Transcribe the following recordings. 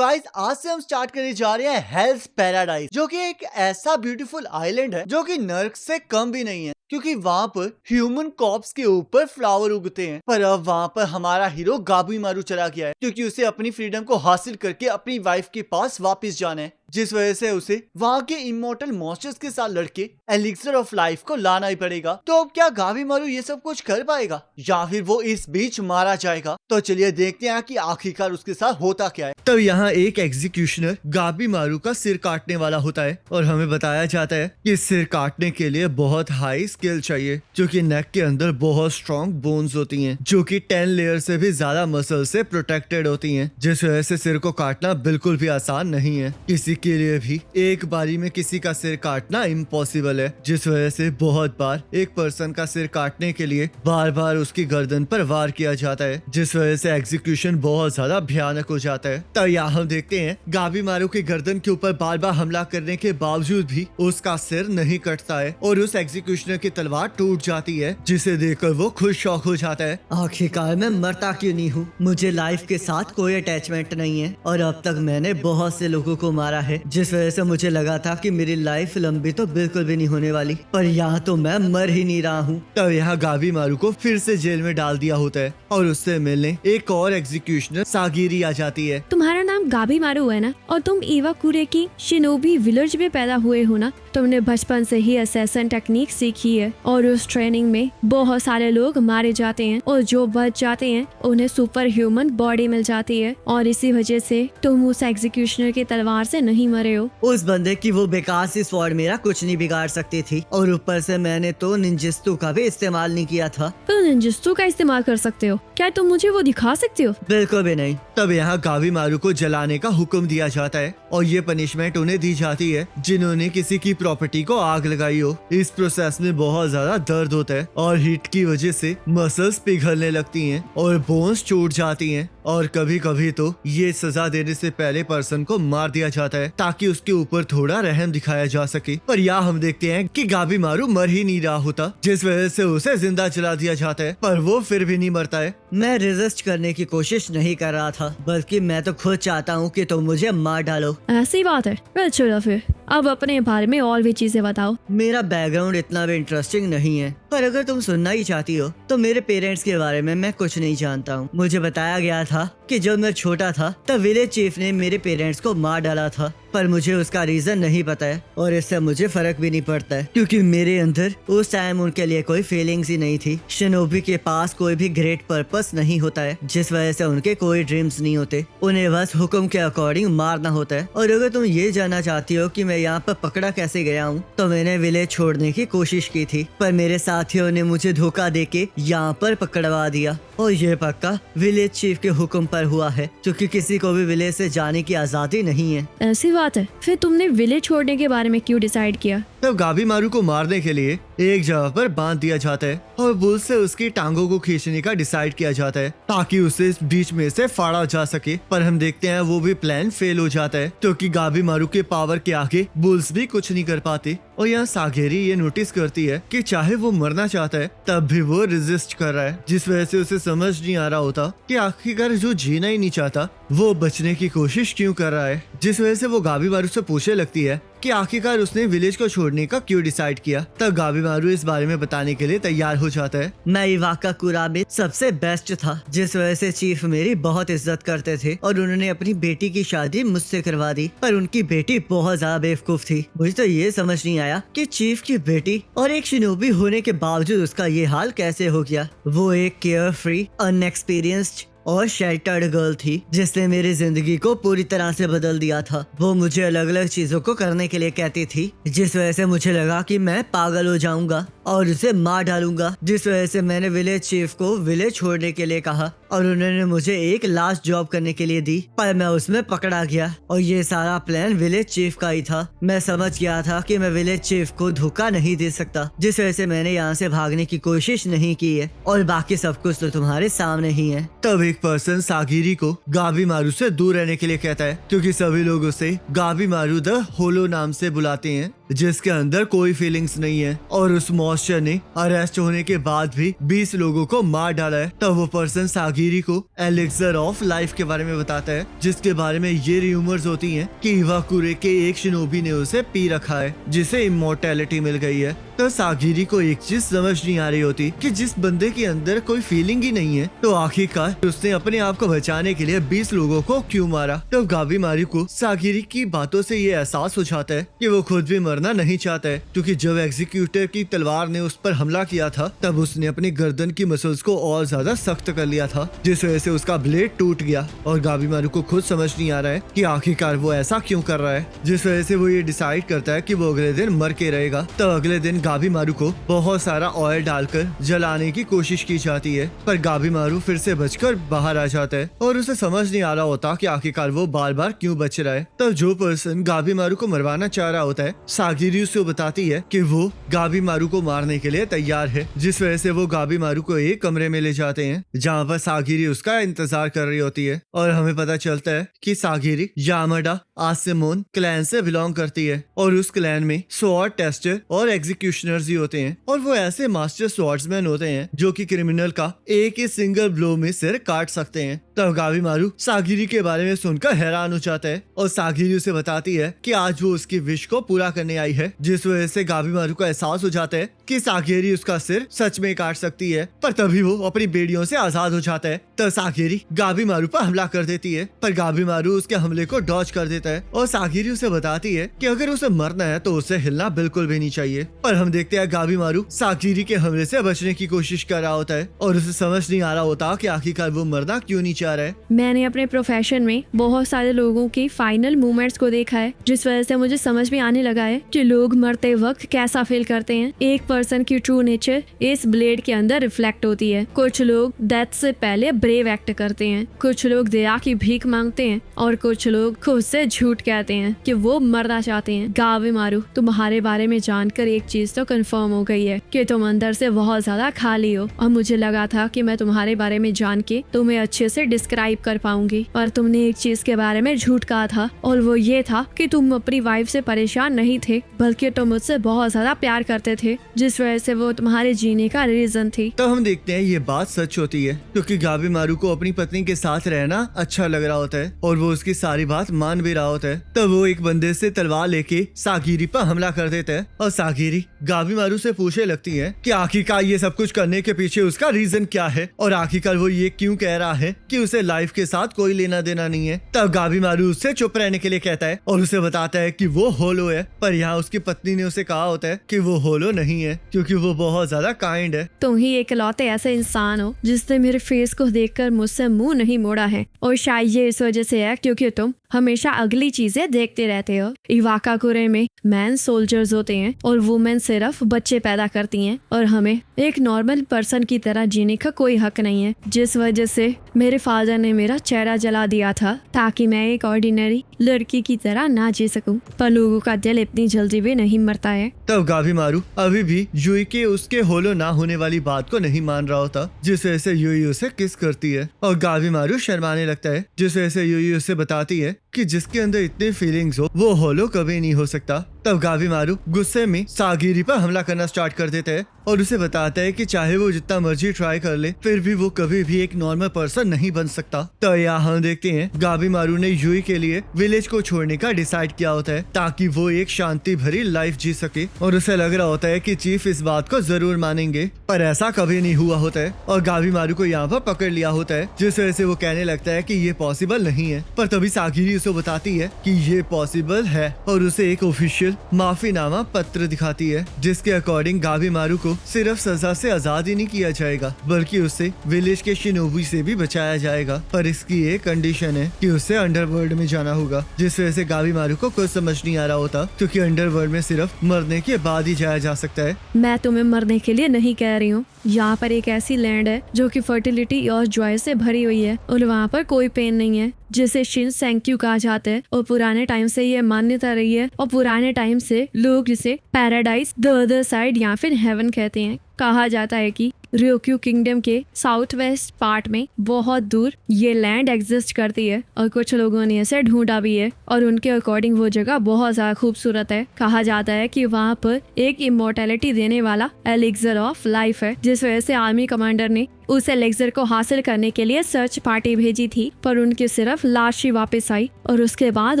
Guys आज से हम स्टार्ट करने जा रहे हैं हेल्स पैराडाइज, जो कि एक ऐसा ब्यूटीफुल आइलैंड है जो कि नर्क से कम भी नहीं है, क्योंकि वहाँ पर ह्यूमन कॉप्स के ऊपर फ्लावर उगते हैं। पर अब वहाँ पर हमारा हीरो गाबीमारू चला गया है, क्योंकि उसे अपनी फ्रीडम को हासिल करके अपनी वाइफ के पास वापस जाना है, जिस वजह से उसे वहाँ के इमोर्टल मॉन्स्टर्स के साथ लड़के एलिक्सर ऑफ लाइफ को लाना ही पड़ेगा। तो अब क्या गाबीमारू ये सब कुछ कर पाएगा या फिर वो इस बीच मारा जाएगा? तो चलिए देखते हैं कि आखिरकार उसके साथ होता क्या है। तब यहाँ एक एग्जीक्यूशनर गाबीमारू का सिर काटने वाला होता है और हमें बताया जाता है कि सिर काटने के लिए बहुत हाई स्किल चाहिए, जो कि नेक के अंदर बहुत स्ट्रॉन्ग बोन्स होती हैं, जो कि 10 लेयर से भी ज्यादा मसल से प्रोटेक्टेड होती हैं, जिस वजह से सिर को काटना बिल्कुल भी आसान नहीं है। किसी के लिए भी एक बारी में किसी का सिर काटना इम्पॉसिबल है, जिस वजह से बहुत बार एक पर्सन का सिर काटने के लिए बार बार उसकी गर्दन पर वार किया जाता है, जिस वजह से एग्जीक्यूशन बहुत ज्यादा भयानक हो जाता है। तो यहाँ हम देखते हैं गाबीमारू की गर्दन के ऊपर बार बार हमला करने के बावजूद भी उसका सिर नहीं कटता है और उस एग्जीक्यूशनर की तलवार टूट जाती है, जिसे देखकर वो खुद शॉक हो जाता है। आखिरकार मैं मरता क्यों नहीं हूँ? मुझे लाइफ के साथ कोई अटैचमेंट नहीं है और अब तक मैंने बहुत से लोगों को मारा है, जिस वजह से मुझे लगा था कि मेरी लाइफ लंबी तो बिल्कुल भी नहीं होने वाली, पर यहाँ तो मैं मर ही नहीं रहा हूँ। तब यहाँ गाबीमारू को फिर से जेल में डाल दिया होता है और उससे मिलने एक और एग्जीक्यूशनर सागिरी आ जाती है। तुम्हारा नाम गाबीमारू है ना, और तुम इवाकुरे की शिनोबी विलेज में पैदा हुए हो ना। तुमने बचपन से ही असैसन टेक्निक सीखी है और उस ट्रेनिंग में बहुत सारे लोग मारे जाते हैं और जो बच जाते हैं उन्हें सुपर ह्यूमन बॉडी मिल जाती है, और इसी वजह से तुम उस एग्जीक्यूशनर की तलवार से नहीं मरे हो। उस बंदे की वो बेकार सी स्वॉर्ड मेरा कुछ नहीं बिगाड़ सकती थी, और ऊपर से मैंने तो निंजिस्तु का भी इस्तेमाल नहीं किया था। तो निंजिस्तु का इस्तेमाल कर सकते हो क्या? तुम मुझे वो दिखा सकते हो? बिल्कुल भी नहीं। तब यहाँ गाबीमारू को जलाने का हुक्म दिया जाता है और ये पनिशमेंट उन्हें दी जाती है जिन्होंने किसी की प्रॉपर्टी को आग लगाई हो। इस प्रोसेस में बहुत ज्यादा दर्द होता है और हीट की वजह से मसल्स पिघलने लगती हैं और बोन्स टूट जाती हैं, और कभी कभी तो ये सजा देने से पहले पर्सन को मार दिया जाता है ताकि उसके ऊपर थोड़ा रहम दिखाया जा सके। पर यहाँ हम देखते हैं कि गाबीमारू मर ही नहीं रहा होता, जिस वजह से उसे जिंदा जला दिया जाता है, पर वो फिर भी नहीं मरता है। मैं रेजिस्ट करने की कोशिश नहीं कर रहा था, बल्कि मैं तो खुद चाहता हूँ कि तुम मुझे मार डालो। ऐसी बात है। चलो फिर अब अपने बारे में और भी चीजें बताओ। मेरा बैकग्राउंड इतना भी इंटरेस्टिंग नहीं है, पर अगर तुम सुनना ही चाहती हो तो मेरे पेरेंट्स के बारे में मैं कुछ नहीं जानता हूँ। मुझे बताया गया था कि जब मैं छोटा था तब विलेज चीफ ने मेरे पेरेंट्स को मार डाला था, पर मुझे उसका रीजन नहीं पता है और इससे मुझे फर्क भी नहीं पड़ता है, क्योंकि मेरे अंदर उस टाइम उनके लिए कोई फीलिंग्स ही नहीं थी। शिनोबी के पास कोई भी ग्रेट पर्पस नहीं होता है, जिस वजह से उनके कोई ड्रीम्स नहीं होते, उन्हें बस हुक्म के अकॉर्डिंग मारना होता है। और अगर तुम ये जानना चाहती हो कि मैं यहाँ पर पकड़ा कैसे गया हूँ, तो मैंने विलेज छोड़ने की कोशिश की थी, पर मेरे साथियों ने मुझे धोखा देके यहाँ पर पकड़वा दिया, और ये पक्का विलेज चीफ के हुक्म पर हुआ है, क्योंकि किसी को भी विलेज से जाने की आजादी नहीं है। ऐसी बात है। फिर तुमने विलेज छोड़ने के बारे में क्यों डिसाइड किया? तब गाबीमारू को मारने के लिए एक जगह पर बांध दिया जाता है और बुल से उसकी टांगों को खींचने का डिसाइड किया जाता है ताकि उसे इस बीच में से फाड़ा जा सके। पर हम देखते हैं वो भी प्लान फेल हो जाता है, क्योंकि गाबीमारू के पावर के आगे बुल्स भी कुछ नहीं कर पाते। और यहाँ सागेरी ये नोटिस करती है कि चाहे वो मरना चाहता है तब भी वो रेजिस्ट कर रहा है, जिस वजह से उसे समझ नहीं आ रहा होता कि आखिरकार जो जीना ही नहीं चाहता वो बचने की कोशिश क्यों कर रहा है। जिस वजह से वो गाबीमारू से पूछने लगती है कि आखिरकार उसने विलेज को छोड़ने का क्यों डिसाइड किया। तब गाबीमारू इस बारे में बताने के लिए तैयार हो जाता है। मैं इवाकाकुरा में सबसे बेस्ट था, जिस वजह से चीफ मेरी बहुत इज्जत करते थे और उन्होंने अपनी बेटी की शादी मुझसे करवा दी, पर उनकी बेटी बहुत ज्यादा बेवकूफ थी। मुझे तो ये समझ नहीं आया कि चीफ की बेटी और एक शिनोबी होने के बावजूद उसका ये हाल कैसे हो गया। वो एक केयर फ्री, अनएक्सपीरियंस्ड और शेल्टर्ड गर्ल थी, जिसने मेरी जिंदगी को पूरी तरह से बदल दिया था। वो मुझे अलग अलग चीजों को करने के लिए कहती थी, जिस वजह से मुझे लगा कि मैं पागल हो जाऊंगा और उसे मार डालूंगा, जिस वजह से मैंने विलेज चीफ को विलेज छोड़ने के लिए कहा और उन्होंने मुझे एक लास्ट जॉब करने के लिए दी, पर मैं उसमें पकड़ा गया और ये सारा प्लान विलेज चीफ का ही था। मैं समझ गया था कि मैं विलेज चीफ को धोखा नहीं दे सकता, जिस वजह से मैंने यहाँ से भागने की कोशिश नहीं की है, और बाकी सब कुछ तो तुम्हारे सामने ही है। तब एक पर्सन सागिरी को गाबीमारू से दूर रहने के लिए कहता है, क्योंकि सभी लोग उसे गाबीमारू द होलो नाम से बुलाते हैं। जिसके अंदर कोई फीलिंग्स नहीं है, और उस मॉन्स्टर ने अरेस्ट होने के बाद भी 20 लोगों को मार डाला है। तब वो पर्सन सागिरी को एलिक्सर ऑफ लाइफ के बारे में बताता है, जिसके बारे में ये रूमर्स होती हैं कि इवाकुरे के एक शिनोबी ने उसे पी रखा है, जिसे इमोर्टैलिटी मिल गई है। तो सागिरी को एक चीज समझ नहीं आ रही होती कि जिस बंदे के अंदर कोई फीलिंग ही नहीं है, तो आखिरकार उसने अपने आप को बचाने के लिए 20 लोगों को क्यों मारा। तब गाबीमारू को सागिरी की बातों से ये एहसास हो जाता है कि वो खुद भी मरना नहीं चाहता है, क्योंकि जब एग्जीक्यूटर की तलवार ने उस पर हमला किया था तब उसने अपनी गर्दन की मसल्स को और ज्यादा सख्त कर लिया था, जिस वजह से उसका ब्लेड टूट गया। और गाबीमारू को खुद समझ नहीं आ रहा है कि आखिरकार वो ऐसा क्यों कर रहा है, जिस वजह से वो ये डिसाइड करता है कि वो अगले दिन मर के रहेगा। तब अगले दिन गाबीमारू को बहुत सारा ऑयल डालकर जलाने की कोशिश की जाती है, पर गाबीमारू फिर से बचकर बाहर आ जाता है और उसे समझ नहीं आ रहा होता कि आखिरकार वो बार बार क्यों बच रहा है। तब जो पर्सन गाबीमारू को मरवाना चाह रहा होता है, सागिरी उसे बताती है कि वो गाबीमारू को मारने के लिए तैयार है, जिस वजह से वो गाबीमारू को एक कमरे में ले जाते हैं जहाँ पर सागिरी उसका इंतजार कर रही होती है। और हमें पता चलता है कि सागिरी यामाडा आसिमोन क्लैन से बिलोंग करती है, और उस क्लैन में स्वॉर्ड टेस्टर और एग्जीक्यूशनर्स ही होते हैं, और वो ऐसे मास्टर स्वॉर्ड्समैन होते हैं जो कि क्रिमिनल का एक ही सिंगल ब्लो में सिर काट सकते हैं। तब गाबीमारू सागिरी के बारे में सुनकर हैरान हो जाता है, और सागिरी उसे बताती है कि आज वो उसकी विश को पूरा करने आई है, जिस वजह से गाबीमारू को एहसास हो जाता है कि सागिरी उसका सिर सच में काट सकती है। पर तभी वो अपनी बेड़ियों से आजाद हो जाता है। तब सागिरी गाबीमारू पर हमला कर देती है, पर गाबीमारू उसके हमले को डॉज कर देता है, और सागिरी उसे बताती है कि अगर उसे मरना है तो उसे हिलना बिल्कुल भी नहीं चाहिए। पर हम देखते हैं गाबीमारू सागिरी के हमले से बचने की कोशिश कर रहा होता है, और उसे समझ नहीं आ रहा होता कि आखिरकार वो मरना क्यों नहीं चाह रहा है। मैंने अपने प्रोफेशन में बहुत सारे लोगों की फाइनल मूवमेंट्स को देखा है, जिस वजह से मुझे समझ में आने लगा है कि लोग मरते वक्त कैसा फील करते हैं। एक पर्सन की ट्रू नेचर इस ब्लेड के अंदर रिफ्लेक्ट होती है। कुछ लोग डेथ से पहले ब्रेव एक्ट करते हैं, कुछ लोग दया की भीख मांगते हैं, और कुछ लोग खुद से झूठ कहते हैं कि वो मरना चाहते हैं। गाबीमारू, तुम्हारे बारे में जानकर एक चीज तो कंफर्म हो गई है कि तुम अंदर से बहुत ज्यादा खाली हो, और मुझे लगा था कि मैं तुम्हारे बारे में जान के तुम्हें अच्छे से डिस्क्राइब कर पाऊंगी, पर तुमने एक चीज के बारे में झूठ कहा था, और वो ये था कि तुम अपनी वाइफ से परेशान नहीं थे, बल्कि तुम मुझसे बहुत ज्यादा प्यार करते थे, जिस वजह से वो तुम्हारे जीने का रीजन थी। तो हम देखते हैं ये बात सच होती है, क्योंकि गाबीमारू को अपनी पत्नी के साथ रहना अच्छा लग रहा होता है, और वो उसकी सारी बात मान भी रहा होता है। तब वो एक बंदे से तलवार लेके सागिरी पर हमला कर देता है, और सागिरी गाबीमारू से पूछने लगती है कि आखिरकार ये सब कुछ करने के पीछे उसका रीजन क्या है, और आखिरकार वो ये क्यों कह रहा है कि उसे लाइफ के साथ कोई लेना देना नहीं है। तब गाबीमारू उससे चुप रहने के लिए कहता है, और उसे बताता है कि वो होलो है, पर यहाँ उसकी पत्नी ने उसे कहा होता है कि वो होलो नहीं है, क्योंकि वो बहुत ज्यादा काइंड है। तुम ही इकलौते ऐसे इंसान हो जिसने मेरे फेस को देखकर मुझसे मुंह नहीं मोड़ा है, और शायद ये इस वजह से है क्योंकि तुम हमेशा अगली चीजें देखते रहते हो। इवाकाकुरे में मैन सोल्जर्स होते हैं और वुमेन सिर्फ बच्चे पैदा करती हैं, और हमें एक नॉर्मल पर्सन की तरह जीने का कोई हक नहीं है, जिस वजह से मेरे फादर ने मेरा चेहरा जला दिया था ताकि मैं एक ऑर्डिनरी लड़की की तरह ना जी सकूं। पर लोगों का दिल इतनी जल्दी भी नहीं मरता है। तब गाबीमारू अभी भी यूई के उसके होलो ना होने वाली बात को नहीं मान रहा होता, जिस वजह से यूई उसे किस करती है, और गाबीमारू शर्माने लगता है, जिस वजह से यूई उसे बताती है कि जिसके अंदर इतनी फीलिंग्स हो वो होलो कभी नहीं हो सकता। तब गाबीमारू गुस्से में सागिरी पर हमला करना स्टार्ट कर देता है, और उसे बताता है कि चाहे वो जितना मर्जी ट्राई कर ले, फिर भी वो कभी भी एक नॉर्मल पर्सन नहीं बन सकता। तो यहाँ हम देखते हैं गाबीमारू ने यूई के लिए विलेज को छोड़ने का डिसाइड किया होता है, ताकि वो एक शांति भरी लाइफ जी सके, और उसे लग रहा होता है कि चीफ इस बात को जरूर मानेंगे, पर ऐसा कभी नहीं हुआ होता है, और गाबीमारू को यहाँ पर पकड़ लिया होता है, जिस वजह से वो कहने लगता है कि ये पॉसिबल नहीं है। पर तभी सागिरी उसे बताती है कि ये पॉसिबल है, और उसे एक ऑफिशियल माफीनामा पत्र दिखाती है, जिसके अकॉर्डिंग गाबीमारू को सिर्फ सजा से आजाद ही नहीं किया जाएगा, बल्कि उसे विलेज के शिनोबी से भी बचाया जाएगा। पर इसकी एक कंडीशन है कि उसे अंडरवर्ल्ड में जाना होगा, जिस वजह से गाबीमारू को कुछ समझ नहीं आ रहा होता, क्योंकि अंडरवर्ल्ड में सिर्फ मरने के बाद ही जाया जा सकता है। मैं तुम्हें मरने के लिए नहीं कह रही हूँ। यहाँ पर एक ऐसी लैंड है जो कि फर्टिलिटी और जॉय से भरी हुई है, और वहाँ पर कोई पेन नहीं है, जिसे शिन सेंक्यू कहा जाता है, और पुराने टाइम से ये मान्यता रही है, और पुराने टाइम से लोग जिसे पैराडाइज द अदर साइड या फिर हेवन कहते हैं। कहा जाता है कि रियोक्यू किंगडम के साउथ वेस्ट पार्ट में बहुत दूर ये लैंड एग्जिस्ट करती है और कुछ लोगों ने इसे ढूंढा भी है और उनके अकॉर्डिंग वो जगह बहुत ज्यादा खूबसूरत है। कहा जाता है कि वहाँ पर एक इमोर्टैलिटी देने वाला एलिक्सर ऑफ लाइफ है, जिस वजह से आर्मी कमांडर ने उस एलिक्सर को हासिल करने के लिए सर्च पार्टी भेजी थी, पर उनकी सिर्फ लाश ही वापस आई और उसके बाद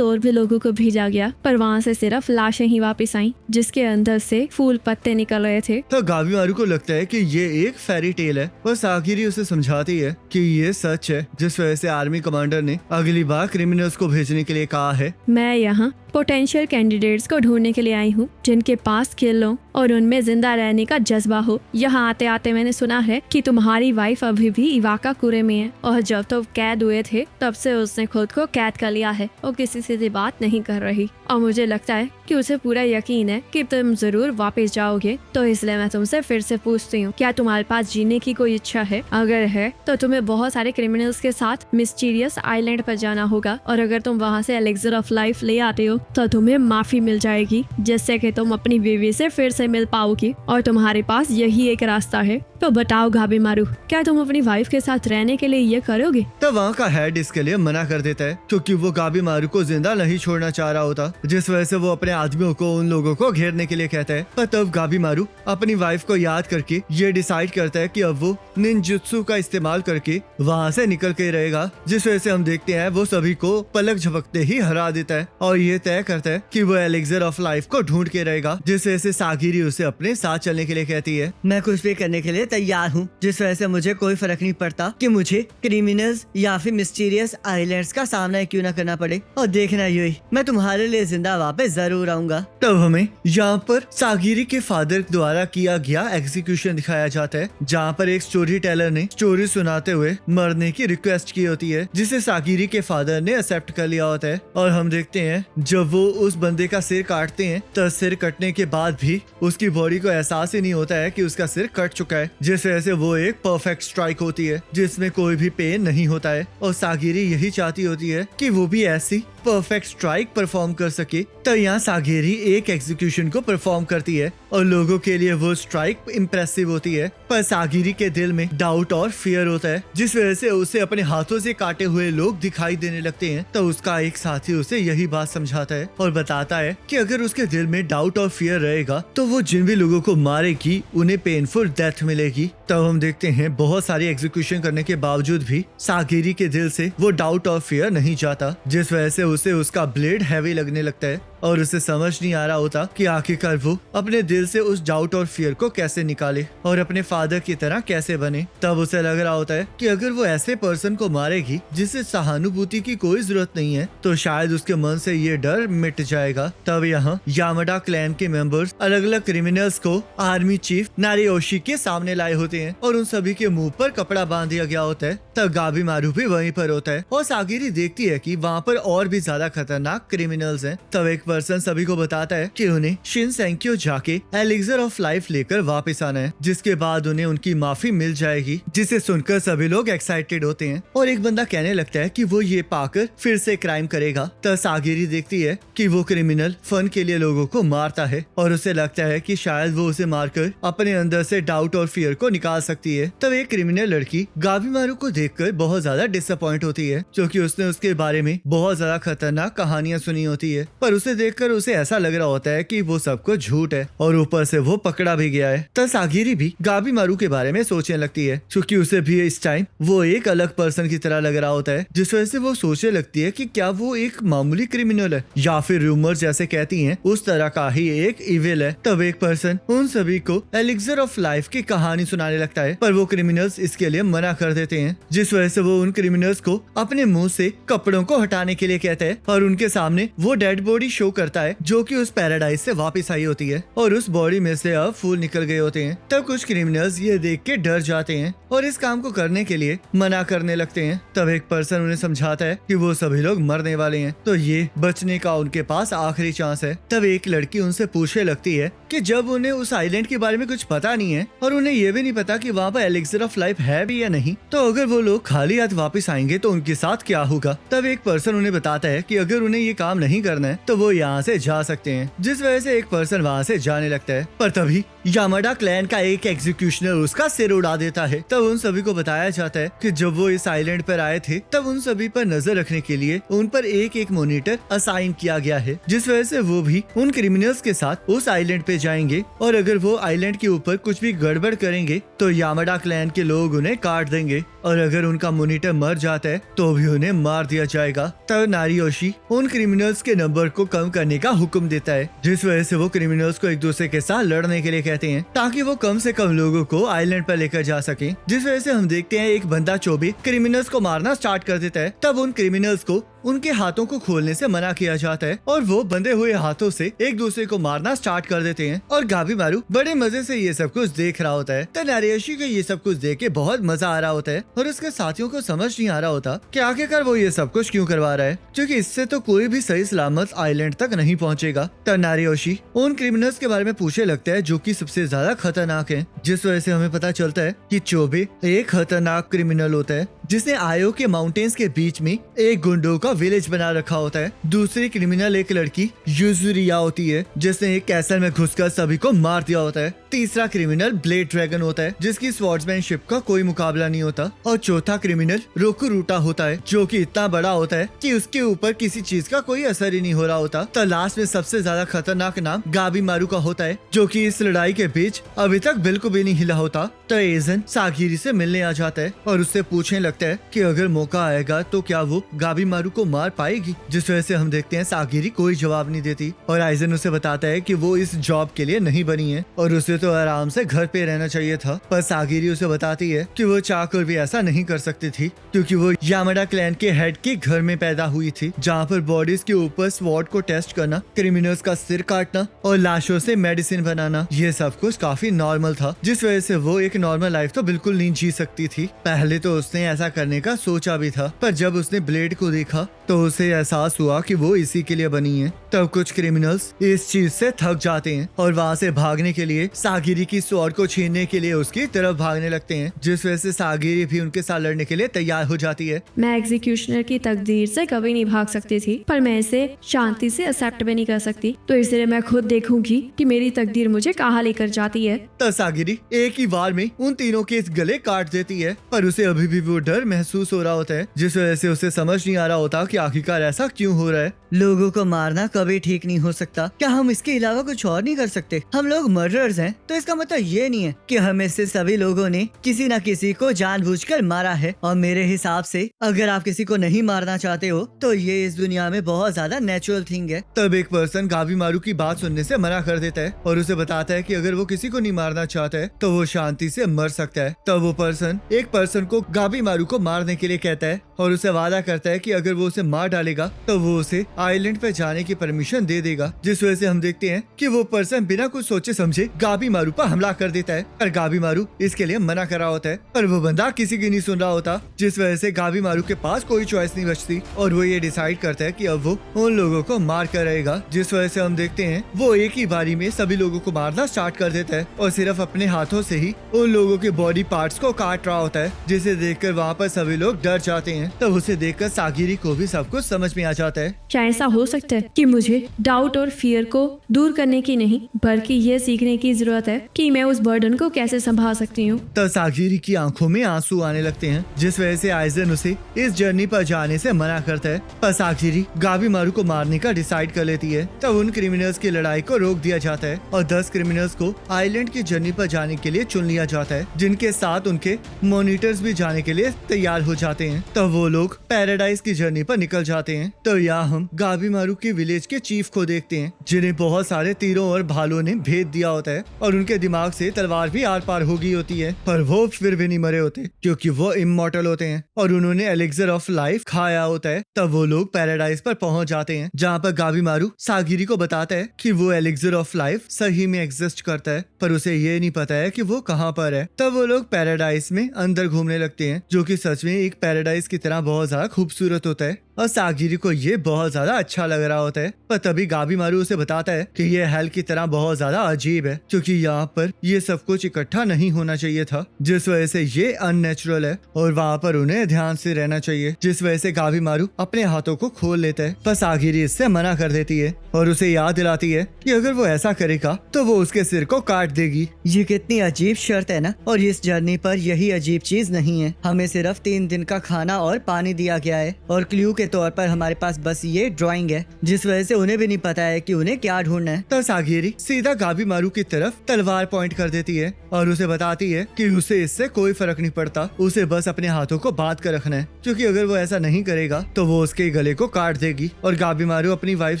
और भी लोगों को भेजा गया, पर वहाँ से सिर्फ लाशें ही वापस आई जिसके अंदर से फूल पत्ते निकल रहे थे। तो गाबीमारू को लगता है कि ये एक फेरी टेल है और सागिरी उसे समझाती है कि ये सच है, जिस वजह से आर्मी कमांडर ने अगली बार क्रिमिनल्स को भेजने के लिए कहा है। मैं यहाँ पोटेंशियल कैंडिडेट्स को ढूंढने के लिए आई हूँ जिनके पास स्किल हो और उनमें जिंदा रहने का जज्बा हो। यहाँ आते आते मैंने सुना है कि तुम्हारी वाइफ अभी भी इवाका कुरे में है और जब तो कैद हुए थे तब से उसने खुद को कैद कर लिया है और किसी से बात नहीं कर रही, और मुझे लगता है कि उसे पूरा यकीन है कि तुम जरूर वापस जाओगे। तो इसलिए मैं तुमसे फिर से पूछती हूँ, क्या तुम्हारे पास जीने की कोई इच्छा है? अगर है तो तुम्हें बहुत सारे क्रिमिनल्स के साथ मिस्टीरियस आइलैंड पर जाना होगा, और अगर तुम वहाँ से एलिक्सर ऑफ लाइफ ले आते हो तो तुम्हें माफी मिल जाएगी, जिससे कि तुम अपनी बीवी से फिर से मिल पाओगी और तुम्हारे पास यही एक रास्ता है। तो बताओ गाबीमारू, क्या तुम अपनी वाइफ के साथ रहने के लिए ये करोगे? तब वहाँ का हेड इसके लिए मना कर देता है क्योंकि वो गाबीमारू को जिंदा नहीं छोड़ना चाह रहा होता, जिस वजह से वो अपने आदमियों को उन लोगों को घेरने के लिए कहता है। पर तब गाबीमारू अपनी वाइफ को याद करके ये डिसाइड करता है कि अब वो निंजुत्सु का इस्तेमाल करके वहाँ से निकल के रहेगा, जिस वजह से हम देखते हैं वो सभी को पलक झपकते ही हरा देता है और ये तय करता है कि वो एलिक्सर ऑफ लाइफ को ढूंढ के रहेगा, जिस वजह से सागिरी उसे अपने साथ चलने के लिए कहती है। मैं कुछ भी करने के लिए तैयार हूँ, जिस वजह से मुझे कोई फर्क नहीं पड़ता कि मुझे क्रिमिनल्स या फिर मिस्टीरियस आइलैंड्स का सामना क्यों ना करना पड़े। और देखना यूं, मैं तुम्हारे लिए जिंदा वापस जरूर आऊंगा। तब हमें यहाँ पर सागिरी के फादर द्वारा किया गया एग्जीक्यूशन दिखाया जाता है, जहाँ पर एक स्टोरी टेलर ने स्टोरी सुनाते हुए मरने की रिक्वेस्ट की होती है, जिसे सागिरी के फादर ने एक्सेप्ट कर लिया होता है। और हम देखते हैं जब वो उस बंदे का सिर काटते हैं तो सिर कटने के बाद भी उसकी बॉडी को एहसास ही नहीं होता है कि उसका सिर कट चुका है, जिस वजह से वो एक परफेक्ट स्ट्राइक होती है जिसमें कोई भी पेन नहीं होता है। और सागिरी यही चाहती होती है कि वो भी ऐसी परफेक्ट स्ट्राइक परफॉर्म कर सके। तो यहाँ सागिरी एक एग्जीक्यूशन को परफॉर्म करती है और लोगों के लिए वो स्ट्राइक इम्प्रेसिव होती है, पर सागिरी के दिल में डाउट और फियर होता है, जिस वजह से उसे अपने हाथों से काटे हुए लोग दिखाई देने लगते हैं। तो उसका एक साथी उसे यही बात समझाता है और बताता है कि अगर उसके दिल में डाउट और फियर रहेगा तो वो जिन भी लोगों को मारेगी उन्हें पेनफुल डेथ मिलेगी। तब हम देखते हैं बहुत सारी एग्जीक्यूशन करने के बावजूद भी सागिरी के दिल से वो डाउट और फियर नहीं जाता, जिस वजह से उसे उसका ब्लेड हैवी लगने लगता है और उसे समझ नहीं आ रहा होता कि आखिरकार वो अपने दिल से उस डाउट और फियर को कैसे निकाले और अपने फादर की तरह कैसे बने। तब उसे लग रहा होता है कि अगर वो ऐसे पर्सन को मारेगी जिसे सहानुभूति की कोई जरूरत नहीं है तो शायद उसके मन से ये डर मिट जाएगा। तब यहाँ यामाडा क्लैन के मेंबर्स अलग अलग क्रिमिनल्स को आर्मी चीफ नारियोशी के सामने लाए होते हैं और उन सभी के मुंह पर कपड़ा बांध दिया गया होता है। तब गाबीमारू भी वहीं पर होता है और सागिरी देखती है कि वहाँ पर और भी ज्यादा खतरनाक क्रिमिनल्स हैं। तब एक पर्सन सभी को बताता है कि उन्हें शिनसेंक्यो जाके एलिक्सर ऑफ लाइफ लेकर वापस आना है, जिसके बाद उन्हें उनकी माफी मिल जाएगी, जिसे सुनकर सभी लोग एक्साइटेड होते हैं। और एक बंदा कहने लगता है कि वो ये पाकर फिर से क्राइम करेगा। तब सागिरी देखती है कि वो क्रिमिनल फन के लिए लोगों को मारता है और उसे लगता है कि शायद वो उसे मारकर अपने अंदर से डाउट और फियर को निकाल सकती है। तब एक क्रिमिनल लड़की गाबीमारू को देखकर बहुत ज्यादा डिसअपॉइंट होती है क्योंकि उसने उसके बारे में बहुत ज्यादा खतरनाक कहानियां सुनी होती है, पर उसे देखकर उसे ऐसा लग रहा होता है कि वो सब कुछ झूठ है और ऊपर से वो पकड़ा भी गया है। तब सागिरी भी गाबीमारू के बारे में सोचने लगती है क्योंकि उसे भी इस टाइम वो एक अलग पर्सन की तरह लग रहा होता है, जिस वजह से वो सोचने लगती है कि क्या वो एक मामूली क्रिमिनल है या फिर रूमर जैसे कहती हैं उस तरह का ही एक इविल है। तब एक पर्सन उन सभी को एलिक्सर ऑफ लाइफ की कहानी सुनाने लगता है, पर वो क्रिमिनल्स इसके लिए मना कर देते हैं, जिस वजह से वो उन क्रिमिनल्स को अपने मुंह से कपड़ों को हटाने के लिए कहते हैं और उनके सामने वो डेड बॉडी शो करता है जो कि उस पैराडाइज से वापस आई होती है और उस बॉडी में से अब फूल निकल गए होते हैं। तब कुछ क्रिमिनल्स ये देख के डर जाते हैं और इस काम को करने के लिए मना करने लगते हैं। तब एक पर्सन उन्हें समझाता है कि वो सभी लोग मरने वाले हैं, तो ये बचने का उनके पास आखिरी चांस है। तब एक लड़की उनसे पूछने लगती है कि जब उन्हें उस आइलैंड के बारे में कुछ पता नहीं है और उन्हें ये भी नहीं पता कि वहाँ पर एलिक्सर ऑफ लाइफ है भी या नहीं। तो अगर वो लोग खाली हाथ वापस आएंगे तो उनके साथ क्या होगा। तब एक पर्सन उन्हें बताता है कि अगर उन्हें ये काम नहीं करना है तो वो यहाँ से जा सकते हैं, जिस वजह से एक पर्सन वहाँ से जाने लगता है। पर तभी यामाडा क्लैन का एक एग्जीक्यूशनर उसका सिर उड़ा देता है। तब उन सभी को बताया जाता है कि जब वो इस आइलैंड पर आए थे तब उन सभी पर नजर रखने के लिए उन पर एक एक मॉनिटर असाइन किया गया है, जिस वजह से वो भी उन क्रिमिनल्स के साथ उस आइलैंड पे जाएंगे और अगर वो आइलैंड के ऊपर कुछ भी गड़बड़ करेंगे तो यामाडा क्लैन के लोग उन्हें काट देंगे और अगर उनका मॉनिटर मर जाता है तो भी उन्हें मार दिया जाएगा। तब नारियोशी उन क्रिमिनल्स के नंबर को कम करने का हुक्म देता है, जिस वजह से वो क्रिमिनल्स को एक दूसरे के साथ लड़ने के लिए कहते हैं ताकि वो कम से कम लोगों को आइलैंड पर लेकर जा सके। जिस वजह से हम देखते हैं एक बंदा चोबे क्रिमिनल्स को मारना स्टार्ट कर देता है। तब उन क्रिमिनल्स को उनके हाथों को खोलने से मना किया जाता है और वो बंधे हुए हाथों से एक दूसरे को मारना स्टार्ट कर देते हैं और गाबीमारू बड़े मजे से ये सब कुछ देख रहा होता है। तो नारियोशी को ये सब कुछ देख के बहुत मजा आ रहा होता है और उसके साथियों को समझ नहीं आ रहा होता कि आखिरकार वो ये सब कुछ क्यों करवा रहा है, क्योंकि इससे तो कोई भी सही सलामत आइलैंड तक नहीं पहुंचेगा। तो नारियोशी उन क्रिमिनल्स के बारे में पूछने लगता है जो कि सबसे ज्यादा खतरनाक है, जिस वजह से हमें पता चलता है कि चोबे एक खतरनाक क्रिमिनल होता है जिसने आयो के माउंटेन्स के बीच में एक गुंडों का विलेज बना रखा होता है। दूसरी क्रिमिनल एक लड़की यूजुरिया होती है जिसने एक कैसल में घुसकर सभी को मार दिया होता है। तीसरा क्रिमिनल ब्लेड ड्रैगन होता है जिसकी स्वॉर्ड्समैनशिप का कोई मुकाबला नहीं होता और चौथा क्रिमिनल रोकुरूटा होता है जो कि इतना बड़ा होता है कि उसके ऊपर किसी चीज का कोई असर ही नहीं हो रहा होता। तो लास्ट में सबसे ज्यादा खतरनाक नाम गाबीमारू का होता है जो कि इस लड़ाई के बीच अभी तक बिल्कुल भी नहीं हिला होता। तो एजन सागिरी से मिलने आ जाता है और उससे पूछने लगता है कि अगर मौका आएगा तो क्या वो गाबीमारू को मार पाएगी, जिस वजह से हम देखते हैं सागिरी कोई जवाब नहीं देती और आइजन उसे बताता है कि वो इस जॉब के लिए नहीं बनी है और उसे तो आराम से घर पे रहना चाहिए था। पर सागिरी उसे बताती है कि वो चाहकर भी ऐसा नहीं कर सकती थी क्योंकि वो यामाडा क्लैन के हेड के घर में पैदा हुई थी जहाँ पर बॉडीज के ऊपर स्वॉर्ड को टेस्ट करना, क्रिमिनल्स का सिर काटना और लाशों से मेडिसिन बनाना, ये सब कुछ काफी नॉर्मल था, जिस वजह से वो एक नॉर्मल लाइफ तो बिल्कुल नहीं जी सकती थी। पहले तो उसने ऐसा करने का सोचा भी था पर जब उसने ब्लेड को देखा तो उसे एहसास हुआ कि वो इसी के लिए बनी है। तब कुछ क्रिमिनल्स इस चीज से थक जाते हैं और वहाँ से भागने के लिए सागिरी की स्वॉर्ड को छीनने के लिए उसकी तरफ भागने लगते हैं, जिस वजह से सागिरी भी उनके साथ लड़ने के लिए तैयार हो जाती है। मैं एग्जीक्यूशनर की तकदीर से कभी नहीं भाग सकती थी पर मैं इसे शांति से एक्सेप्ट भी नहीं कर सकती, तो इसलिए मैं खुद देखूंगी कि मेरी तकदीर मुझे कहाँ लेकर जाती है। तब सागिरी एक ही बार में उन तीनों के गले काट देती है पर उसे अभी भी वो डर महसूस हो रहा होता है, जिस वजह से उसे समझ नहीं आ रहा होता कि आखिरकार ऐसा क्यों हो रहा है। लोगों को मारना कभी ठीक नहीं हो सकता। क्या हम इसके अलावा कुछ और नहीं कर सकते? हम लोग मर्डरर्स हैं तो इसका मतलब ये नहीं है कि हमें से सभी लोगों ने किसी न किसी को जानबूझकर मारा है। और मेरे हिसाब से अगर आप किसी को नहीं मारना चाहते हो तो ये इस दुनिया में बहुत ज्यादा नेचुरल थिंग है। तब एक पर्सन गाबीमारू की बात सुनने से मना कर देता है और उसे बताता है कि अगर वो किसी को नहीं मारना चाहता है तो वो शांति से मर सकता है। तब वो पर्सन एक पर्सन को गाबीमारू को मारने के लिए कहता है और उसे वादा करता है कि अगर वो उसे मार डालेगा तो वो उसे आइलैंड पे जाने की परमिशन दे देगा, जिस वजह से हम देखते हैं कि वो पर्सन बिना कुछ सोचे समझे गाबीमारू पर हमला कर देता है और गाबीमारू इसके लिए मना कर रहा होता है पर वो बंदा किसी की नहीं सुन रहा होता, जिस वजह से गाबीमारू के पास कोई चॉइस नहीं बचती और वो ये डिसाइड करता है कि अब वो उन लोगों को मार कर रहेगा, जिस वजह से हम देखते हैं वो एक ही बारी में सभी लोगों को मारना स्टार्ट कर देता है और सिर्फ अपने हाथों से ही उन लोगों के बॉडी पार्ट्स को काट रहा होता है, जिसे देखकर वहाँ पर सभी लोग डर जाते हैं। तब उसे देखकर सागिरी को भी सब कुछ समझ में आ जाता है। क्या ऐसा हो सकता है कि मुझे डाउट और फियर को दूर करने की नहीं बल्कि ये सीखने की जरूरत है कि मैं उस बर्डन को कैसे संभाल सकती हूँ। तब सागिरी की आंखों में आंसू आने लगते हैं, जिस वजह से आइजन उसे इस जर्नी पर जाने से मना करता है। पर सागिरी गाबीमारू को मारने का डिसाइड कर लेती है। तब उन क्रिमिनल्स की लड़ाई को रोक दिया जाता है और 10 क्रिमिनल्स को आइलैंड की जर्नी पर जाने के लिए चुन लिया जाता है, जिनके साथ उनके मॉनिटर्स भी जाने के लिए तैयार हो जाते हैं। तब वो लोग पैराडाइज की जर्नी पर निकल जाते हैं। तो यहाँ हम गाबीमारू के विलेज के चीफ को देखते हैं, जिन्हें बहुत सारे तीरों और भालों ने भेद दिया होता है और उनके दिमाग से तलवार भी आर पार हो गई होती है, पर वो फिर भी नहीं मरे होते क्योंकि वो इमॉर्टल होते हैं और उन्होंने एलिक्सर ऑफ लाइफ खाया होता है। तब वो लोग पैराडाइज पर पहुंच जाते हैं, जहाँ पर गाबीमारू सागिरी को बताता है कि वो एलिक्सर ऑफ लाइफ सही में एग्जिस्ट करता है, पर उसे ये नहीं पता है कि वो कहाँ पर है। तब वो लोग पैराडाइज में अंदर घूमने लगते हैं, जो कि सच में एक पैराडाइज की तरह बहुत ज्यादा खूबसूरत होता है। और सागिरी को ये बहुत ज्यादा अच्छा लग रहा होता है। पर तभी गाबीमारू उसे बताता है कि ये हेल की तरह बहुत ज्यादा अजीब है, क्योंकि यहाँ पर ये सब कुछ इकट्ठा नहीं होना चाहिए था, जिस वजह से ये अननेचुरल है और वहाँ पर उन्हें ध्यान से रहना चाहिए, जिस वजह से गाबीमारू अपने हाथों को खोल लेता है। पर सागिरी इससे मना कर देती है और उसे याद दिलाती है कि अगर वो ऐसा करेगा तो वो उसके सिर को काट देगी। ये कितनी अजीब शर्त है ना। और इस जर्नी पर यही अजीब चीज नहीं है, हमें सिर्फ 3 दिन का खाना और पानी दिया गया है और क्लू के तौर पर हमारे पास बस ये ड्राइंग है, जिस वजह से उन्हें भी नहीं पता है कि उन्हें क्या ढूंढना है। तब सागिरी सीधा गाबीमारू की तरफ तलवार पॉइंट कर देती है और उसे बताती है कि उसे इससे कोई फर्क नहीं पड़ता, उसे बस अपने हाथों को बांध कर रखना है, क्योंकि अगर वो ऐसा नहीं करेगा तो वो उसके गले को काट देगी। और गाबीमारू अपनी वाइफ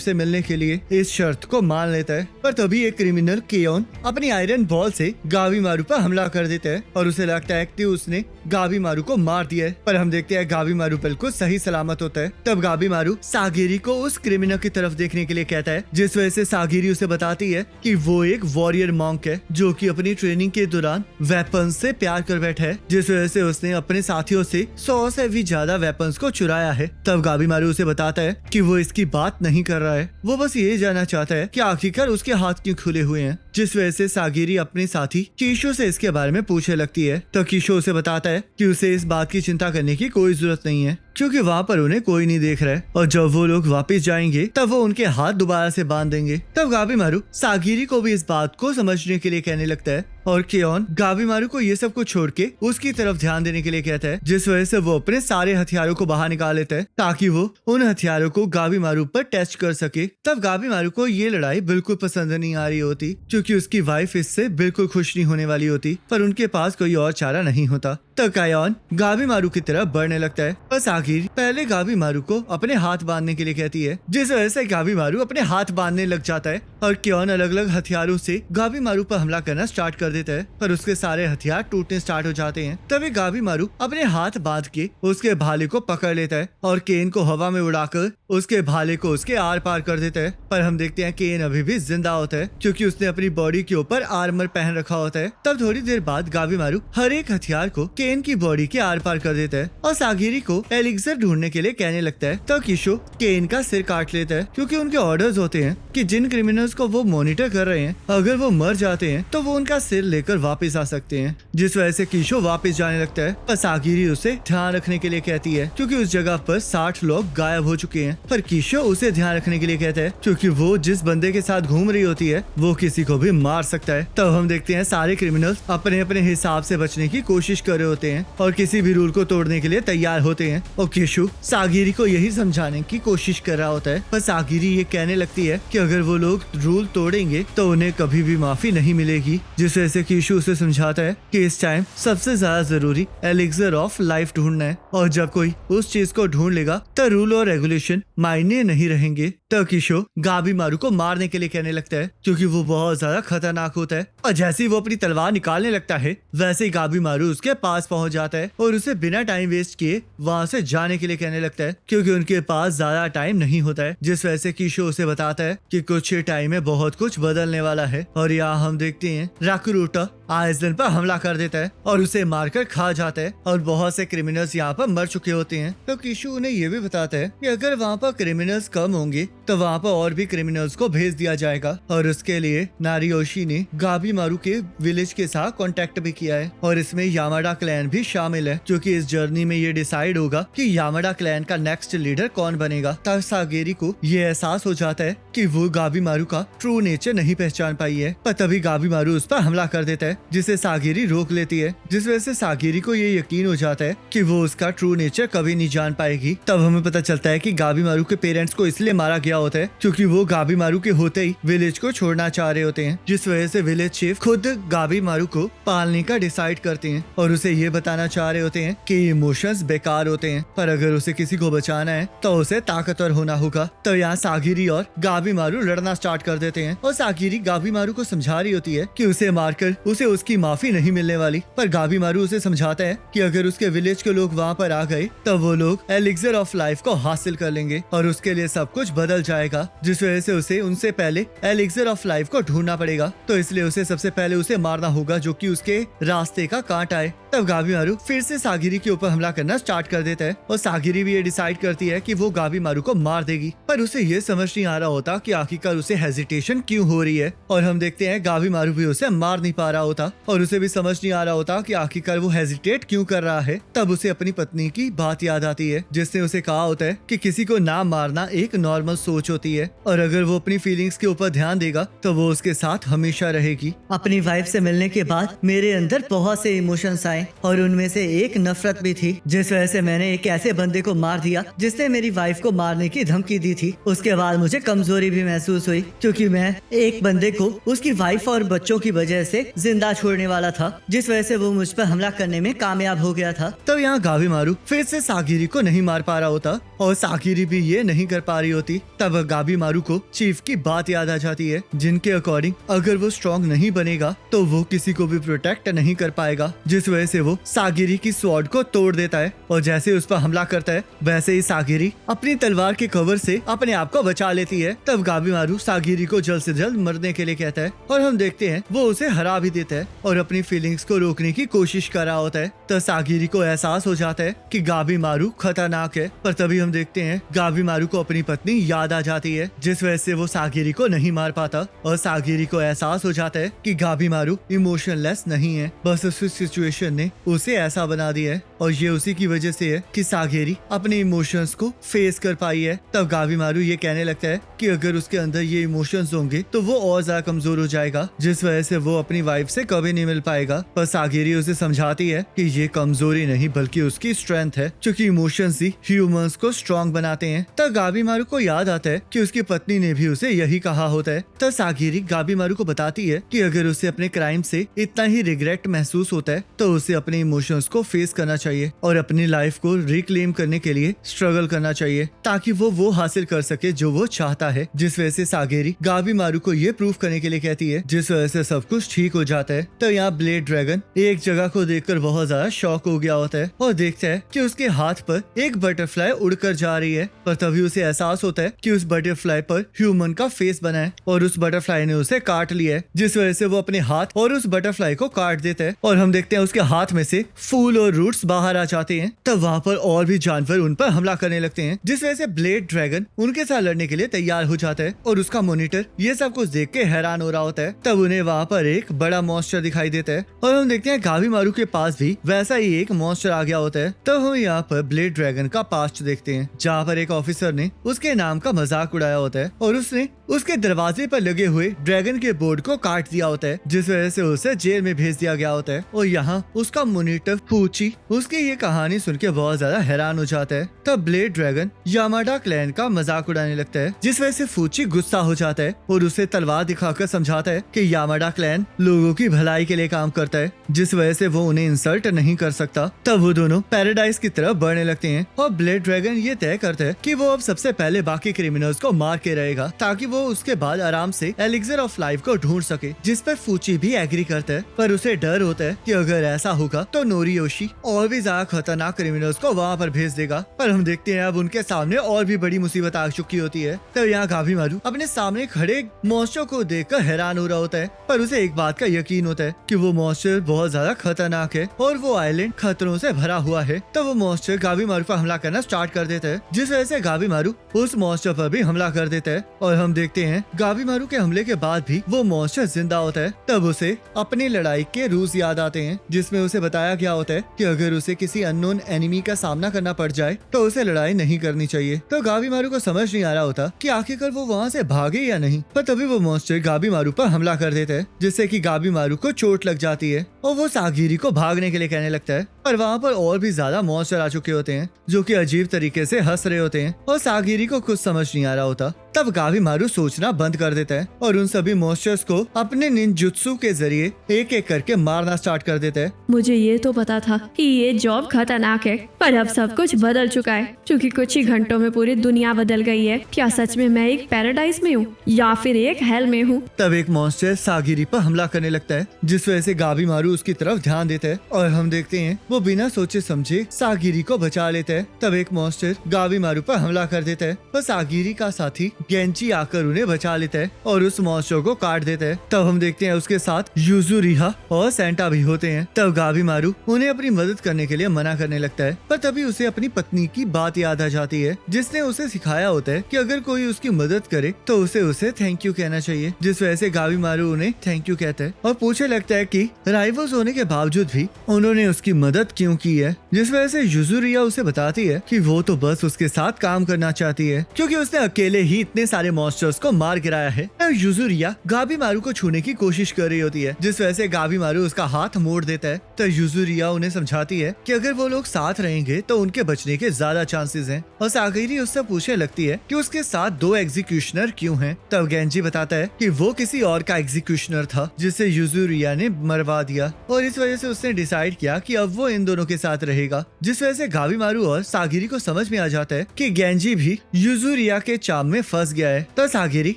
से मिलने के लिए इस शर्त को मान लेता है। पर तभी एक क्रिमिनल केयोन अपनी आयरन बॉल से गाबीमारू पर हमला कर देता है और उसे लगता है कि उसने गाबीमारू को मार दिया है। पर हम देखते हैं गाबीमारू बिल्कुल सही सलामत होता है। तब गाबीमारू सागिरी को उस क्रिमिनल की तरफ देखने के लिए कहता है, जिस वजह से सागिरी उसे बताती है कि वो एक वॉरियर मॉन्क है जो कि अपनी ट्रेनिंग के दौरान वेपन से प्यार कर बैठा है, जिस वजह से उसने अपने साथियों से 100 से भी ज्यादा वेपन्स को चुराया है। तब गाबीमारू उसे बताता है कि वो इसकी बात नहीं कर रहा है, वो बस ये जानना चाहता है कि आखिरकार उसके हाथ क्यों खुले हुए हैं, जिस वजह से सागिरी अपने साथी कीशो से इसके बारे में पूछने लगती है। तो कीशो उसे बताता है कि उसे इस बात की चिंता करने की कोई जरूरत नहीं है, क्योंकि वहाँ पर उन्हें कोई नहीं देख रहा है और जब वो लोग वापस जाएंगे तब वो उनके हाथ दोबारा से बांध देंगे। तब गाबीमारू सागिरी को भी इस बात को समझने के लिए कहने लगता है और केयोन गाबीमारू को ये सब कुछ छोड़ के उसकी तरफ ध्यान देने के लिए कहता है, जिस वजह से वो अपने सारे हथियारों को बाहर निकाल लेता है ताकि वो उन हथियारों को गाबीमारू पर टेस्ट कर सके। तब गाबीमारू को ये लड़ाई बिल्कुल पसंद नहीं आ रही होती, क्योंकि उसकी वाइफ इससे बिल्कुल खुश नहीं होने वाली होती, पर उनके पास कोई और चारा नहीं होता। तो केयोन गाबीमारू की तरफ बढ़ने लगता है, पर सागिरी पहले गाबीमारू को अपने हाथ बांधने के लिए कहती है, जिस वजह से गाबीमारू अपने हाथ बांधने लग जाता है और केयोन अलग अलग हथियारों से गाबीमारू पर हमला करना स्टार्ट कर देता है, पर उसके सारे हथियार टूटने स्टार्ट हो जाते हैं। तभी गाबीमारू अपने हाथ बांध के उसके भाले को पकड़ लेता है और केन को हवा में उड़ाकर उसके भाले को उसके आर पार कर देता है। पर हम देखते हैं केन अभी भी जिंदा होता है, क्योंकि उसने अपनी बॉडी के ऊपर आर्मर पहन रखा होता है। तब थोड़ी देर बाद गाबीमारू हर एक हथियार को केन की बॉडी के आर पार कर देता है और सागिरी को एलिक्सर ढूंढने के लिए कहने लगता है। तो कीशो केन का सिर काट लेता है, क्योंकि उनके ऑर्डर्स होते हैं कि जिन क्रिमिनल्स को वो मॉनिटर कर रहे हैं अगर वो मर जाते हैं तो वो उनका सिर लेकर वापस आ सकते हैं, जिस वजह से कीशो वापस जाने लगता है। पर सागिरी उसे ध्यान रखने के लिए कहती है, क्योंकि उस जगह पर 60 लोग गायब हो चुके हैं। पर कीशो उसे ध्यान रखने के लिए कहता है, क्योंकि वो जिस बंदे के साथ घूम रही होती है वो किसी को भी मार सकता है। तब हम देखते हैं सारे क्रिमिनल्स अपने अपने हिसाब से बचने की कोशिश कर रहे होते हैं और किसी भी रूल को तोड़ने के लिए तैयार होते हैं। और कीशो सागिरी को यही समझाने की कोशिश कर रहा होता है, पर सागिरी ये कहने लगती है कि अगर वो लोग रूल तोड़ेंगे तो उन्हें कभी भी माफी नहीं मिलेगी, जिस वजह से कीशो उसे समझाता है कि इस टाइम सबसे ज्यादा जरूरी एलिक्सर ऑफ लाइफ ढूंढना है, और जब कोई उस चीज को ढूंढ लेगा तो रूल और रेगुलेशन मायने नहीं रहेंगे। तो कीशो गाबीमारू को मारने के लिए कहने लगता है, क्योंकि वो बहुत ज्यादा खतरनाक होता है। और जैसे ही वो अपनी तलवार निकालने लगता है वैसे ही गाबीमारू उसके पास पहुंच जाता है और उसे बिना टाइम वेस्ट किए वहां से जाने के लिए कहने लगता है, क्योंकि उनके पास ज्यादा टाइम नहीं होता है। जिस वजह से कीशो उसे बताता है कि कुछ ही टाइम में बहुत कुछ बदलने वाला है। और यहाँ हम देखते हैं राकुरुटा आइसलैंड पर हमला कर देता है और उसे मारकर खा जाता है और बहुत से क्रिमिनल्स यहाँ पर मर चुके होते हैं। तो कीशो उन्हें ये भी बताता है कि अगर वहाँ पर क्रिमिनल्स कम होंगे तो वहाँ पर और भी क्रिमिनल्स को भेज दिया जाएगा, और उसके लिए नारियोशी ने गाबीमारू के विलेज के साथ कांटेक्ट भी किया है और इसमें यामाडा क्लैन भी शामिल है, क्योंकि इस जर्नी में ये डिसाइड होगा कि यामाडा क्लैन का नेक्स्ट लीडर कौन बनेगा। तब सागिरी को ये एहसास हो जाता है कि वो गाबीमारू का ट्रू नेचर नहीं पहचान पाई है, पर तभी गाबीमारू उस पर हमला कर देता है, जिसे सागिरी रोक लेती है, जिस वजह से सागिरी को ये यकीन हो जाता है कि वो उसका ट्रू नेचर कभी नहीं जान पाएगी। तब हमें पता चलता है कि गाबीमारू के पेरेंट्स को इसलिए मारा गया होता है क्योंकि वो गाबीमारू के होते ही विलेज को छोड़ना चाह रहे होते हैं, जिस वजह से विलेज चीफ खुद गाबीमारू को पालने का डिसाइड करते हैं और उसे ये बताना चाह रहे होते हैं कि इमोशंस बेकार होते हैं, पर अगर उसे किसी को बचाना है तो उसे ताकतवर होना होगा। तो यहाँ सागिरी और गाबीमारू लड़ना स्टार्ट कर देते हैं और सागिरी गाबीमारू को समझा रही होती है कि उसे मारकर उसे उसकी माफी नहीं मिलने वाली। पर गाबीमारू उसे समझाता है कि अगर उसके विलेज के लोग वहाँ पर आ गए तब वो लोग एलिक्सर ऑफ लाइफ को हासिल कर लेंगे और उसके लिए सब कुछ बदल जाएगा, जिस वजह से उसे उनसे पहले एलिक्सर ऑफ लाइफ को ढूंढना पड़ेगा। तो इसलिए उसे सबसे पहले उसे मारना होगा जो कि उसके रास्ते का कांटा है। तब गाबीमारू फिर से सागिरी के ऊपर हमला करना स्टार्ट कर देता है और सागिरी भी ये डिसाइड करती है कि वो गाबीमारू को मार देगी। पर उसे ये समझ नहीं आ रहा होता कि आखिरकार उसे हेजिटेशन क्यों हो रही है। और हम देखते हैं गाबीमारू भी उसे मार नहीं पा रहा होता और उसे भी समझ नहीं आ रहा होता कि आखिरकार वो हेजिटेट क्यों कर रहा है। तब उसे अपनी पत्नी की बात याद आती है जिसने उसे कहा होता है कि किसी को ना मारना एक नॉर्मल सोच होती है और अगर वो अपनी फीलिंग्स के ऊपर ध्यान देगा तो वो उसके साथ हमेशा रहेगी। अपनी वाइफ से मिलने के बाद मेरे अंदर बहुत से इमोशंस आए और उनमें से एक नफरत भी थी, जिस वजह से मैंने एक ऐसे बंदे को मार दिया जिसने मेरी वाइफ को मारने की धमकी दी थी। उसके बाद मुझे कमजोरी भी महसूस हुई क्योंकि मैं एक बंदे को उसकी वाइफ और बच्चों की वजह से जिंदा छोड़ने वाला था, जिस वजह से वो मुझ पर हमला करने में कामयाब हो गया था। तब यहाँ गाबीमारू फिर से सागिरी को नहीं मार पा रहा होता और सागिरी भी ये नहीं कर पा रही होती। तब गाबीमारू को चीफ की बात याद आ जाती है जिनके अकॉर्डिंग अगर वो स्ट्रॉन्ग नहीं बनेगा तो वो किसी को भी प्रोटेक्ट नहीं कर पाएगा, जिस वजह से वो सागिरी की स्वॉर्ड को तोड़ देता है और जैसे उस पर हमला करता है वैसे ही सागिरी अपनी तलवार के कवर से अपने आप को बचा लेती है। तब गाबीमारू सागिरी को जल्द से जल्द मरने के लिए कहता है और हम देखते हैं वो उसे हरा भी देता है और अपनी फीलिंग्स को रोकने की कोशिश कर रहा होता है। तब सागिरी को एहसास हो जाता है कि गाबीमारू खतरनाक है। पर तभी हम देखते हैं गाबीमारू को अपनी पत्नी याद आ जाती है जिस वजह से वो सागिरी को नहीं मार पाता और सागिरी को एहसास हो जाता है कि गाबीमारू इमोशनलेस नहीं है, बस उस सिचुएशन ने उसे ऐसा बना दिया है और ये उसी की वजह से है कि सागिरी अपने इमोशंस को फेस कर पाई है। तब गाबीमारू ये कहने लगता है कि अगर उसके अंदर ये इमोशंस होंगे तो वो और ज्यादा कमजोर हो जाएगा, जिस वजह से वो अपनी वाइफ से कभी नहीं मिल पाएगा। पर सागिरी उसे समझाती है कि ये कमजोरी नहीं बल्कि उसकी स्ट्रेंथ है, क्योंकि इमोशंस ही ह्यूमंस को स्ट्रॉन्ग बनाते हैं। तब गाबीमारू को याद आता है कि उसकी पत्नी ने भी उसे यही कहा होता है। तब सागिरी गाबीमारू को बताती है कि अगर उसे अपने क्राइम से इतना ही रिग्रेट महसूस होता है तो उसे अपने इमोशंस को फेस करना चाहिए और अपनी लाइफ को रिक्लेम करने के लिए स्ट्रगल करना चाहिए ताकि वो हासिल कर सके जो वो चाहता है। जिस वजह से सागिरी गाबीमारू को ये प्रूफ करने के लिए कहती है, जिस वजह से सब कुछ ठीक हो जाता है। तो यहाँ ब्लेड ड्रैगन एक जगह को देखकर बहुत ज्यादा शॉक हो गया होता है और देखता है कि उसके हाथ पर एक बटरफ्लाई उड़कर जा रही है। पर तभी उसे एहसास होता है कि उस बटरफ्लाई पर ह्यूमन का फेस बना है और उस बटरफ्लाई ने उसे काट लिया है, जिस वजह से वो अपने हाथ और उस बटरफ्लाई को काट देता है और हम देखते हैं उसके हाथ में से फूल और रूट्स बाहर आ जाते हैं। तब वहाँ पर और भी जानवर उन पर हमला करने लगते हैं, जिस वजह से ब्लेड ड्रैगन उनके साथ लड़ने के लिए तैयार हो जाता है और उसका मॉनिटर ये सब कुछ देख के हैरान हो रहा होता है। तब उन्हें वहाँ पर एक बड़ा मॉन्स्टर दिखाई देता है और हम देखते हैं गाबीमारू के पास भी वैसा ही एक मॉन्स्टर आ गया होता है। तब हम यहाँ पर ब्लेड ड्रैगन का पास्ट देखते हैं जहाँ पर एक ऑफिसर ने उसके नाम का मजाक उड़ाया होता है और उसने उसके दरवाजे पर लगे हुए ड्रैगन के बोर्ड को काट दिया होता है, जिस वजह से उसे जेल में भेज दिया गया होता है। और यहाँ उसका मॉनिटर फूची उसकी ये कहानी सुन के बहुत ज्यादा हैरान हो जाता है। तब ब्लेड ड्रैगन यामाडा क्लैन का मजाक उड़ाने लगता है, जिस वजह से फूची गुस्सा हो जाता है और उसे तलवार दिखाकर समझाता है कि यामाडा क्लैन लोगों की भलाई के लिए काम करता है, जिस वजह से वो उन्हें इंसल्ट नहीं कर सकता। तब वो दोनों पैराडाइज की तरफ बढ़ने लगते हैं और ब्लेड ड्रैगन ये तय करता है कि वो अब सबसे पहले बाकी क्रिमिनल्स को मार के रहेगा ताकि वो उसके बाद आराम से एलिक्सर ऑफ लाइफ को ढूंढ सके, जिस पर फूची भी एग्री करता है। पर उसे डर होता है कि अगर ऐसा होगा तो नोरियोशी और भी ज्यादा खतरनाक क्रिमिनल्स को वहाँ पर भेज देगा। पर हम देखते हैं अब उनके सामने और भी बड़ी मुसीबत आ चुकी होती है। तब यहाँ गाबीमारू अपने सामने खड़े मॉन्स्टर को देखकर हैरान हो रहा होता है, पर उसे एक बात का यकीन होता है कि वो मॉन्स्टर बहुत ज्यादा खतरनाक है और वो आइलैंड खतरों से भरा हुआ है। तब वो मॉन्स्टर गाबीमारू पर हमला करना स्टार्ट कर देता है, जिस वजह से गाबीमारू उस मॉन्स्टर पर भी हमला कर देता है और हम देखते हैं गाबीमारू के हमले के बाद भी वो मॉन्स्टर जिंदा होता है। तब उसे अपनी लड़ाई के रूल्स याद आते हैं, जिसमें उसे बताया गया होता है कि अगर उसे किसी अननोन एनिमी का सामना करना पड़ जाए तो उसे लड़ाई नहीं करनी चाहिए। तो गाबीमारू को समझ नहीं आ रहा होता कि आखिरकार वो वहाँ से भागे या नहीं। पर तभी वो मॉन्स्टर गाबीमारू पर हमला कर देता है, जिससे कि गाबीमारू को चोट लग जाती है और वो सागिरी को भागने के लिए कहने लगता है। पर वहाँ पर और भी ज्यादा मॉन्स्टर आ चुके होते हैं जो कि अजीब तरीके से हंस रहे होते हैं और सागिरी को कुछ समझ नहीं आ रहा होता तब गाबीमारू सोचना बंद कर देता है और उन सभी मॉन्स्टर्स को अपने निंजुत्सु के जरिए एक एक करके मारना स्टार्ट कर देता है। मुझे ये तो पता था कि ये जॉब खतरनाक है, पर अब सब कुछ बदल चुका है क्योंकि कुछ ही घंटों में पूरी दुनिया बदल गई है। क्या सच में मैं एक पैराडाइज में हूँ या फिर एक हेल में हूँ? तब एक मॉन्स्टर सागिरी पर हमला करने लगता है, जिस वजह से गाबीमारू उसकी तरफ ध्यान देता है और हम देखते हैं वो बिना सोचे समझे सागिरी को बचा लेता है। तब एक मॉन्स्टर गाबीमारू पर हमला कर देता है, पर सागिरी का साथी गेंची आकर उन्हें बचा लेता है और उस मॉन्स्टर को काट देता है। तब हम देखते हैं उसके साथ युजुरिहा और सेंटा भी होते हैं। तब गाबीमारू उन्हें अपनी मदद करने के लिए मना करने लगता है, पर तभी उसे अपनी पत्नी की बात याद आ जाती है, जिसने उसे सिखाया होता है कि अगर कोई उसकी मदद करे तो उसे थैंक यू कहना चाहिए। जिस वजह से गाबीमारू उन्हें थैंक यू कहता है और पूछने लगता है कि राइवल्स होने के बावजूद भी उन्होंने उसकी मदद क्यों की है। जिस वजह से युजुरिया उसे बताती है कि वो तो बस उसके साथ काम करना चाहती है, क्योंकि उसने अकेले ही इतने सारे मॉन्स्टर्स को मार गिराया है। युजुरिया गाबीमारू को छूने की कोशिश कर रही होती है, जिस वजह से गाबीमारू उसका हाथ मोड़ देता है। तो युजुरिया उन्हें समझाती है कि अगर वो लोग साथ रहेंगे तो उनके बचने के ज्यादा चांसेस हैं। और सागिरी उससे पूछने लगती है कि उसके साथ 2 एग्जीक्यूशनर क्यों हैं। तब गेंजी बताता है कि वो किसी और का एग्जीक्यूशनर था जिसे युजुरिया ने मरवा दिया और इस वजह से उसने डिसाइड किया कि अब वो इन दोनों के साथ रहेगा। जिस वजह से गाबीमारू और सागिरी को समझ में आ जाता है कि गेंजी भी युजुरिया के चाम में फंस गया है। तो सागिरी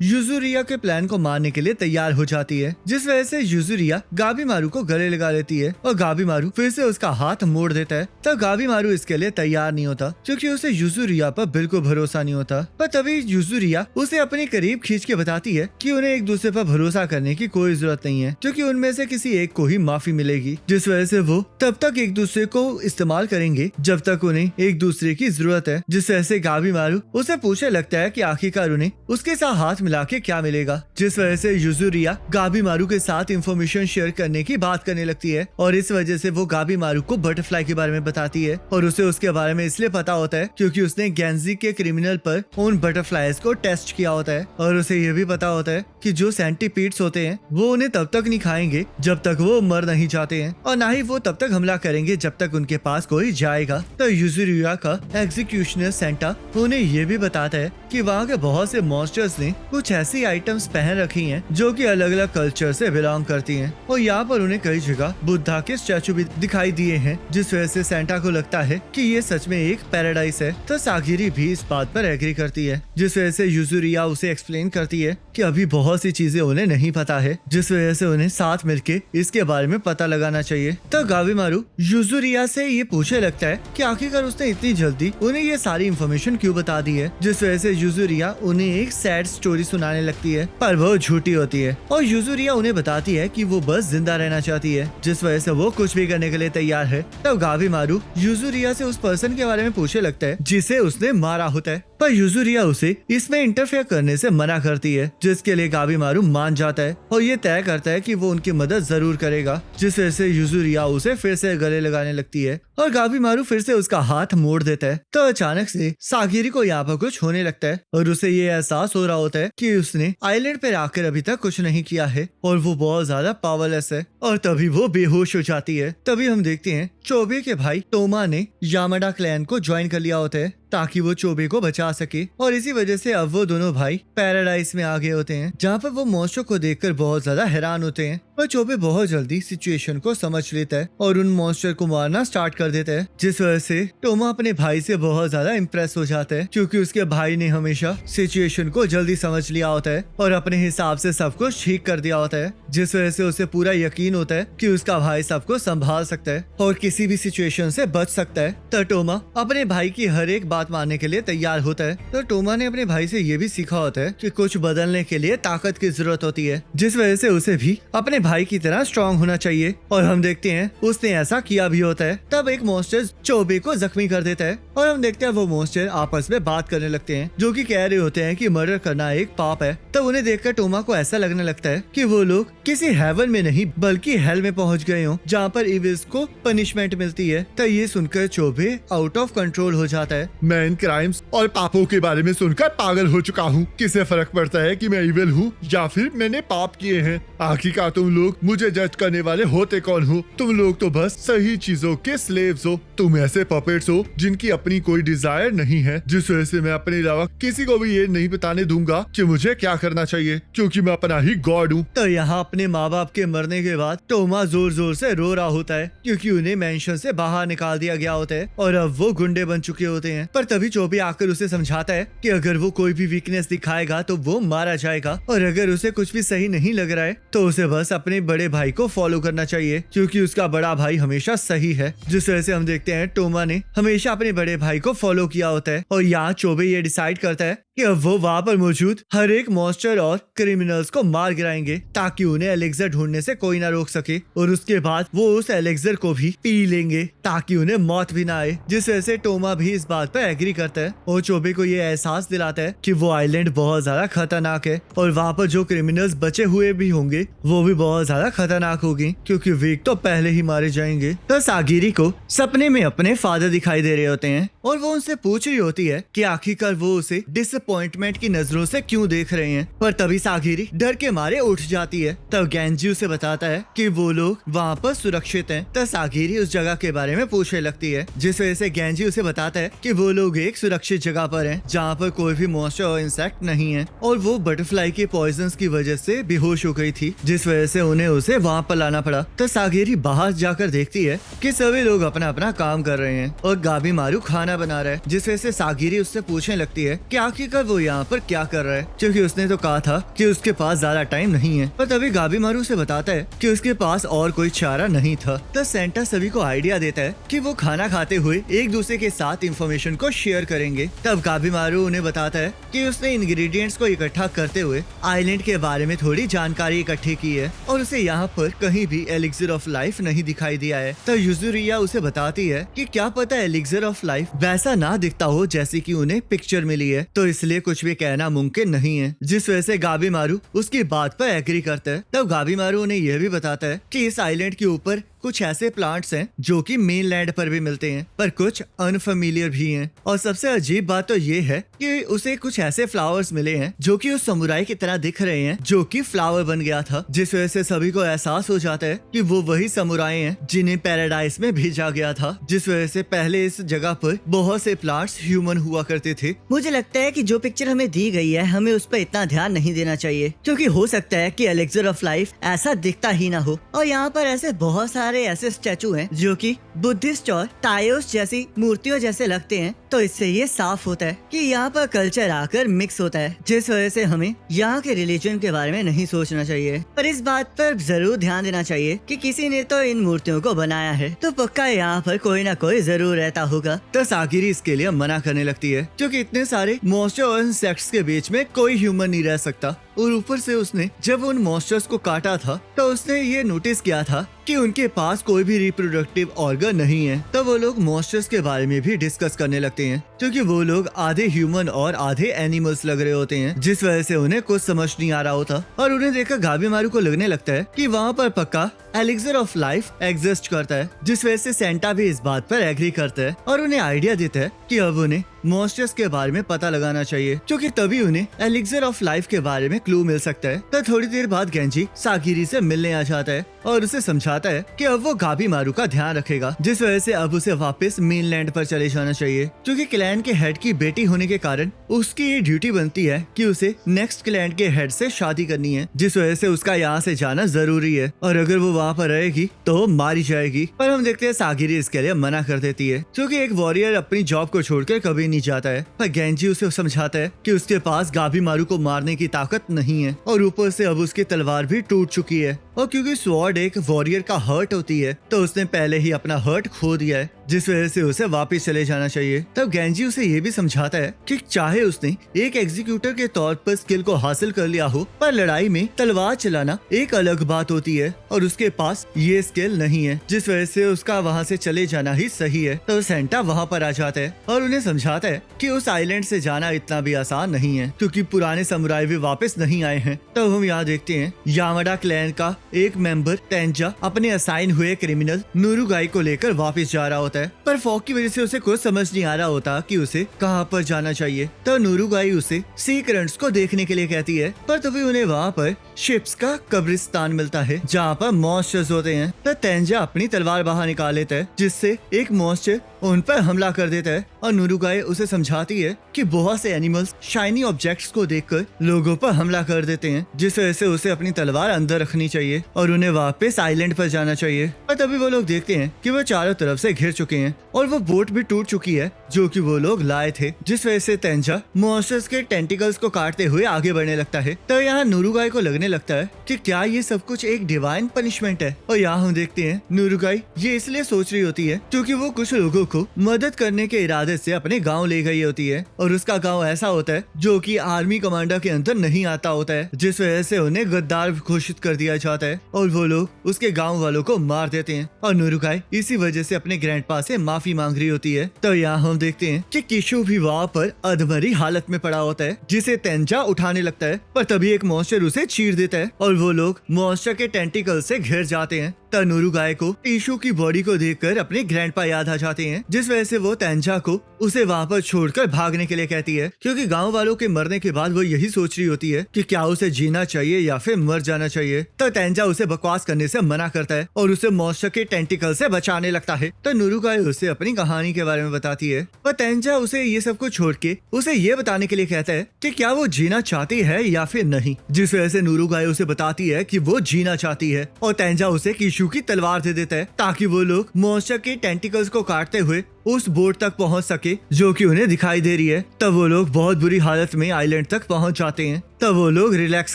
युजुरिया के प्लान को मारने के लिए तैयार हो जाती है, जिस वजह से युजुरिया गाबीमारू को गले लगा लेती है और गाबीमारू फिर से उसका हाथ मोड़ देता है। तब गाबीमारू इसके लिए तैयार नहीं होता, क्योंकि उसे युजुरिया पर बिल्कुल भरोसा नहीं होता। पर तभी युजुरिया उसे अपने करीब खींच के बताती है कि उन्हें एक दूसरे पर भरोसा करने की कोई जरूरत नहीं है, क्योंकि उनमें से किसी एक को ही माफी मिलेगी। जिस वजह से वो तब तक एक दूसरे को इस्तेमाल करेंगे जब तक उन्हें एक दूसरे की जरूरत है। जिस वजह से गाबीमारू उसे पूछने लगता है कि आखिरकार उन्हें उसके साथ हाथ मिला के क्या मिलेगा। जिस वजह से युजुरिया गाबीमारू के साथ इंफॉर्मेशन शेयर करने की बात करने लगती है और इस वजह से वो गाबीमारू को बटरफ्लाई के बारे में बताती है और उसे उसके बारे में इसलिए पता होता है क्योंकि उसने गेंजी के क्रिमिनल पर उन बटरफ्लाईज को टेस्ट किया होता है और उसे ये भी पता होता है कि जो सेंटीपीड्स होते हैं वो उन्हें तब तक नहीं खाएंगे जब तक वो मर नहीं जाते हैं और ना ही वो तब तक हमला करेंगे जब तक उनके पास कोई जाएगा। तो युजुरिया का एग्जीक्यूशनर सेंटा उन्हें ये भी बताता है कि वहाँ के बहुत से मॉन्स्टर्स ने कुछ ऐसी आइटम्स पहन रखी हैं जो कि अलग अलग कल्चर से बिलोंग करती हैं और यहाँ पर उन्हें कई जगह बुद्धा के स्टैचू भी दिखाई दिए हैं, जिस वजह से सेंटा को लगता है कि ये सच में एक पैराडाइस है। तो सागिरी भी इस बात पर एग्री करती है, जिस वजह से युजुरिया उसे एक्सप्लेन करती है कि अभी बहुत सी चीजें उन्हें नहीं पता है, जिस वजह से उन्हें साथ मिलके इसके बारे में पता लगाना चाहिए। तो गाबीमारू युजुरिया से ये पूछने लगता है कि आखिरकार उसने इतनी जल्दी उन्हें ये सारी इंफॉर्मेशन क्यों बता दी है, जिस वजह से युजुरिया उन्हें एक सैड स्टोरी सुनाने लगती है, पर वो झूठी होती है और युजुरिया उन्हें बताती है कि वो बस जिंदा रहना चाहती है, जिस वजह से वो कुछ भी करने के लिए तैयार है। तब गाबीमारू युजुरिया से उस पर्सन के बारे में पूछने लगता है जिसे उसने मारा होता है, पर युजुरिया उसे इसमें इंटरफेयर करने से मना करती है, जिसके लिए गाबीमारू मान जाता है और ये तय करता है कि वो उनकी मदद जरूर करेगा। जिस वजह से युजुरिया उसे फिर से गले लगाने लगती है और गाबीमारू फिर से उसका हाथ मोड़ देता है। तो अचानक से सागिरी को यहाँ पर कुछ होने लगता है और उसे ये एहसास हो रहा होता है कि उसने आइलैंड पर आकर अभी तक कुछ नहीं किया है और वो बहुत ज्यादा पावरलेस है और तभी वो बेहोश हो जाती है। तभी हम देखते हैं चोबे के भाई टोमा ने यामाडा क्लैन को ज्वाइन कर लिया होता है ताकि वो चोबे को बचा सके और इसी वजह से अब वो दोनों भाई पैराडाइस में आ गए होते हैं, जहाँ पर वो मॉन्स्टर को देखकर बहुत ज्यादा हैरान होते हैं। पर चोबे बहुत जल्दी सिचुएशन को समझ लेता है और उन मॉन्स्टर को मारना स्टार्ट कर देता है, जिस वजह से टोमा अपने भाई से बहुत ज्यादा इम्प्रेस हो जाता है, क्योंकि उसके भाई ने हमेशा सिचुएशन को जल्दी समझ लिया होता है और अपने हिसाब से सब कुछ ठीक कर दिया होता है, जिस वजह से उसे पूरा यकीन होता है कि उसका भाई सबको संभाल सकता है और किसी भी सिचुएशन से बच सकता है। तो टोमा अपने भाई की हर एक बात मानने के लिए तैयार होता है। तो टोमा ने अपने भाई से ये भी सीखा होता है कि कुछ बदलने के लिए ताकत की जरूरत होती है, जिस वजह से उसे भी अपने भाई की तरह स्ट्रांग होना चाहिए और हम देखते हैं उसने ऐसा किया भी होता है। तब एक मॉन्स्टर चोबे को जख्मी कर देता है और हम देखते हैं वो मॉन्स्टर आपस में बात करने लगते हैं, जो कि कह रहे होते हैं कि मर्डर करना एक पाप है। तब उन्हें देखकर टोमा को ऐसा लगने लगता है कि वो लोग किसी हेवन में नहीं बल्कि हेल में पहुंच गए हों, जहाँ पर इविल्स को पनिशमेंट मिलती है। तो ये सुनकर चोबे आउट ऑफ कंट्रोल हो जाता है। मैं इन क्राइम्स और पापों के बारे में सुनकर पागल हो चुका हूँ। किसे फर्क पड़ता है कि मैं इविल हूँ या फिर मैंने पाप किए हैं? आखिरकार तुम लोग मुझे जज करने वाले होते कौन हो? तुम लोग तो बस सही चीजों के स्लेव्स हो। तुम ऐसे पपेट्स हो जिनकी अपनी कोई डिजायर नहीं है, जिस वजह से मैं अपने अलावा किसी को भी ये नहीं बताने दूंगा कि मुझे क्या करना चाहिए, क्योंकि मैं अपना ही गॉड हूँ। तो यहाँ अपने माँ बाप के मरने के बाद टोमा जोर जोर से रो रहा होता है क्योंकि उन्हें मेंशन से बाहर निकाल दिया गया होता है और अब वो गुंडे बन चुके होते हैं। पर तभी चोबी आकर उसे समझाता है कि अगर वो कोई भी वीकनेस दिखाएगा तो वो मारा जाएगा और अगर उसे कुछ भी सही नहीं लग रहा है तो उसे बस अपने बड़े भाई को फॉलो करना चाहिए क्योंकि उसका बड़ा भाई हमेशा सही है। जिस वजह से हम देखते हैं टोमा ने हमेशा अपने बड़े भाई को फॉलो किया होता है और यहाँ चोबे ये डिसाइड करता है कि अब वो वहाँ पर मौजूद हर एक मॉन्स्टर और क्रिमिनल्स को मार गिराएंगे ताकि उन्हें एलेक्सर ढूंढने से कोई ना रोक सके और उसके बाद वो उस एलेक्सर को भी पी लेंगे ताकि उन्हें मौत भी ना आए। जिस वजह से टोमा भी इस बात पर एग्री करता है और चोबे को ये एहसास दिलाता है कि वो आइलैंड बहुत ज्यादा खतरनाक है और वहाँ पर जो क्रिमिनल्स बचे हुए भी होंगे वो भी बहुत ज्यादा खतरनाक होंगे क्योंकि वीक तो पहले ही मारे जाएंगे। तो सागिरी को सपने में अपने फादर दिखाई दे रहे होते हैं और वो उनसे पूछ रही होती है कि आखिरकार वो उसे डिसअपॉइंटमेंट की नजरों से क्यों देख रहे हैं। पर तभी सागिरी डर के मारे उठ जाती है। तब गेंजी उसे बताता है कि वो लोग वहाँ पर सुरक्षित हैं। तब सागिरी उस जगह के बारे में पूछने लगती है जिस वजह से गेंजी उसे बताता है कि वो लोग एक सुरक्षित जगह पर हैं जहाँ पर कोई भी मॉन्स्टर और इंसेक्ट नहीं है और वो बटरफ्लाई के पॉइजन की वजह से बेहोश हो गई थी जिस वजह से उन्हें उसे वहाँ पर लाना पड़ा। तो सागिरी बाहर जाकर देखती है कि सभी लोग अपना अपना काम कर रहे हैं और गाबी मारू खाना बना रहा है जिस वजह से सागिरी उससे पूछने लगती है कि आखिरकार वो यहाँ पर क्या कर रहा है क्योंकि उसने तो कहा था कि उसके पास ज्यादा टाइम नहीं है। पर तभी गाबी मारू उसे बताता है कि उसके पास और कोई चारा नहीं था। तो सेंटा सभी को आइडिया देता है कि वो खाना खाते हुए एक दूसरे के साथ इंफॉर्मेशन को शेयर करेंगे। तब गाबी मारू उन्हें बताता है कि उसने इंग्रेडिएंट्स को इकट्ठा करते हुए आइलैंड के बारे में थोड़ी जानकारी इकट्ठी की है और उसे यहाँ पर कहीं भी एलिक्सर ऑफ लाइफ नहीं दिखाई दिया है। तो युजुरिया उसे बताती है कि क्या पता एलिक्सर ऑफ लाइफ वैसा ना दिखता हो जैसे कि उन्हें पिक्चर मिली है, तो इसलिए कुछ भी कहना मुमकिन नहीं है। जिस वजह से गाबी मारू उसकी बात पर एग्री करता है। तब गाबी मारू उन्हें यह भी बताता है कि इस आइलैंड के ऊपर कुछ ऐसे प्लांट्स हैं जो कि मेन लैंड पर भी मिलते हैं पर कुछ अनफेमिलियर भी हैं और सबसे अजीब बात तो ये है कि उसे कुछ ऐसे फ्लावर्स मिले हैं जो कि उस समुराई की तरह दिख रहे हैं जो कि फ्लावर बन गया था। जिस वजह से सभी को एहसास हो जाता है कि वो वही समुराई हैं जिन्हें पैराडाइज में भेजा गया था। जिस वजह से पहले इस जगह पर बहुत से प्लांट्स ह्यूमन हुआ करते थे। मुझे लगता है कि जो पिक्चर हमें दी गई है हमें उस पर इतना ध्यान नहीं देना चाहिए क्योंकि हो सकता है कि एलेक्सर ऑफ लाइफ ऐसा दिखता ही ना हो और यहाँ पर ऐसे बहुत सारे ऐसे स्टैचू हैं जो कि बुद्धिस्ट और ताओइस्ट जैसी मूर्तियों जैसे लगते हैं। तो इससे ये साफ होता है कि यहाँ पर कल्चर आकर मिक्स होता है जिस वजह से हमें यहाँ के रिलीजन के बारे में नहीं सोचना चाहिए। पर इस बात पर जरूर ध्यान देना चाहिए कि किसी ने तो इन मूर्तियों को बनाया है तो पक्का यहाँ पर कोई ना कोई जरूर रहता होगा। तो सागिरी इसके लिए मना करने लगती है क्योंकि इतने सारे मॉन्स्टर और इंसेक्ट्स के बीच में कोई ह्यूमन नहीं रह सकता और ऊपर से उसने जब उन मॉन्स्टर्स को काटा था तो उसने ये नोटिस किया था कि उनके पास कोई भी रिप्रोडक्टिव ऑर्गन नहीं है। तो वो लोग मॉन्स्टर्स के बारे में भी डिस्कस करने लगते हैं क्योंकि वो लोग आधे ह्यूमन और आधे एनिमल्स लग रहे होते हैं जिस वजह से उन्हें कुछ समझ नहीं आ रहा होता और उन्हें देखकर गाबी मारू को लगने लगता है कि वहाँ पर पक्का एलिक्सर ऑफ लाइफ एग्जिस्ट करता है। जिस वजह से सेंटा भी इस बात पर एग्री करता है और उन्हें आइडिया देता है कि अब उन्हें मॉन्स्टर्स के बारे में पता लगाना चाहिए क्योंकि तभी उन्हें एलिक्सर ऑफ लाइफ के बारे में क्लू मिल सकता है। तो थोड़ी देर बाद गेंजी सागिरी से मिलने आ जाता है और उसे समझाता है कि अब वो गाबी मारू का ध्यान रखेगा जिस वजह से अब उसे वापस मेनलैंड पर चले जाना चाहिए क्योंकि क्लैन के हेड की बेटी होने के कारण उसकी ये ड्यूटी बनती है कि उसे नेक्स्ट क्लैन के हेड से शादी करनी है जिस वजह से उसका यहाँ से जाना जरूरी है और अगर वो वहाँ पर रहेगी तो मारी जाएगी। पर हम देखते हैं सागिरी इसके लिए मना कर देती है क्योंकि एक वॉरियर अपनी जॉब को छोड़कर कभी नहीं जाता है। पर गेंजी उसे समझाता है कि उसके पास गाबी मारू को मारने की ताकत नहीं है और ऊपर से अब उसकी तलवार भी टूट चुकी है और क्योंकि स्वॉर्ड एक वॉरियर का हर्ट होती है तो उसने पहले ही अपना हर्ट खो दिया है जिस वजह से उसे वापस चले जाना चाहिए। तब गेंजी उसे ये भी समझाता है कि चाहे उसने एक एग्जीक्यूटर के तौर पर स्किल को हासिल कर लिया हो पर लड़ाई में तलवार चलाना एक अलग बात होती है और उसके पास ये स्किल नहीं है जिस वजह से उसका वहाँ से चले जाना ही सही है। तो सेंटा वहाँ पर आ जाता है और उन्हें समझाता है कि उस आइलैंड से जाना इतना भी आसान नहीं है क्योंकि पुराने समुराई भी वापस नहीं आए हैं। तब हम यहाँ देखते हैं यामाडा क्लैन का एक मेंबर टेंजा अपने असाइन हुए क्रिमिनल नुरुगाई को लेकर वापस जा रहा होता है है, पर फॉग की वजह से उसे कुछ समझ नहीं आ रहा होता कि उसे कहाँ पर जाना चाहिए। तो नुरुगाई उसे सी करंट्स को देखने के लिए कहती है, पर तभी उन्हें वहाँ पर शिप्स का कब्रिस्तान मिलता है जहाँ पर मॉन्स्टर्स होते हैं। तो तेंजा अपनी तलवार बाहर निकाल लेता है, जिससे एक मॉन्स्टर उन पर हमला कर देता है और नुरुगाई उसे समझाती है कि बहुत से एनिमल्स शाइनी ऑब्जेक्ट्स को देखकर लोगों पर हमला कर देते हैं, जिस वजह से उसे अपनी तलवार अंदर रखनी चाहिए और उन्हें वापस आइलैंड पर जाना चाहिए। और तभी वो लोग देखते हैं कि वो चारों तरफ से घिर चुके हैं और वो बोट भी टूट चुकी है जो कि वो लोग लाए थे, जिस वजह से तेंजा मॉन्स्टर्स के टेंटिकल्स को काटते हुए आगे बढ़ने लगता है। तो यहाँ नुरुगाई को लगने लगता है कि क्या ये सब कुछ एक डिवाइन पनिशमेंट है। और यहाँ हम देखते हैं नुरुगाई ये इसलिए सोच रही होती है क्योंकि वो कुछ लोगों को मदद करने के इरादे से अपने गांव ले गई होती है और उसका गांव ऐसा होता है जो कि आर्मी कमांडर के अंदर नहीं आता होता है, जिस वजह से उन्हें गद्दार घोषित कर दिया जाता है और वो लोग उसके गांव वालों को मार देते हैं। और नुरुगाई इसी वजह से अपने ग्रैंडपा से माफी मांग रही होती है। तो यहाँ हम देखते हैं कि किशु भी वहाँ पर अधमरी हालत में पड़ा होता है, जिसे तेंजा उठाने लगता है, पर तभी एक मॉन्स्टर उसे चीर देता है और वो लोग मॉन्स्टर के टेंटिकल से घिर जाते हैं। तब नुरुगाई को टिशु की बॉडी को देखकर अपने ग्रैंडपा याद आ जाते हैं, जिस वजह से वो तेंजा को उसे वहाँ पर छोड़कर भागने के लिए कहती है, क्योंकि गांव वालों के मरने के बाद वो यही सोच रही होती है कि क्या उसे जीना चाहिए या फिर मर जाना चाहिए। तो तेंजा उसे बकवास करने से मना करता है और उसे मॉन्स्टर के टेंटिकल से बचाने लगता है। तो नुरुगाई उसे अपनी कहानी के बारे में बताती है और तेंजा उसे ये सब कुछ छोड़ के उसे ये बताने के लिए कहता है कि क्या वो जीना चाहती है या फिर नहीं, जिस वजह से नुरुगाई उसे बताती है कि वो जीना चाहती है और तेंजा उसे किशु की तलवार दे देता है ताकि वो लोग मॉन्स्टर के टेंटिकल्स को काटते हुए उस बोट तक पहुंच सके जो कि उन्हें दिखाई दे रही है। तब वो लोग बहुत बुरी हालत में आइलैंड तक पहुंच जाते हैं। तब वो लोग रिलैक्स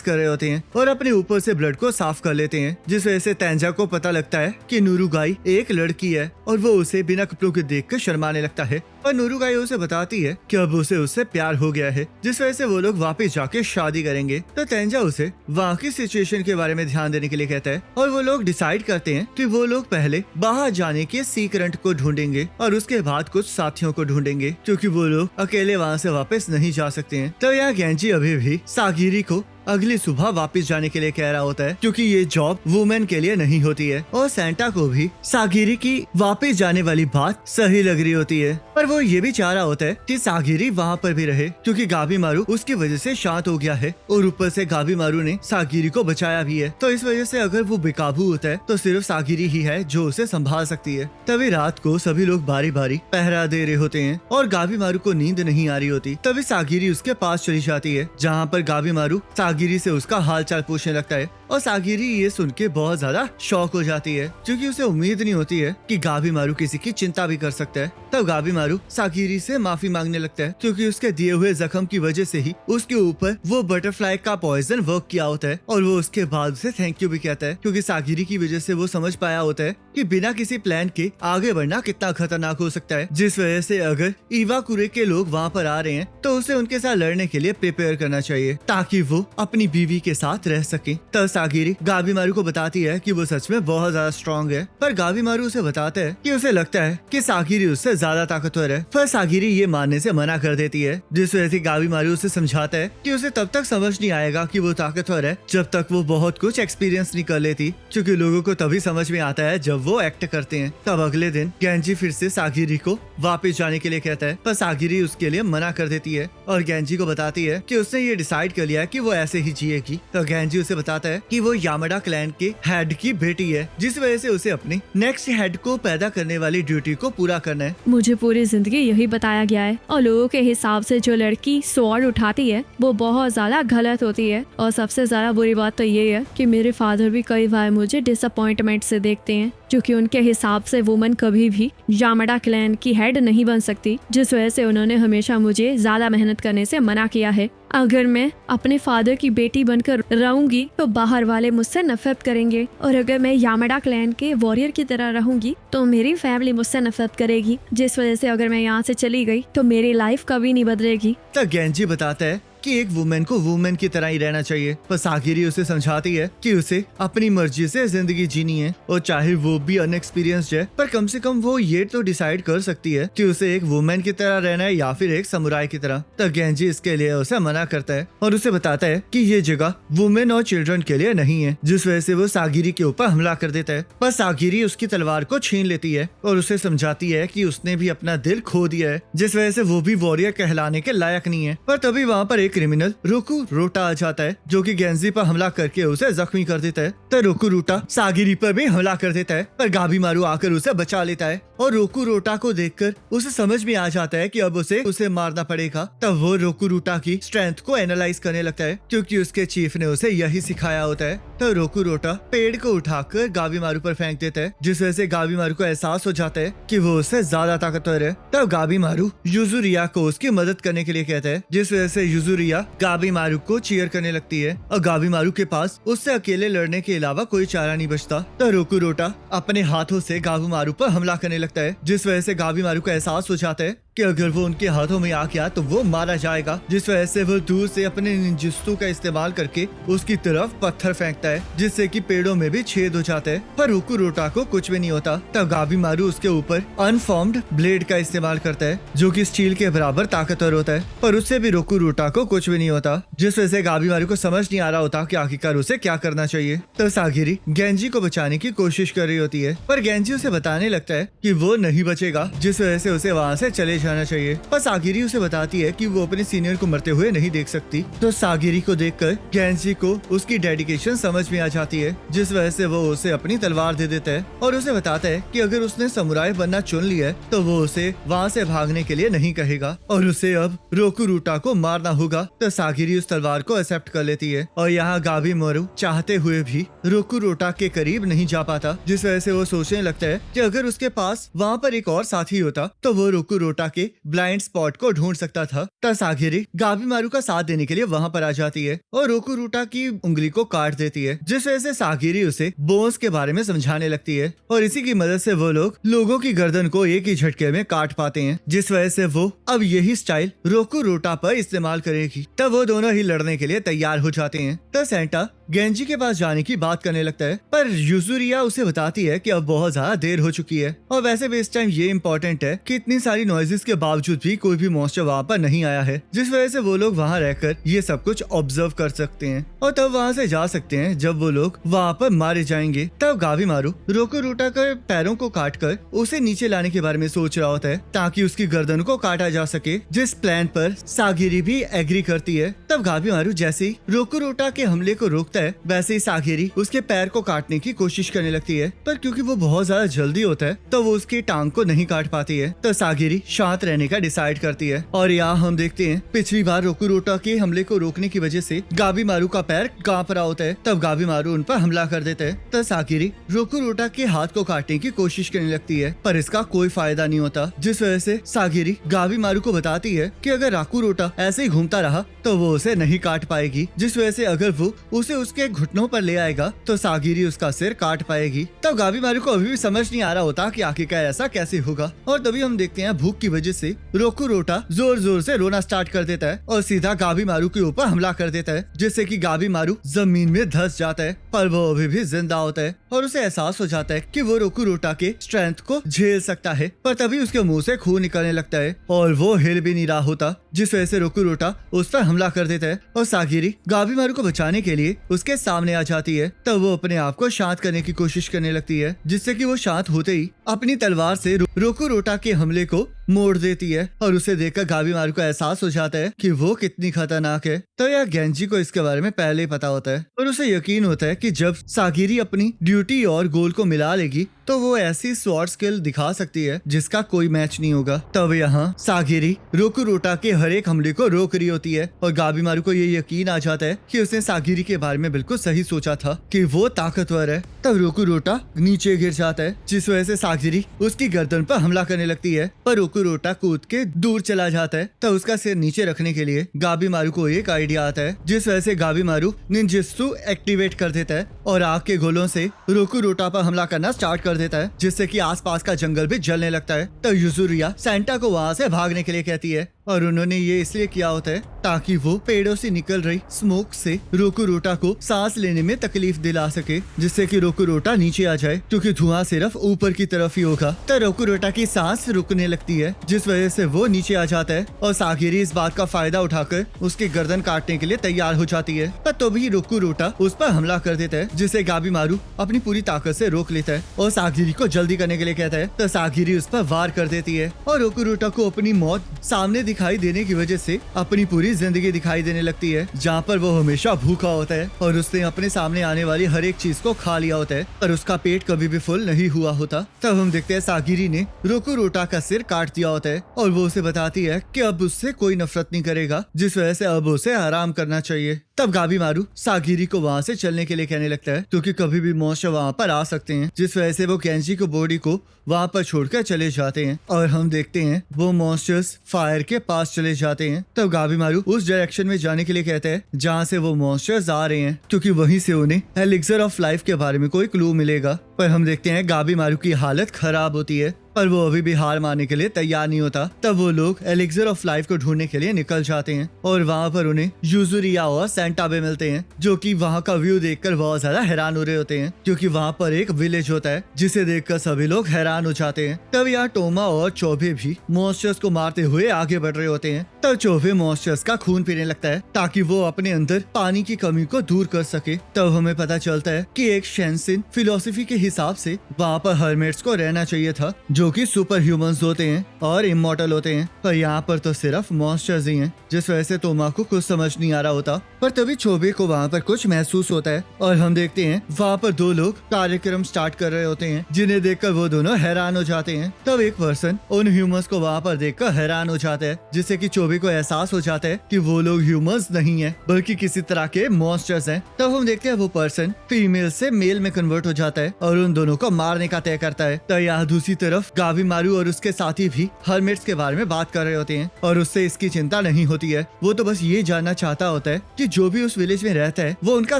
कर रहे होते हैं और अपने ऊपर से ब्लड को साफ कर लेते हैं, जिस वजह से तेंजा को पता लगता है कि नुरुगाई एक लड़की है और वो उसे बिना कपड़ों के देखकर शर्माने लगता है। और नुरुगाई उसे बताती है कि अब उसे उससे प्यार हो गया है, जिस वजह से वो लोग वापस जाके शादी करेंगे। तो तेंजा उसे वहाँ की सिचुएशन के बारे में ध्यान देने के लिए कहता है और वो लोग डिसाइड करते हैं कि वो लोग पहले बाहर जाने के सी करंट को ढूंढेंगे और उसके बाद कुछ साथियों को ढूंढेंगे, क्योंकि वो लोग अकेले वहाँ से वापस नहीं जा सकते हैं। तो यहाँ गेंजी अभी भी सागिरी को अगली सुबह वापस जाने के लिए कह रहा होता है, क्योंकि ये जॉब वुमेन के लिए नहीं होती है। और सेंटा को भी सागिरी की वापस जाने वाली बात सही लग रही होती है, पर वो ये भी चाह रहा होता है कि सागिरी वहाँ पर भी रहे, क्योंकि गाबीमारू उसकी वजह से शांत हो गया है और ऊपर से गाबीमारू ने सागिरी को बचाया भी है। तो इस वजह से अगर वो बेकाबू होता है तो सिर्फ सागिरी ही है जो उसे संभाल सकती है। तभी रात को सभी लोग बारी बारी पहरा दे रहे होते हैं और गाबीमारू को नींद नहीं आ रही होती। तभी सागिरी उसके पास चली जाती है, जहाँ पर गाबीमारू सागिरी से उसका हाल चाल पूछने लगता है और सागिरी ये सुन के बहुत ज्यादा शॉक हो जाती है, क्योंकि उसे उम्मीद नहीं होती है कि गाबीमारू किसी की चिंता भी कर सकता है। तब गाबीमारू सागिरी से माफी मांगने लगता है, क्योंकि उसके दिए हुए जख्म की वजह से ही उसके ऊपर वो बटरफ्लाई का पॉइजन वर्क किया होता है। और वो उसके बाद उसे थैंक यू भी कहता है, क्योंकि सागिरी की वजह से वो समझ पाया होता है कि बिना किसी प्लान के आगे बढ़ना कितना खतरनाक हो सकता है, जिस वजह से अगर इवाकुरे के लोग वहाँ पर आ रहे हैं तो उसे उनके साथ लड़ने के लिए प्रिपेयर करना चाहिए ताकि वो अपनी बीवी के साथ रह सके। तब सागिरी गाबीमारू को बताती है कि वो सच में बहुत ज्यादा स्ट्रॉन्ग है, पर गाबीमारू उसे बताता है कि उसे लगता है कि सागिरी उससे ज्यादा ताकतवर है। पर सागिरी ये मानने से मना कर देती है, जिस वजह से गाबीमारू उसे समझाता है कि उसे तब तक समझ नहीं आएगा कि वो ताकतवर है जब तक वो बहुत कुछ एक्सपीरियंस नहीं कर लेती, क्योंकि लोगों को तभी समझ में आता है जब वो एक्ट करते हैं। तब अगले दिन गेंजी फिर से सागिरी को वापस जाने के लिए कहता है, पर सागिरी उसके लिए मना कर देती है और गेंजी को बताती है कि उसने ये डिसाइड कर लिया है कि वो ऐसे ही जिएगी। तो गेंजी उसे बताता है कि वो यामाडा क्लैन के हेड की बेटी है, जिस वजह से उसे अपने नेक्स्ट हेड को पैदा करने वाली ड्यूटी को पूरा करना है। मुझे पूरी जिंदगी यही बताया गया है और लोगों के हिसाब से जो लड़की स्वॉर्ड उठाती है वो बहुत ज्यादा गलत होती है। और सबसे ज्यादा बुरी बात तो ये है कि मेरे फादर भी कई बार मुझे डिसअपॉइंटमेंट से देखते हैं, क्योंकि उनके हिसाब से वुमन कभी भी यामाडा क्लैन की हेड नहीं बन सकती, जिस वजह से उन्होंने हमेशा मुझे ज्यादा मेहनत करने से मना किया है। अगर मैं अपने फादर की बेटी बनकर रहूंगी तो बाहर वाले मुझसे नफरत करेंगे, और अगर मैं यामाडा क्लैन के वॉरियर की तरह रहूंगी तो मेरी फैमिली मुझसे नफरत करेगी, जिस वजह से अगर मैं यहाँ से चली गई तो मेरी लाइफ कभी नहीं बदलेगी। तो गेंजी बताता है कि एक वुमेन को वुमेन की तरह ही रहना चाहिए। पर सागिरी उसे समझाती है कि उसे अपनी मर्जी से जिंदगी जीनी है और चाहे वो भी अनएक्सपीरियंस्ड है पर कम से कम वो ये तो डिसाइड कर सकती है कि उसे एक वुमेन की तरह रहना है या फिर एक समुराई की तरह। तो गेंजी इसके लिए उसे मना करता है और उसे बताता है कि ये जगह वुमेन और चिल्ड्रन के लिए नहीं है, जिस वजह से वो सागिरी के ऊपर हमला कर देता है। पर सागिरी उसकी तलवार को छीन लेती है और उसे समझाती है कि उसने भी अपना दिल खो दिया है, जिस वजह से वो भी वॉरियर कहलाने के लायक नहीं है। पर तभी वहाँ पर एक क्रिमिनल रोकू रोटा आ जाता है जो कि गेंजी पर हमला करके उसे जख्मी कर देता है। तो रोकू रोटा सागिरी पर भी हमला कर देता है पर गाबीमारू आकर उसे बचा लेता है और रोकू रोटा को देखकर उसे समझ में आ जाता है कि अब उसे मारना पड़ेगा। तब वो रोकू रोटा की स्ट्रेंथ को एनालाइज करने लगता है क्योंकि उसके चीफ ने उसे यही सिखाया होता है। तो रोकू रोटा पेड़ को उठाकर गाबीमारू पर फेंक देता है, जिस वजह से गाबीमारू को एहसास हो जाता है कि वो उससे ज्यादा ताकतवर है। तब गाबीमारू युजुरिया को उसकी मदद करने के लिए कहता है, जिस वजह से युजुरिया गाबीमारू को चीयर करने लगती है और गाबीमारू के पास उससे अकेले लड़ने के अलावा कोई चारा नहीं बचता। तो रोकू रोटा अपने हाथों से गाबीमारू पर हमला करने लगता है, जिस वजह से गाबीमारू को एहसास हो जाता है कि अगर वो उनके हाथों में आ गया तो वो मारा जाएगा, जिस वजह से वो दूर से अपने निंजुत्सु का इस्तेमाल करके उसकी तरफ पत्थर फेंकता है, जिससे कि पेड़ों में भी छेद हो जाता है। पर रोकू रोटा को कुछ भी नहीं होता। तब गाबीमारू उसके ऊपर अनफॉर्म्ड ब्लेड का इस्तेमाल करता है जो कि स्टील के बराबर ताकतवर होता है, पर उससे भी रोकू रोटा को कुछ भी नहीं होता, जिस वजह से गाबीमारू को समझ नहीं आ रहा होता कि आखिरकार उसे क्या करना चाहिए। तो सागिरी गेंजी को बचाने की कोशिश कर रही होती है पर गेंजी उसे बताने लगता है कि वो नहीं बचेगा, जिस वजह से उसे वहाँ से चले जाना चाहिए। पर सागिरी उसे बताती है कि वो अपने सीनियर को मरते हुए नहीं देख सकती। तो सागिरी को देखकर गेंजी को उसकी डेडिकेशन समझ में आ जाती है, जिस वजह से वो उसे अपनी तलवार दे देता है और उसे बताता है कि अगर उसने समुराई बनना चुन लिया है तो वो उसे वहाँ से भागने के लिए नहीं कहेगा और उसे अब रोकू रोटा को मारना होगा। तो सागिरी उस तलवार को एक्सेप्ट कर लेती है और यहाँ गाबीमारू चाहते हुए भी रोकू रोटा के करीब नहीं जा पाता, जिस वजह से वो सोचने लगता है कि अगर उसके पास वहाँ पर एक और साथी होता तो वो रोकू रोटा के ब्लाइंड स्पॉट को ढूंढ सकता था। तब सागिरी गाबीमारू का साथ देने के लिए वहाँ पर आ जाती है और रोकू रोटा की उंगली को काट देती है, जिस वजह से सागिरी उसे बोन्स के बारे में समझाने लगती है और इसी की मदद से वो लोगों की गर्दन को एक ही झटके में काट पाते हैं, जिस वजह से वो अब यही स्टाइल रोकू रोटा पर इस्तेमाल करेगी। तब वो दोनों ही लड़ने के लिए तैयार हो जाते हैं। तब सेंटा गेंजी के पास जाने की बात करने लगता है पर युजुरिया उसे बताती है कि अब बहुत ज्यादा देर हो चुकी है और वैसे भी इस टाइम ये इम्पोर्टेंट है कि इतनी सारी नॉइजेस के बावजूद भी कोई भी मॉन्स्टर वहाँ पर नहीं आया है, जिस वजह से वो लोग वहाँ रहकर ये सब कुछ ऑब्जर्व कर सकते हैं और तब वहाँ से जा सकते हैं जब वो लोग वहाँ पर मारे जाएंगे। तब गाबीमारू रोकू रोटा के पैरों को काट कर उसे नीचे लाने के बारे में सोच रहा होता है ताकि उसकी गर्दन को काटा जा सके, जिस प्लान पर सागिरी भी एग्री करती है। तब गाबीमारू जैसे ही रोकू रोटा के हमले को रोकता है वैसे ही सागिरी उसके पैर को काटने की कोशिश करने लगती है, पर क्योंकि वो बहुत ज्यादा जल्दी होता है तो वो उसकी टांग को नहीं काट पाती है। तो सागिरी शांत रहने का डिसाइड करती है और यहाँ हम देखते हैं पिछली बार रोकू रोटा के हमले को रोकने की वजह से गाबीमारू का पैर कांप रहा होता है। तब गाबीमारू उन पर हमला कर देता है। तब सागिरी रोकू रोटा के हाथ को काटने की कोशिश करने लगती है पर इसका कोई फायदा नहीं होता, जिस वजह से सागिरी गाबीमारू को बताती है कि अगर रोकू रोटा ऐसे ही घूमता रहा तो वो उसे नहीं काट पाएगी, जिस वजह से अगर वो उसे उसके घुटनों पर ले आएगा तो सागिरी उसका सिर काट पाएगी। तब गाबीमारू को अभी भी समझ नहीं आ रहा होता कि आखिरकार ऐसा कैसे होगा और तभी हम देखते हैं भूख की वजह से रोकू रोटा जोर जोर से रोना स्टार्ट कर देता है और सीधा गाबीमारू के ऊपर हमला कर देता है, जिससे कि गाबीमारू जमीन में धंस जाता है पर वो अभी भी जिंदा होता है और उसे एहसास हो जाता है कि वो रोकू रोटा के स्ट्रेंथ को झेल सकता है। पर तभी उसके मुंह से खून निकलने लगता है और वो हिल भी नहीं रहा होता, जिस वजह से रोकू रोटा उस पर हमला कर देता है और सागिरी गाबीमारू को बचाने के लिए उसके सामने आ जाती है। तब वो अपने आप को शांत करने की कोशिश करने लगती है, जिससे कि वो शांत होते ही अपनी तलवार से रोकू रोटा के हमले को मोड़ देती है और उसे देखकर गाबीमारू को एहसास हो जाता है कि वो कितनी खतरनाक है। तो यह गेंजी को इसके बारे में पहले ही पता होता है और उसे यकीन होता है कि जब सागिरी अपनी ड्यूटी और गोल को मिला लेगी तो वो ऐसी स्वॉर्ड स्किल दिखा सकती है जिसका कोई मैच नहीं होगा। तब यहाँ सागिरी रोकू रोटा के हर एक हमले को रोक रही होती है और गाबीमारू को ये यकीन आ जाता है कि उसने सागिरी के बारे में बिल्कुल सही सोचा था कि वो ताकतवर है। तब रोकू रोटा नीचे गिर जाता है, जिस वजह से सागिरी उसकी गर्दन पर हमला करने लगती है पर रोकू रोटा कूद के दूर चला जाता है। तब उसका सिर नीचे रखने के लिए गाबीमारू को एक आइडिया आता है, जिस वजह से गाबीमारू निंजुत्सु एक्टिवेट कर देता है और आग के गोलों से रोकू रोटा पर हमला करना स्टार्ट कर देता है, जिससे कि आसपास का जंगल भी जलने लगता है। तो युजुरिया सेंटा को वहाँ से भागने के लिए कहती है और उन्होंने ये इसलिए किया होता है ताकि वो पेड़ों से निकल रही स्मोक से रोकुरोटा को सांस लेने में तकलीफ दिला सके, जिससे कि रोकुरोटा नीचे आ जाए, क्योंकि धुआं सिर्फ ऊपर की तरफ ही होगा। तो रोकुरोटा की सांस रुकने लगती है, जिस वजह से वो नीचे आ जाता है और सागिरी इस बात का फायदा उठाकर उसके गर्दन काटने के लिए तैयार हो जाती है। पर तभी रोकुरोटा उस पर हमला कर देता है, जिसे गाबीमारू अपनी पूरी ताकत से रोक लेता है और सागिरी को जल्दी करने के लिए कहता है। तो सागिरी उस पर वार कर देती है और रोकुरोटा को अपनी मौत सामने दिखाई देने की वजह से अपनी पूरी जिंदगी दिखाई देने लगती है, जहाँ पर वो हमेशा भूखा होता है और उसने अपने सामने आने वाली हर एक चीज को खा लिया होता है, पर उसका पेट कभी भी फुल नहीं हुआ होता। तब हम देखते हैं सागिरी ने रोकुरोटा का सिर काट दिया होता है और वो उसे बताती है कि अब उससे कोई नफरत नहीं करेगा, जिस वजह से अब उसे आराम करना चाहिए। तब गाबीमारू सागिरी को वहाँ से चलने के लिए कहने लगता है, क्योंकि कभी भी मॉन्स्टर वहाँ पर आ सकते हैं, जिस वजह से वो केंजी को बॉडी को वहाँ पर छोड़कर चले जाते हैं। और हम देखते हैं वो मॉन्स्टर्स फायर के पास चले जाते हैं। तब गाबीमारू उस डायरेक्शन में जाने के लिए कहता है जहाँ से वो मॉन्स्टर्स आ रहे हैं, क्योंकि वहीं से उन्हें एलिक्सर ऑफ लाइफ के बारे में कोई क्लू मिलेगा। पर हम देखते हैं गाबीमारू की हालत खराब होती है, पर वो अभी भी हार मानने के लिए तैयार नहीं होता। तब वो लोग एलिक्सर ऑफ लाइफ को ढूंढने के लिए निकल जाते हैं और वहाँ पर उन्हें यूजुरिया और सेंटा भी मिलते हैं, जो कि वहाँ का व्यू देखकर बहुत ज्यादा हैरान हो रहे होते हैं, क्योंकि वहाँ पर एक विलेज होता है जिसे देखकर सभी लोग हैरान हो जाते हैं। तब यहाँ टोमा और चोबे भी मॉन्स्टर्स को मारते हुए आगे बढ़ रहे होते हैं। तब चोबे मॉन्स्टर्स का खून पीने लगता है ताकि वो अपने अंदर पानी की कमी को दूर कर सके। तब हमें पता चलता है कि एक शेंसिन फिलोसफी के हिसाब से वहाँ पर हर्मिट्स को रहना चाहिए था, जो कि सुपर ह्यूमंस होते हैं और इमॉर्टल होते हैं, पर यहाँ पर तो सिर्फ मॉन्स्टर्स ही हैं, जिस वजह से तोमा को कुछ समझ नहीं आ रहा होता। पर तभी चोबे को वहाँ पर कुछ महसूस होता है और हम देखते हैं वहाँ पर दो लोग कार्यक्रम स्टार्ट कर रहे होते हैं, जिन्हें देखकर वो दोनों हैरान हो जाते हैं। तब एक पर्सन उन ह्यूमंस को वहाँ पर देखकर हैरान हो जाता है, जिससे कि चोबे को एहसास हो जाता है कि वो लोग ह्यूमंस नहीं है बल्कि किसी तरह के मॉन्स्टर्स हैं। तब हम देखते हैं वो पर्सन फीमेल से मेल में कन्वर्ट हो जाता है और उन दोनों को मारने का तय करता है। तो यहाँ दूसरी तरफ गाबीमारू और उसके साथी भी हर्मिट्स के बारे में बात कर रहे होते हैं और उससे इसकी चिंता नहीं होती है। वो तो बस ये जानना चाहता होता है कि जो भी उस विलेज में रहता है वो उनका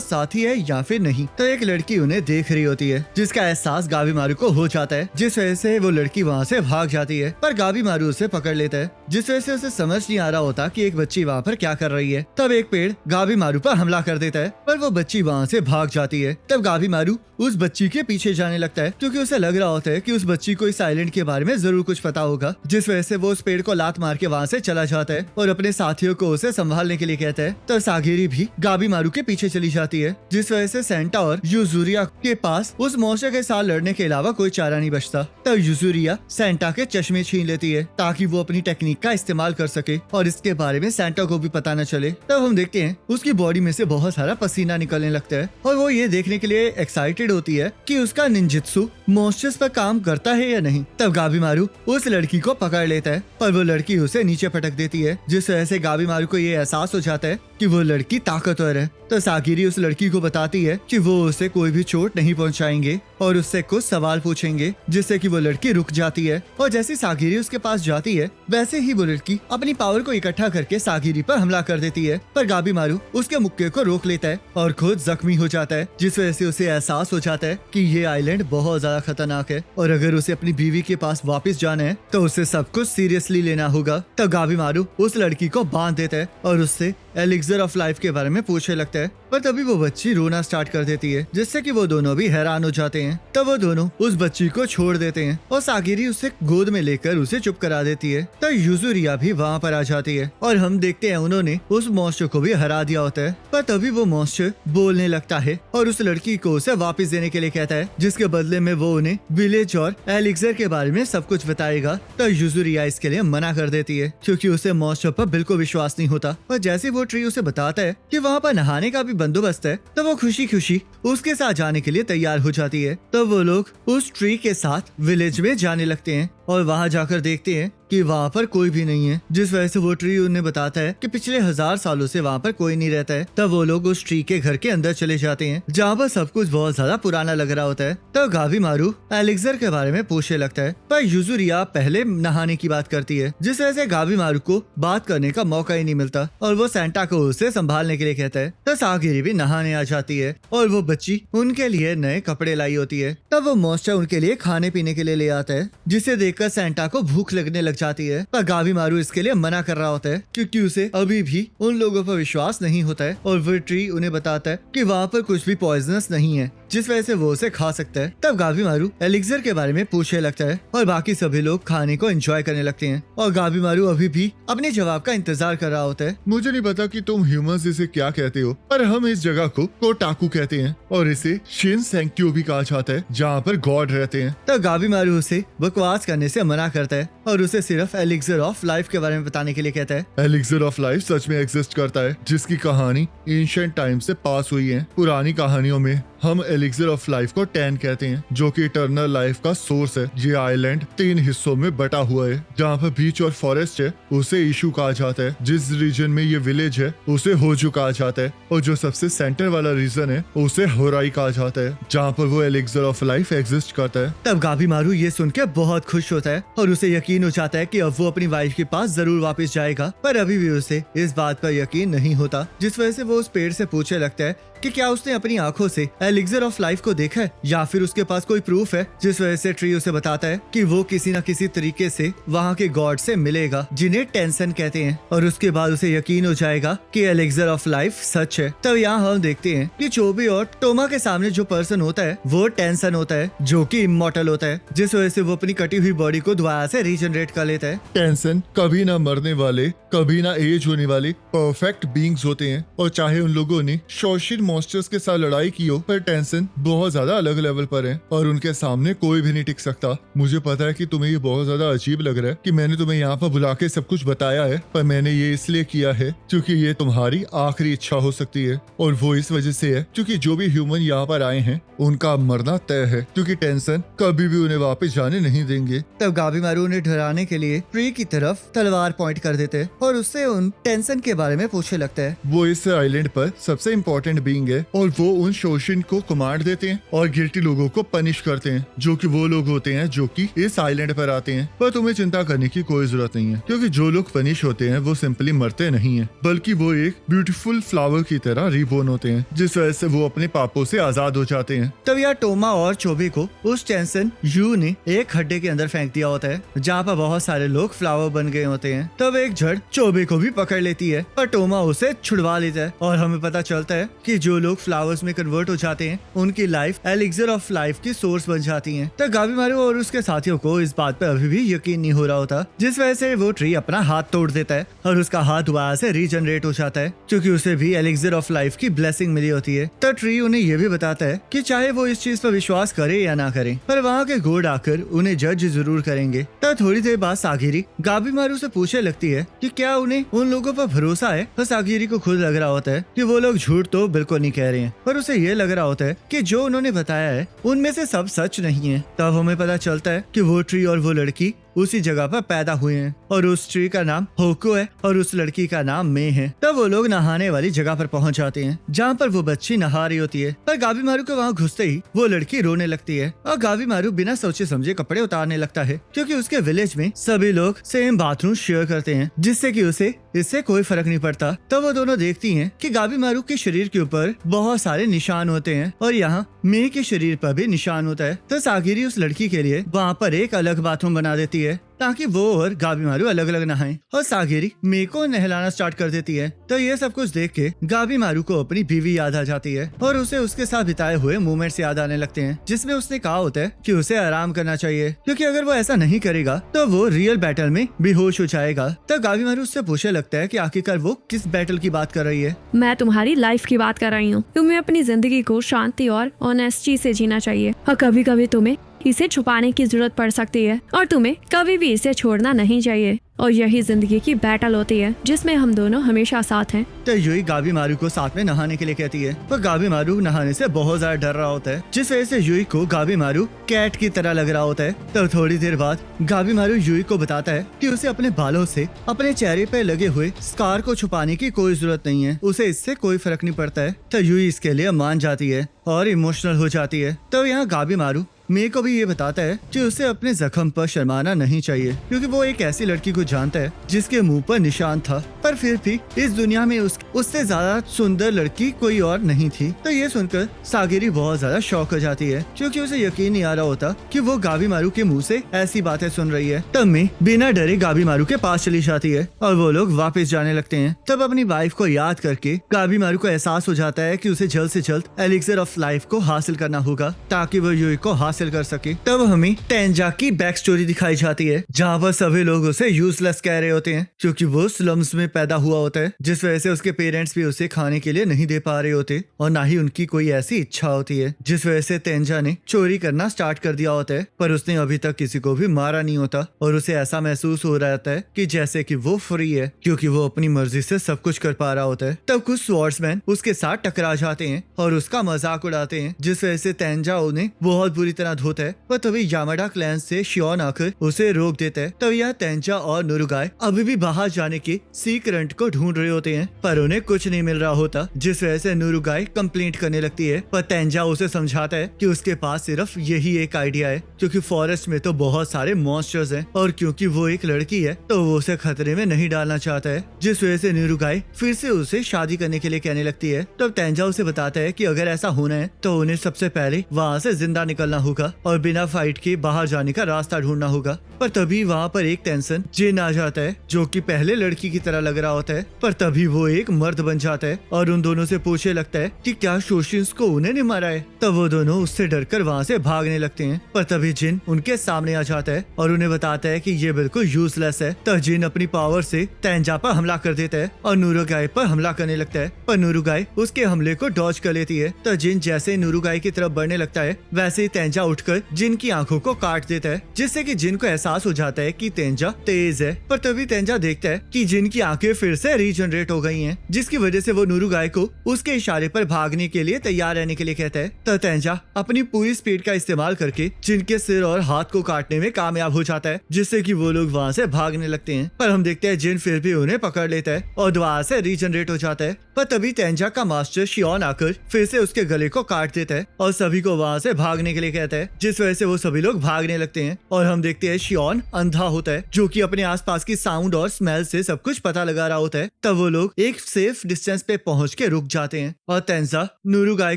साथी है या फिर नहीं। तो एक लड़की उन्हें देख रही होती है, जिसका एहसास गाबीमारू को हो जाता है, जिस वजह से वो लड़की वहाँ से भाग जाती है। पर गाबीमारू उसे पकड़ लेता है, जिस वजह से उसे समझ नहीं आ रहा होता कि एक बच्ची वहाँ पर क्या कर रही है। तब एक पेड़ गाबीमारू पर हमला कर देता है, पर वो बच्ची वहाँ से भाग जाती है। तब गाबीमारू उस बच्ची के पीछे जाने लगता है, क्योंकि उसे लग रहा होता है कि उस बच्ची को इस आइलैंड के बारे में जरूर कुछ पता होगा, जिस वजह से वो उस पेड़ को लात मार के वहाँ से चला जाता है और अपने साथियों को उसे संभालने के लिए कहता है। तो सागिरी भी गाबीमारू के पीछे चली जाती है, जिस वजह से सेंटा और यूजुरिया के पास उस मॉन्स्टर के साथ लड़ने के अलावा कोई चारा नहीं बचता। तब यूजुरिया सेंटा के चश्मे छीन लेती है ताकि वो अपनी टेक्निक का इस्तेमाल कर सके और इसके बारे में सेंटा को भी पता न चले। तब हम देखते हैं उसकी बॉडी में से बहुत सारा पसीना निकलने लगता है और वो ये देखने के लिए एक्साइटेड होती है कि उसका निंजित्सु मॉन्स्टर्स पर काम करता है या नहीं। तब गाबीमारू उस लड़की को पकड़ लेता है, पर वो लड़की उसे नीचे पटक देती है, जिस वजह से गाबीमारू को ये एहसास हो जाता है कि वो लड़की ताकतवर है। तो सागिरी उस लड़की को बताती है कि वो उसे कोई भी चोट नहीं पहुंचाएंगे और उससे कुछ सवाल पूछेंगे, जिससे कि वो लड़की रुक जाती है। और जैसे सागिरी उसके पास जाती है, वैसे ही वो लड़की अपनी पावर को इकट्ठा करके सागिरी पर हमला कर देती है, पर गाबीमारू उसके मुक्के को रोक लेता है और खुद जख्मी हो जाता है, जिस वजह से उसे एहसास हो जाता है कि ये आइलैंड बहुत ज्यादा खतरनाक है और अगर उसे अपनी बीवी के पास वापस जाना है तो उसे सब कुछ सीरियसली लेना होगा। तब गाबीमारू उस लड़की को बांध देता है और उससे एलिक्सर ऑफ लाइफ के बारे में पूछने लगता है, पर तभी वो बच्ची रोना स्टार्ट कर देती है, जिससे कि वो दोनों भी हैरान हो जाते हैं। तब वो दोनों उस बच्ची को छोड़ देते हैं और सागिरी उसे गोद में लेकर उसे चुप करा देती है। तब यूजुरिया भी वहाँ पर आ जाती है और हम देखते हैं उन्होंने उस मॉन्स्टर को भी हरा दिया होता है। पर तभी वो मॉन्स्टर बोलने लगता है और उस लड़की को उसे वापस देने के लिए कहता है, जिसके बदले में वो उन्हें विलेज और एलिक्सर के बारे में सब कुछ बताएगा। तब यूजुरिया इसके लिए मना कर देती है, क्योंकि उसे मॉन्स्टर पर बिल्कुल विश्वास नहीं होता। पर जैसे वो ट्री उसे बताता है कि वहाँ पर नहाने का भी बंदोबस्त है, तो वो खुशी खुशी उसके साथ जाने के लिए तैयार हो जाती है। तो वो लोग उस ट्री के साथ विलेज में जाने लगते हैं और वहाँ जाकर देखते हैं कि वहाँ पर कोई भी नहीं है, जिस वजह से वो ट्री उन्हें बताता है कि पिछले 1000 सालों से वहाँ पर कोई नहीं रहता है। तब वो लोग उस ट्री के घर के अंदर चले जाते हैं, जहाँ पर सब कुछ बहुत ज्यादा पुराना लग रहा होता है। तब गाबीमारू एलिक्सर के बारे में पूछने लगता है, पर यूजुरिया पहले नहाने की बात करती है, जिस वजह से गाबीमारू को बात करने का मौका ही नहीं मिलता और वो सेंटा को उसे संभालने के लिए कहता है। तो सागिरी भी नहाने आ जाती है और वो बच्ची उनके लिए नए कपड़े लाई होती है। तब वो मॉन्स्टर उनके लिए खाने पीने के लिए ले आता है, जिसे देख देखकर सैंटा को भूख लगने लग जाती है, पर गाबी मारू इसके लिए मना कर रहा होता है क्योंकि उसे अभी भी उन लोगों पर विश्वास नहीं होता है और वो ट्री उन्हें बताता है कि वहाँ पर कुछ भी पॉइजनस नहीं है जिस वजह से वो उसे खा सकता है। तब गाबी मारू एलिक्सर के बारे में पूछने लगता है और बाकी सभी लोग खाने को एंजॉय करने लगते हैं और गाबी मारू अभी भी अपने जवाब का इंतजार कर रहा होता है। मुझे नहीं पता कि तुम ह्यूमंस इसे क्या कहते हो, पर हम इस जगह को कोटाकू कहते हैं और इसे शिन सेंक्यो भी कहा जाता है, जहाँ पर गॉड रहते हैं। तब गाबी मारू उसे बकवास करने से मना करता है और उसे सिर्फ एलिक्सर ऑफ लाइफ के बारे में बताने के लिए कहता है। एलिक्सर ऑफ लाइफ सच में एग्जिस्ट करता है, जिसकी कहानी एंशिएंट टाइम से पास हुई है। पुरानी कहानियों में हम एलिक्सर ऑफ लाइफ को टैन कहते हैं, जो कि इटर्नल लाइफ का सोर्स है। ये आइलैंड 3 हिस्सों में बटा हुआ है। जहाँ पर बीच और फॉरेस्ट है उसे इशू कहा जाता है, जिस रीजन में ये विलेज है उसे होजू कहा जाता है, और जो सबसे सेंटर वाला रीजन है उसे होराई कहा जाता है, जहाँ पर वो एलिक्सर ऑफ लाइफ एग्जिस्ट करता है। तब गाबी मारू ये सुन के बहुत खुश होता है और उसे यकीन हो जाता है कि अब वो अपनी वाइफ के पास जरूर वापस जाएगा, पर अभी भी उसे इस बात पर यकीन नहीं होता, जिस वजह से वो उस पेड़ से पूछने लगता है कि क्या उसने अपनी आंखों से एलिक्सर ऑफ लाइफ को देखा है या फिर उसके पास कोई प्रूफ है। जिस वजह से ट्री उसे बताता है कि वो किसी न किसी तरीके से वहाँ के गॉड से मिलेगा, जिन्हें टेंसन कहते हैं, और उसके बाद उसे यकीन हो जाएगा कि एलिक्सर ऑफ लाइफ सच है। तब यहाँ हम देखते हैं कि चोबी और टोमा के सामने जो पर्सन होता है वो टेंसन होता है, जो कि इमॉर्टल होता है, जिस वजह से वो अपनी कटी हुई बॉडी को दोबारा से रीजनरेट कर लेता है। टेंसन कभी ना मरने वाले, कभी ना एज होने वाले परफेक्ट बीइंग्स होते हैं, और चाहे उन लोगों ने शोशिन मॉन्स्टर्स के साथ लड़ाई की हो, पर टेंसन बहुत ज्यादा अलग लेवल पर है और उनके सामने कोई भी नहीं टिक सकता। मुझे पता है कि तुम्हें ये बहुत ज्यादा अजीब लग रहा है कि मैंने तुम्हें यहाँ पर बुला के सब कुछ बताया है, पर मैंने ये इसलिए किया है क्योंकि ये तुम्हारी आखिरी इच्छा हो सकती है, और वो इस वजह से है क्योंकि जो भी ह्यूमन यहाँ पर आए हैं उनका मरना तय है, क्योंकि टेंसन कभी भी उन्हें वापस जाने नहीं देंगे। तब गाबी मारू उन्हें डराने के लिए ट्री की तरफ तलवार पॉइंट कर देते हैं और उससे उन टेंसन के बारे में पूछने लगता है। वो इस आइलैंड पर सबसे इम्पोर्टेंट बीइंग है और वो उन शोशिन को कमांड देते हैं और गिल्टी लोगों को पनिश करते हैं, जो कि वो लोग होते हैं जो कि इस आइलैंड पर आते हैं। पर तुम्हें चिंता करने की कोई जरूरत नहीं है, क्योंकि जो लोग पनिश होते हैं वो सिंपली मरते नहीं है, बल्कि वो एक ब्यूटीफुल फ्लावर की तरह रिबोर्न होते हैं, जिस वजह से वो अपने पापों से आजाद हो जाते हैं। तब यार टोमा और चोबी को उस टेंसन यू ने एक खड्डे के अंदर फेंक दिया होता है, जहाँ पर बहुत सारे लोग फ्लावर बन गए होते हैं। तब एक झड़ चोबी को भी पकड़ लेती है, पर टोमा उसे छुड़वा लेता है और हमें पता चलता है कि जो लोग फ्लावर्स में कन्वर्ट हो जाते हैं उनकी लाइफ एलिक्सर ऑफ लाइफ की सोर्स बन जाती है। तब गाबी मारू और उसके साथियों को इस बात पर अभी भी यकीन नहीं हो रहा होता, जिस वजह से वो ट्री अपना हाथ तोड़ देता है और उसका हाथ दोबारा से रीजनरेट हो जाता है, क्योंकि उसे भी एलिक्सर ऑफ लाइफ की ब्लेसिंग मिली होती है। तब ट्री उन्हें यह भी बताता है कि चाहे वो इस चीज पर विश्वास करे या ना करे, पर वहाँ के गॉड आकर उन्हें जज जरूर करेंगे। तब थोड़ी देर बाद सागिरी गाबी मारू से पूछने लगती है कि क्या उन्हें उन लोगों पर भरोसा है। पर सागिरी को खुद लग रहा होता है कि वो लोग झूठ तो बिल्कुल नहीं कह रहे हैं, पर उसे ये लग रहा होता है कि जो उन्होंने बताया है उनमें से सब सच नहीं है। तब हमें पता चलता है कि वो ट्री और वो लड़की उसी जगह पर पैदा हुए हैं और उस ट्री का नाम होको है और उस लड़की का नाम मे है। तब वो लोग नहाने वाली जगह पर पहुंच जाते हैं, जहाँ पर वो बच्ची नहा रही होती है। पर गाबी मारू को वहाँ घुसते ही वो लड़की रोने लगती है और गाबी मारू बिना सोचे समझे कपड़े उतारने लगता है, क्योंकि उसके विलेज में सभी लोग सेम बाथरूम शेयर करते हैं, जिससे कि उसे इससे कोई फर्क नहीं पड़ता। तब वो दोनों देखती हैं कि गाबी मारू के शरीर के ऊपर बहुत सारे निशान होते हैं और यहाँ मे के शरीर पर भी निशान होता है। तो सागिरी उस लड़की के लिए वहाँ पर एक अलग बाथरूम बना देती है ताकि वो और गाबी मारू अलग अलग नहाएं, और सागिरी मे को नहलाना स्टार्ट कर देती है। तो ये सब कुछ देख के गाबी मारू को अपनी बीवी याद आ जाती है और उसे उसके साथ बिताए हुए मोमेंट्स याद आने लगते हैं, जिसमें उसने कहा होता है कि उसे आराम करना चाहिए, क्योंकि अगर वो ऐसा नहीं करेगा तो वो रियल बैटल में बेहोश हो जाएगा। तो गाबी मारू उससे पूछने लगता है कि आखिरकार वो किस बैटल की बात कर रही है। मैं तुम्हारी लाइफ की बात कर रही हूँ। तुम्हें अपनी जिंदगी को शांति और ऑनेस्टी से जीना चाहिए, और कभी कभी तुम्हें इसे छुपाने की जरूरत पड़ सकती है, और तुम्हें कभी भी इसे छोड़ना नहीं चाहिए। और यही जिंदगी की बैटल होती है जिसमें हम दोनों हमेशा साथ हैं। तो यूई गाबी मारू को साथ में नहाने के लिए कहती है, पर गाबी मारू नहाने से बहुत ज्यादा डर रहा होता है, जिस वजह से यूई को गाबी मारू कैट की तरह लग रहा होता है। तो थोड़ी देर बाद गाबी मारू यूई को बताता है कि उसे अपने बालों से अपने चेहरे पे लगे हुए स्कार को छुपाने की कोई जरूरत नहीं है, उसे इससे कोई फर्क नहीं पड़ता है। तो यूई इसके लिए मान जाती है और इमोशनल हो जाती है। तो यहाँ गाबी मारू मे को भी ये बताता है कि उसे अपने जख्म पर शर्माना नहीं चाहिए, क्योंकि वो एक ऐसी लड़की को जानता है जिसके मुंह पर निशान था, पर फिर भी इस दुनिया में उससे ज्यादा सुंदर लड़की कोई और नहीं थी। तो ये सुनकर सागिरी बहुत ज्यादा शॉक हो जाती है, क्योंकि उसे यकीन नहीं आ रहा होता कि वो गाबीमारू के मुंह से ऐसी बातें सुन रही है। तब मे बिना डरे गाबीमारू के पास चली जाती है और वो लोग वापस जाने लगते हैं। तब अपनी वाइफ को याद करके गाबीमारू को एहसास हो जाता है कि उसे जल्द से जल्द एलिक्सर ऑफ लाइफ को हासिल करना होगा ताकि वो यूई को हासिल कर सके। तब हमें तेंजा की बैक स्टोरी दिखाई जाती है, जहाँ पर सभी लोग उसे यूजलेस कह रहे होते हैं, क्योंकि वो स्लम्स में पैदा हुआ होता है, जिस वजह से उसके पेरेंट्स भी उसे खाने के लिए नहीं दे पा रहे होते और ना ही उनकी कोई ऐसी इच्छा होती है, जिस वजह से तेंजा ने चोरी करना स्टार्ट कर दिया होता है। पर उसने अभी तक किसी को भी मारा नहीं होता और उसे ऐसा महसूस हो रहा है कि जैसे कि वो फ्री है, क्योंकि वो अपनी मर्जी से सब कुछ कर पा रहा होता है। तब कुछ स्वॉर्ड्समैन उसके साथ टकरा जाते हैं और उसका मजाक उड़ाते हैं, जिस वजह से तेंजा उन्हें बहुत बुरी तरह धोता है। पर तभी यामाडा क्लैन से शियोन आकर उसे रोक देता है। तब यह तेंजा और नुरुगाई अभी भी बाहर जाने के सीक्रेट को ढूंढ रहे होते हैं, पर उन्हें कुछ नहीं मिल रहा होता, जिस वजह से नुरुगाई कंप्लेंट करने लगती है। पर तेंजा उसे समझाता है कि उसके पास सिर्फ यही एक आइडिया है, क्योंकि फॉरेस्ट में तो बहुत सारे मॉन्स्टर्स हैं और क्योंकि वो एक लड़की है तो वो उसे खतरे में नहीं डालना चाहता है, जिस वजह से नुरुगाई फिर से उसे शादी करने के लिए कहने लगती है। तब तेंजा उसे बताता है कि अगर ऐसा होना है तो उन्हें सबसे पहले वहाँ से जिंदा निकलना होगा और बिना फाइट के बाहर जाने का रास्ता ढूंढना होगा। पर तभी वहाँ पर एक टेंशन जिन आ जाता है, जो कि पहले लड़की की तरह लग रहा होता है, पर तभी वो एक मर्द बन जाता है और उन दोनों से पूछने लगता है कि क्या शोशिन्स को उन्हें नहीं मारा है। तब वो दोनों उससे डरकर वहाँ से भागने लगते हैं। पर तभी जिन उनके सामने आ जाता है और उन्हें बताता है कि ये बिल्कुल यूजलेस है। तब जिन अपनी पावर से तेंजा पर हमला कर देता है और नुरुगाई पर हमला करने लगता है, पर नुरुगाई उसके हमले को डॉज कर लेती है। तो जिन जैसे नुरुगाई की तरफ बढ़ने लगता है, वैसे ही तेंजा उठकर जिन की आंखों को काट देता है, जिससे कि जिन को एहसास हो जाता है कि तेंजा तेज है। पर तभी तेंजा देखता है कि जिन की आंखें फिर से रीजनरेट हो गई हैं, जिसकी वजह से वो नुरुगाई को उसके इशारे पर भागने के लिए तैयार रहने के लिए कहता है। तो तेंजा अपनी पूरी स्पीड का इस्तेमाल करके जिन के सिर और हाथ को काटने में कामयाब हो जाता है, जिससे कि वो लोग वहाँ से भागने लगते हैं। पर हम देखते हैं जिन फिर भी उन्हें पकड़ लेता है और दोबारा से रीजनरेट हो जाता है। पर तभी तेंजा का मास्टर शियोन आकर फिर से उसके गले को काट देता है और सभी को वहाँ से भागने के लिए कहता है, जिस वजह से वो सभी लोग भागने लगते हैं। और हम देखते हैं शियोन अंधा होता है, जो कि अपने आसपास की साउंड और स्मेल से सब कुछ पता लगा रहा होता है। तब वो लोग एक सेफ डिस्टेंस पे पहुंच के रुक जाते हैं और तेंजा नुरुगाई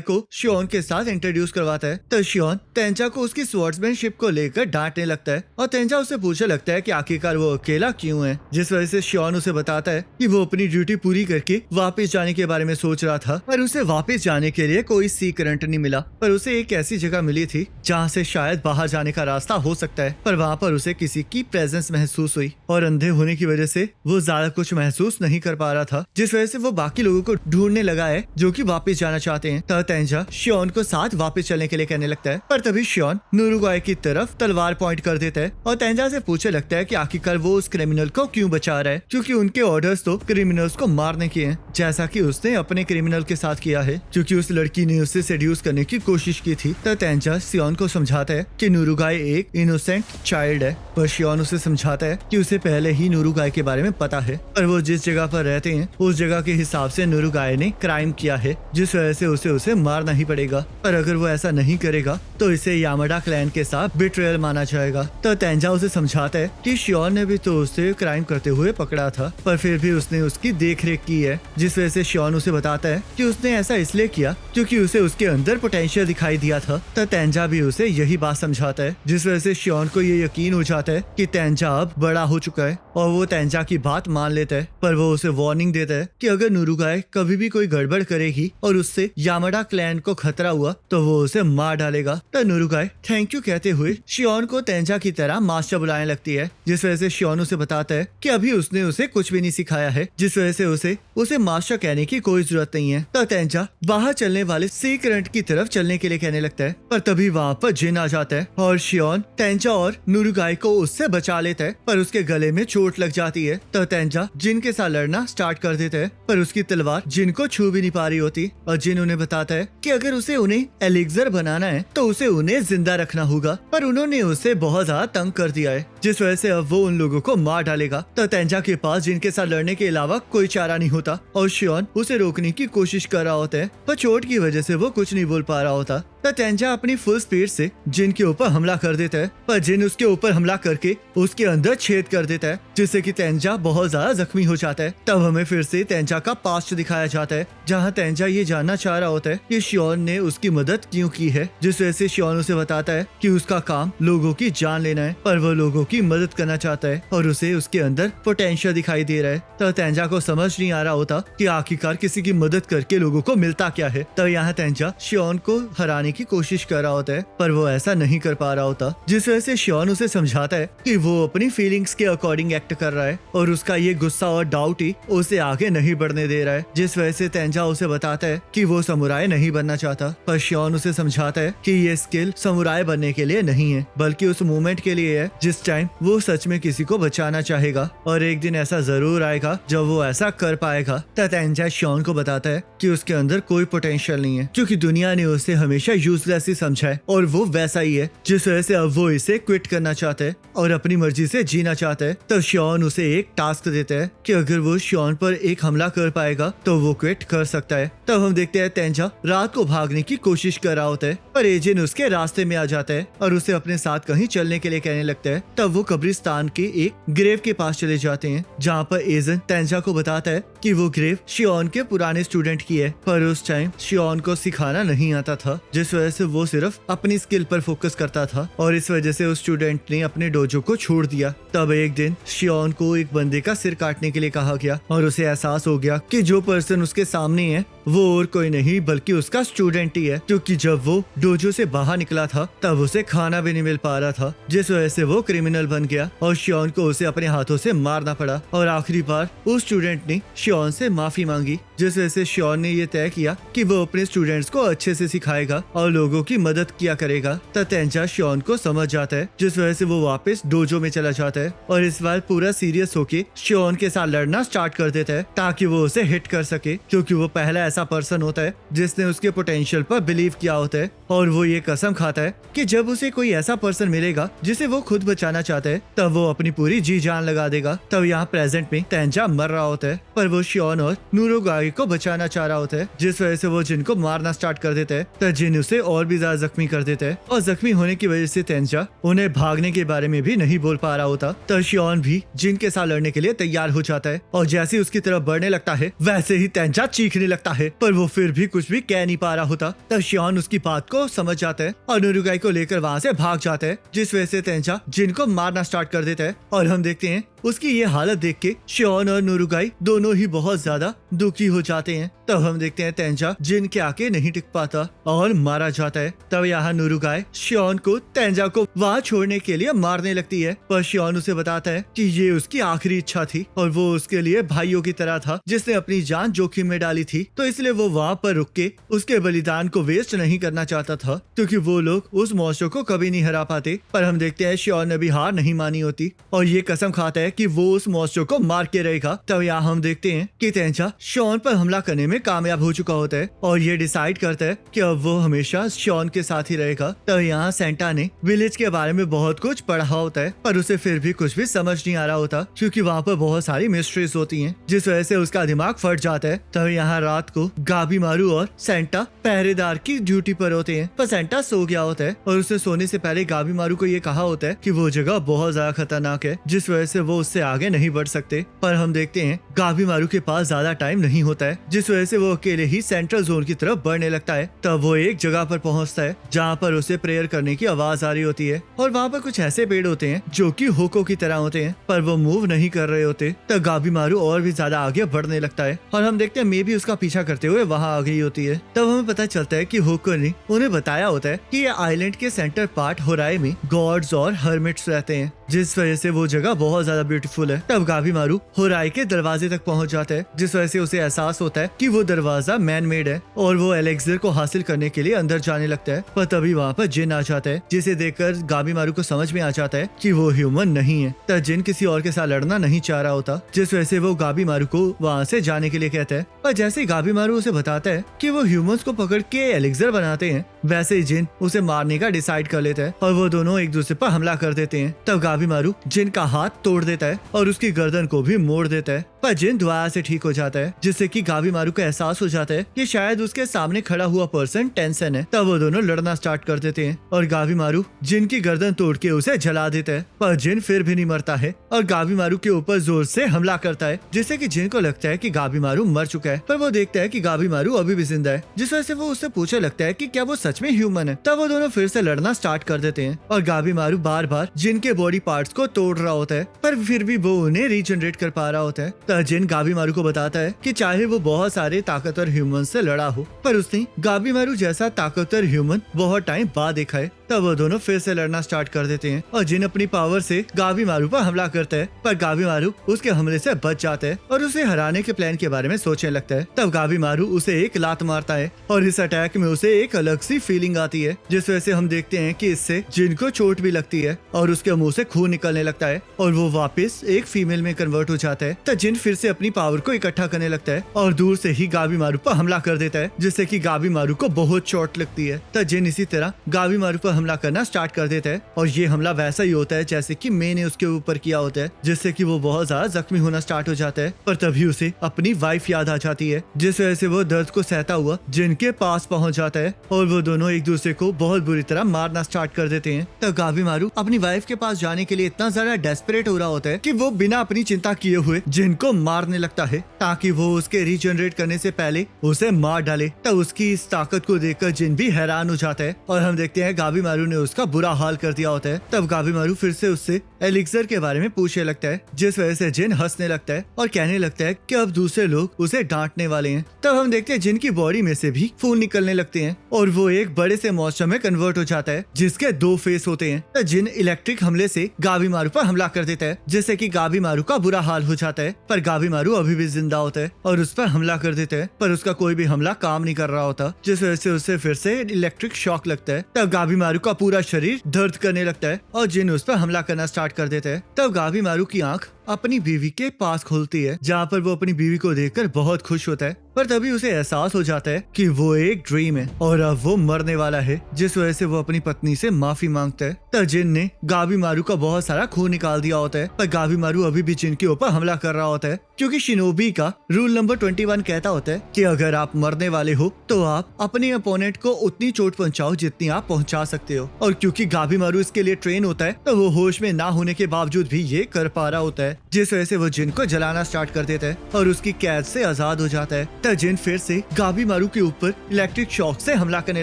को शियोन के साथ इंट्रोड्यूस करवाता है। तो शियोन तेंजा को उसकी स्वॉर्ड्समैनशिप को लेकर डांटने लगता है और तेंजा उसे पूछने लगता है कि आखिरकार वो अकेला क्यों है, जिस वजह से शियोन उसे बताता है कि वो अपनी ड्यूटी पूरी करके वापस जाने के बारे में सोच रहा था, पर उसे वापस जाने के लिए कोई सीक्रेट नहीं मिला। पर उसे एक ऐसी जगह मिली थी जहाँ से शायद बाहर जाने का रास्ता हो सकता है, पर वहाँ पर उसे किसी की प्रेजेंस महसूस हुई और अंधे होने की वजह से वो ज्यादा कुछ महसूस नहीं कर पा रहा था, जिस वजह से वो बाकी लोगों को ढूंढने लगा है जो कि वापस जाना चाहते हैं। तब तेंजा शियोन को साथ वापस चलने के लिए कहने लगता है, पर तभी शियोन नुरुगाई की तरफ तलवार पॉइंट कर देता है और तेंजा से पूछने लगता है कि आखिरकार वो उस क्रिमिनल को क्यों बचा रहा है, क्योंकि उनके ऑर्डर्स तो क्रिमिनल्स को मारने के हैं, जैसा कि उसने अपने क्रिमिनल के साथ किया है, क्योंकि उस लड़की ने उसे सेड्यूस करने की कोशिश की थी। तब तेंजा शियोन को समझाता है कि नुरुगाई एक इनोसेंट चाइल्ड है, पर शियोन उसे समझाता है कि उसे पहले ही नुरुगाई के बारे में पता है, पर वो जिस जगह पर रहते हैं उस जगह के हिसाब से नुरुगाई ने क्राइम किया है, जिस वजह से उसे मारना ही पड़ेगा। पर अगर वो ऐसा नहीं करेगा तो इसे यामाडा क्लैन के साथ बिट्रेयल माना जाएगा। तो तेंजा उसे समझाता है कि शियोन ने भी तो उसे क्राइम करते हुए पकड़ा था, पर फिर भी उसने उसकी देखरेख की है, जिस वजह से शियोन उसे बताता है कि उसने ऐसा इसलिए किया क्योंकि उसे उसके अंदर पोटेंशियल दिखाई दिया था। तो तेंजा भी उसे यही बात समझाता है, जिस वजह से शियोन को ये यकीन हो जाता है कि तेंजा अब बड़ा हो चुका है और वो तेंजा की बात मान लेता है। पर वो उसे वार्निंग देता है कि अगर नुरुगाई कभी भी कोई गड़बड़ करेगी और उससे यामाडा क्लैन को खतरा हुआ तो वो उसे मार डालेगा। तो नुरुगाई थैंक यू कहते हुए शियोन को तेंजा की तरह मास्टर बुलाने लगती है, जिस वजह से शियोन उसे बताता है कि अभी उसने उसे कुछ भी नहीं सिखाया है, जिस वजह से उसे मास्टर कहने की कोई जरूरत नहीं है। तो तेंजा बाहर चलने वाले सीक्रेट की तरफ चलने के लिए कहने लगता है, पर तभी वहाँ पर जिन आ जाता है और शियोन तेंजा और नुरुगाई को उससे बचा लेता है, पर उसके गले में चोट लग जाती है। तो तेंजा जिन के साथ लड़ना स्टार्ट कर देता है, पर उसकी तलवार जिन को छू भी नहीं पा रही होती और जिन उन्हें बताता है कि अगर उसे उन्हें एलिक्सर बनाना है तो उसे उन्हें जिंदा रखना होगा, पर उन्होंने उसे बहुत ज्यादा तंग कर दिया है। जिस वजह से अब वो उन लोगों को मार डालेगा। तो तेंजा के पास जिनके साथ लड़ने के अलावा कोई चारा नहीं होता और शियोन उसे रोकने की कोशिश कर रहा होता है, पर चोट की वजह से वो कुछ नहीं बोल पा रहा होता। तो तेंजा अपनी फुल स्पीड से जिन के ऊपर हमला कर देता है, पर जिन उसके ऊपर हमला करके उसके अंदर छेद कर देता है, जिससे कि तेंजा बहुत ज्यादा जख्मी हो जाता है। तब हमें फिर से तेंजा का पास्ट दिखाया जाता है, जहाँ तेंजा ये जानना चाह रहा होता है कि शियोन ने उसकी मदद क्यों की है। जिस वजह से शियोन उसे बताता है कि उसका काम लोगों की जान लेना है, पर वो लोगों की मदद करना चाहता है और उसे उसके अंदर पोटेंशियल दिखाई दे रहा है। तो तेंजा को समझ नहीं आ रहा होता कि आखिरकार किसी की मदद करके लोगों को मिलता क्या है। तो यहाँ तेंजा शियोन को हराने की कोशिश कर रहा होता है, पर वो ऐसा नहीं कर पा रहा होता, जिस वजह से शियोन उसे समझाता है कि वो अपनी फीलिंग्स के अकॉर्डिंग एक्ट कर रहा है और उसका ये गुस्सा और डाउट ही उसे आगे नहीं बढ़ने दे रहा है। जिस वजह से तेंजा उसे बताता है कि वो समुराई नहीं बनना चाहता, पर शियोन उसे समझाता है कि ये स्किल समुराई बनने के लिए नहीं है, बल्कि उस मोमेंट के लिए है जिस टाइम वो सच में किसी को बचाना चाहेगा। और एक दिन ऐसा जरूर आएगा जब वो ऐसा कर पाएगा। तो तेंजा शियोन को बताता है कि उसके अंदर कोई पोटेंशियल नहीं है, क्योंकि दुनिया ने उसे हमेशा यूजलेस ही समझा है और वो वैसा ही है। जिस वजह से अब वो इसे क्विट करना चाहता है और अपनी मर्जी से जीना चाहता है। तब शियोन उसे एक टास्क देता है कि अगर वो शियोन पर एक हमला कर पाएगा तो वो क्विट कर सकता है। तब हम देखते हैं तेंजा रात को भागने की कोशिश कर रहा होता है, पर एजिन उसके रास्ते में आ जाता है और उसे अपने साथ कहीं चलने के लिए कहने लगता है। तब वो कब्रिस्तान के एक ग्रेव के पास चले जाते हैं, जहाँ पर एजिन तेंजा को बताता है कि वो ग्रेव शियोन के पुराने स्टूडेंट की है, पर उस टाइम शियोन को सिखाना नहीं आता था, जिस वजह से वो सिर्फ अपनी स्किल पर फोकस करता था और इस वजह से उस स्टूडेंट ने अपने डोजो को छोड़ दिया। तब एक दिन शियोन को एक बंदे का सिर काटने के लिए कहा गया और उसे एहसास हो गया कि जो पर्सन उसके सामने है वो और कोई नहीं बल्कि उसका स्टूडेंट ही है, क्योंकि जब वो डोजो से बाहर निकला था तब उसे खाना भी नहीं मिल पा रहा था, जिस वजह से वो क्रिमिनल बन गया और शियोन को उसे अपने हाथों से मारना पड़ा। और आखिरी बार उस स्टूडेंट ने शियोन से माफी मांगी, जिस वजह से शियोन ने ये तय किया कि वो अपने स्टूडेंट्स को अच्छे से सिखाएगा और लोगों की मदद किया करेगा। तब तेंजा शियोन को समझ जाता है, जिस वजह से वो वापस डोजो में चला जाता है और इस बार पूरा सीरियस होके शियोन के साथ लड़ना स्टार्ट कर देता है, ताकि वो उसे हिट कर सके, क्योंकि वो पहला ऐसा पर्सन होता है जिसने उसके पोटेंशियल पर बिलीव किया होता है और वो ये कसम खाता है कि जब उसे कोई ऐसा पर्सन मिलेगा जिसे वो खुद बचाना चाहता है तब वो अपनी पूरी जी जान लगा देगा। तब यहाँ प्रेजेंट में तेंजा मर रहा होता है, पर वो शियोन और नुरुगाई को बचाना चाह रहा होता है, जिस वजह से वो जिन को मारना स्टार्ट कर देता है। तो जिन उसे और भी ज्यादा जख्मी कर देता है और जख्मी होने की वजह से तेंजा उन्हें भागने के बारे में भी नहीं बोल पा रहा होता। तो शियोन भी जिन के साथ लड़ने के लिए तैयार हो जाता है और जैसे उसकी तरफ बढ़ने लगता है वैसे ही तेंजा चीखने लगता है, पर वो फिर भी कुछ भी कह नहीं पा रहा होता। तब शियोन उसकी बात को समझ जाता है और नुरुगाई को लेकर वहाँ से भाग जाता है, जिस वजह से तेंजा जिन को मारना स्टार्ट कर देता है। और हम देखते हैं उसकी ये हालत देख के शियोन और नुरुगाई दोनों ही बहुत ज्यादा दुखी हो जाते हैं। तब हम देखते हैं तेंजा जिन के आके नहीं टिक पाता और मारा जाता है। तब यहाँ नुरुगाई शियोन को तेंजा को वहाँ छोड़ने के लिए मारने लगती है, पर शियोन उसे बताता है कि ये उसकी आखिरी इच्छा थी और वो उसके लिए भाइयों की तरह था जिसने अपनी जान जोखिम में डाली थी, तो इसलिए वो वहाँ पर रुक के उसके बलिदान को वेस्ट नहीं करना चाहता था, क्योंकि वो लोग उस मॉन्स्टर को कभी नहीं हरा पाते। पर हम देखते हैं शियोन ने भी हार नहीं मानी होती और ये कसम खाता है कि वो उस मॉन्स्टर को मार के रहेगा। तब यहाँ हम देखते हैं कि तेंजा शियोन पर हमला करने में कामयाब हो चुका होता है और ये डिसाइड करता है कि अब वो हमेशा शियोन के साथ ही रहेगा। तब यहाँ सेंटा ने विलेज के बारे में बहुत कुछ पढ़ा होता है, पर उसे फिर भी कुछ भी समझ नहीं आ रहा होता, क्योंकि वहाँ पर बहुत सारी मिस्ट्रीज होती हैं, जिस वजह से उसका दिमाग फट जाता है। तब यहाँ रात को गाबीमारू और सेंटा पहरेदार की ड्यूटी पर होते हैं, पर सेंटा सो गया होता है और उसने सोने से पहले गाबीमारू को ये कहा होता है कि वो जगह बहुत ज्यादा खतरनाक है, जिस वजह से वो उससे आगे नहीं बढ़ सकते। पर हम देखते हैं गाबीमारू के पास ज्यादा टाइम नहीं होता है, जिस वजह से वो अकेले ही सेंट्रल जोन की तरफ बढ़ने लगता है। तब वो एक जगह पर पहुंचता है जहाँ पर उसे प्रेयर करने की आवाज आ रही होती है और वहाँ पर कुछ ऐसे पेड़ होते हैं जो कि होको की तरह होते हैं, पर वो मूव नहीं कर रहे होते। तब गाबीमारू और भी ज्यादा आगे बढ़ने लगता है और हम देखते हैं मे भी उसका पीछा करते हुए वहाँ आ गई होती है। तब हमें पता चलता है कि होको ने उन्हें बताया होता है कि ये आइलैंड के सेंटर पार्ट होराई में गॉड्स और हर्मिट्स रहते हैं, जिस वजह से वो जगह बहुत ज्यादा ब्यूटीफुल है। तब गाबीमारू होराई के दरवाजे तक पहुंच जाता है, जिस वजह से उसे एहसास होता है कि वो दरवाजा मैन मेड है और वो एलेक्सर को हासिल करने के लिए अंदर जाने लगता है। पर तभी वहाँ पर जिन आ जाता है, जिसे देखकर गाबीमारू को समझ में आ जाता है कि वो ह्यूमन नहीं है। तब जिन किसी और के साथ लड़ना नहीं चाह रहा होता, जिस वजह से वो गाबीमारू को वहाँ से जाने के लिए कहता है। और जैसे ही गाबीमारू उसे बताता है कि वो ह्यूमंस को पकड़ के एलेक्सर बनाते हैं, वैसे ही जिन उसे मारने का डिसाइड कर लेता है और वो दोनों एक दूसरे पर हमला कर देते हैं। तब गाबीमारू जिन का हाथ तोड़ देता है और उसकी गर्दन को भी मोड़ देता है। पर जिन दुआ से ठीक हो जाता है, जिससे कि गाबीमारू को एहसास हो जाता है कि शायद उसके सामने खड़ा हुआ पर्सन टेंसन है। तब वो दोनों लड़ना स्टार्ट कर देते हैं और गाबीमारू जिन की गर्दन तोड़ के उसे जला देता है। पर जिन फिर भी नहीं मरता है और गाबीमारू के ऊपर जोर से हमला करता है, जिससे कि जिन को लगता है कि गाबीमारू मर चुका है। पर वो देखता है कि गाबीमारू अभी भी जिंदा है, जिस वजह से वो उससे पूछने लगता है कि क्या वो सच में ह्यूमन है। तब वो दोनों फिर से लड़ना स्टार्ट कर देते हैं और गाबीमारू बार बार जिन के बॉडी पार्ट्स को तोड़ रहा होता है, पर फिर भी वो उन्हें रीजनरेट कर पा रहा होता है। तब जिन गाबीमारू को बताता है कि चाहे वो बहुत सारे ताकतवर ह्यूमन से लड़ा हो, पर उसने गाबीमारू जैसा ताकतवर ह्यूमन बहुत टाइम बाद देखा है। तब वो दोनों फिर से लड़ना स्टार्ट कर देते हैं और जिन अपनी पावर से गाबीमारू पर हमला करता है, पर गाबीमारू उसके हमले से बच जाता है और उसे हराने के प्लान के बारे में सोचने लगता है। तब गाबीमारू उसे एक लात मारता है और इस अटैक में उसे एक अलग सी फीलिंग आती है, जिस वजह से हम देखते हैं कि इससे जिन को चोट भी लगती है और उसके मुंह से खून निकलने लगता है और वो वापस एक फीमेल में कन्वर्ट हो जाता है। तब जिन फिर से अपनी पावर को इकट्ठा करने लगता है और दूर से ही गाबीमारू पर हमला कर देता है, जिससे कि गाबीमारू को बहुत चोट लगती है। तब जिन इसी तरह गाबीमारू पर हमला करना स्टार्ट कर देता है और ये हमला वैसा ही होता है जैसे कि मैंने उसके ऊपर किया होता है, जिससे कि वो बहुत ज्यादा जख्मी होना स्टार्ट हो जाता है। पर तभी उसे अपनी वाइफ याद आ जाती है, जिस वजह से वो दर्द को सहता हुआ जिन के पास पहुंच जाता है और वो दोनों एक दूसरे को बहुत बुरी तरह मारना स्टार्ट कर देते हैं। तब गाबीमारू अपनी वाइफ के पास जाने के लिए इतना ज्यादा डेस्परेट हो रहा होता है कि वो बिना अपनी चिंता किए हुए जिन को मारने लगता है, ताकि वो उसके रीजनरेट करने से पहले उसे मार डाले। तब उसकी इस ताकत को देखकर जिन भी हैरान हो जाता है और हम देखते हैं गाबीमारू ने उसका बुरा हाल कर दिया होता है। तब गाबीमारू फिर से उससे एलिक्सर के बारे में पूछने लगता है, जिस वजह से जिन हंसने लगता है और कहने लगता है कि अब दूसरे लोग उसे डांटने वाले हैं। तब हम देखते हैं जिन की बॉडी में से भी खून निकलने लगते हैं और वो एक बड़े से मॉन्स्टर में कन्वर्ट हो जाता है, जिसके 2 फेस होते हैं। तब जिन इलेक्ट्रिक हमले से गाबीमारू पर हमला कर देता है, जिससे कि गाबीमारू का बुरा हाल हो जाता है। पर गाबीमारू अभी भी जिंदा होता है और उस पर हमला कर देता है, पर उसका कोई भी हमला काम नहीं कर रहा होता, जिस वजह से उसे फिर से इलेक्ट्रिक शॉक लगता है। तब गाबीमारू का पूरा शरीर दर्द करने लगता है और जिन उस पर हमला करना स्टार्ट कर देता है। तब गाबीमारू की आंख अपनी बीवी के पास खुलती है, जहाँ पर वो अपनी बीवी को देखकर बहुत खुश होता है। पर तभी उसे एहसास हो जाता है कि वो एक ड्रीम है और अब वो मरने वाला है, जिस वजह से वो अपनी पत्नी से माफी मांगता है। तब जिन ने गाबीमारू का बहुत सारा खून निकाल दिया होता है, पर गाबीमारू अभी भी जिन के ऊपर हमला कर रहा होता है, क्योंकि शिनोबी का रूल नंबर 21 कहता होता है कि अगर आप मरने वाले हो तो आप अपने अपोनेंट को उतनी चोट पहुंचाओ जितनी आप पहुंचा सकते हो। और क्योंकि गाबीमारू इसके लिए ट्रेन होता है, तो वो होश में ना होने के बावजूद भी ये कर पा रहा होता है, जिस वजह से वो जिन को जलाना स्टार्ट कर देता है और उसकी कैद से आजाद हो जाता है। तब जिन फिर से गाबीमारू के ऊपर इलेक्ट्रिक शॉक से हमला करने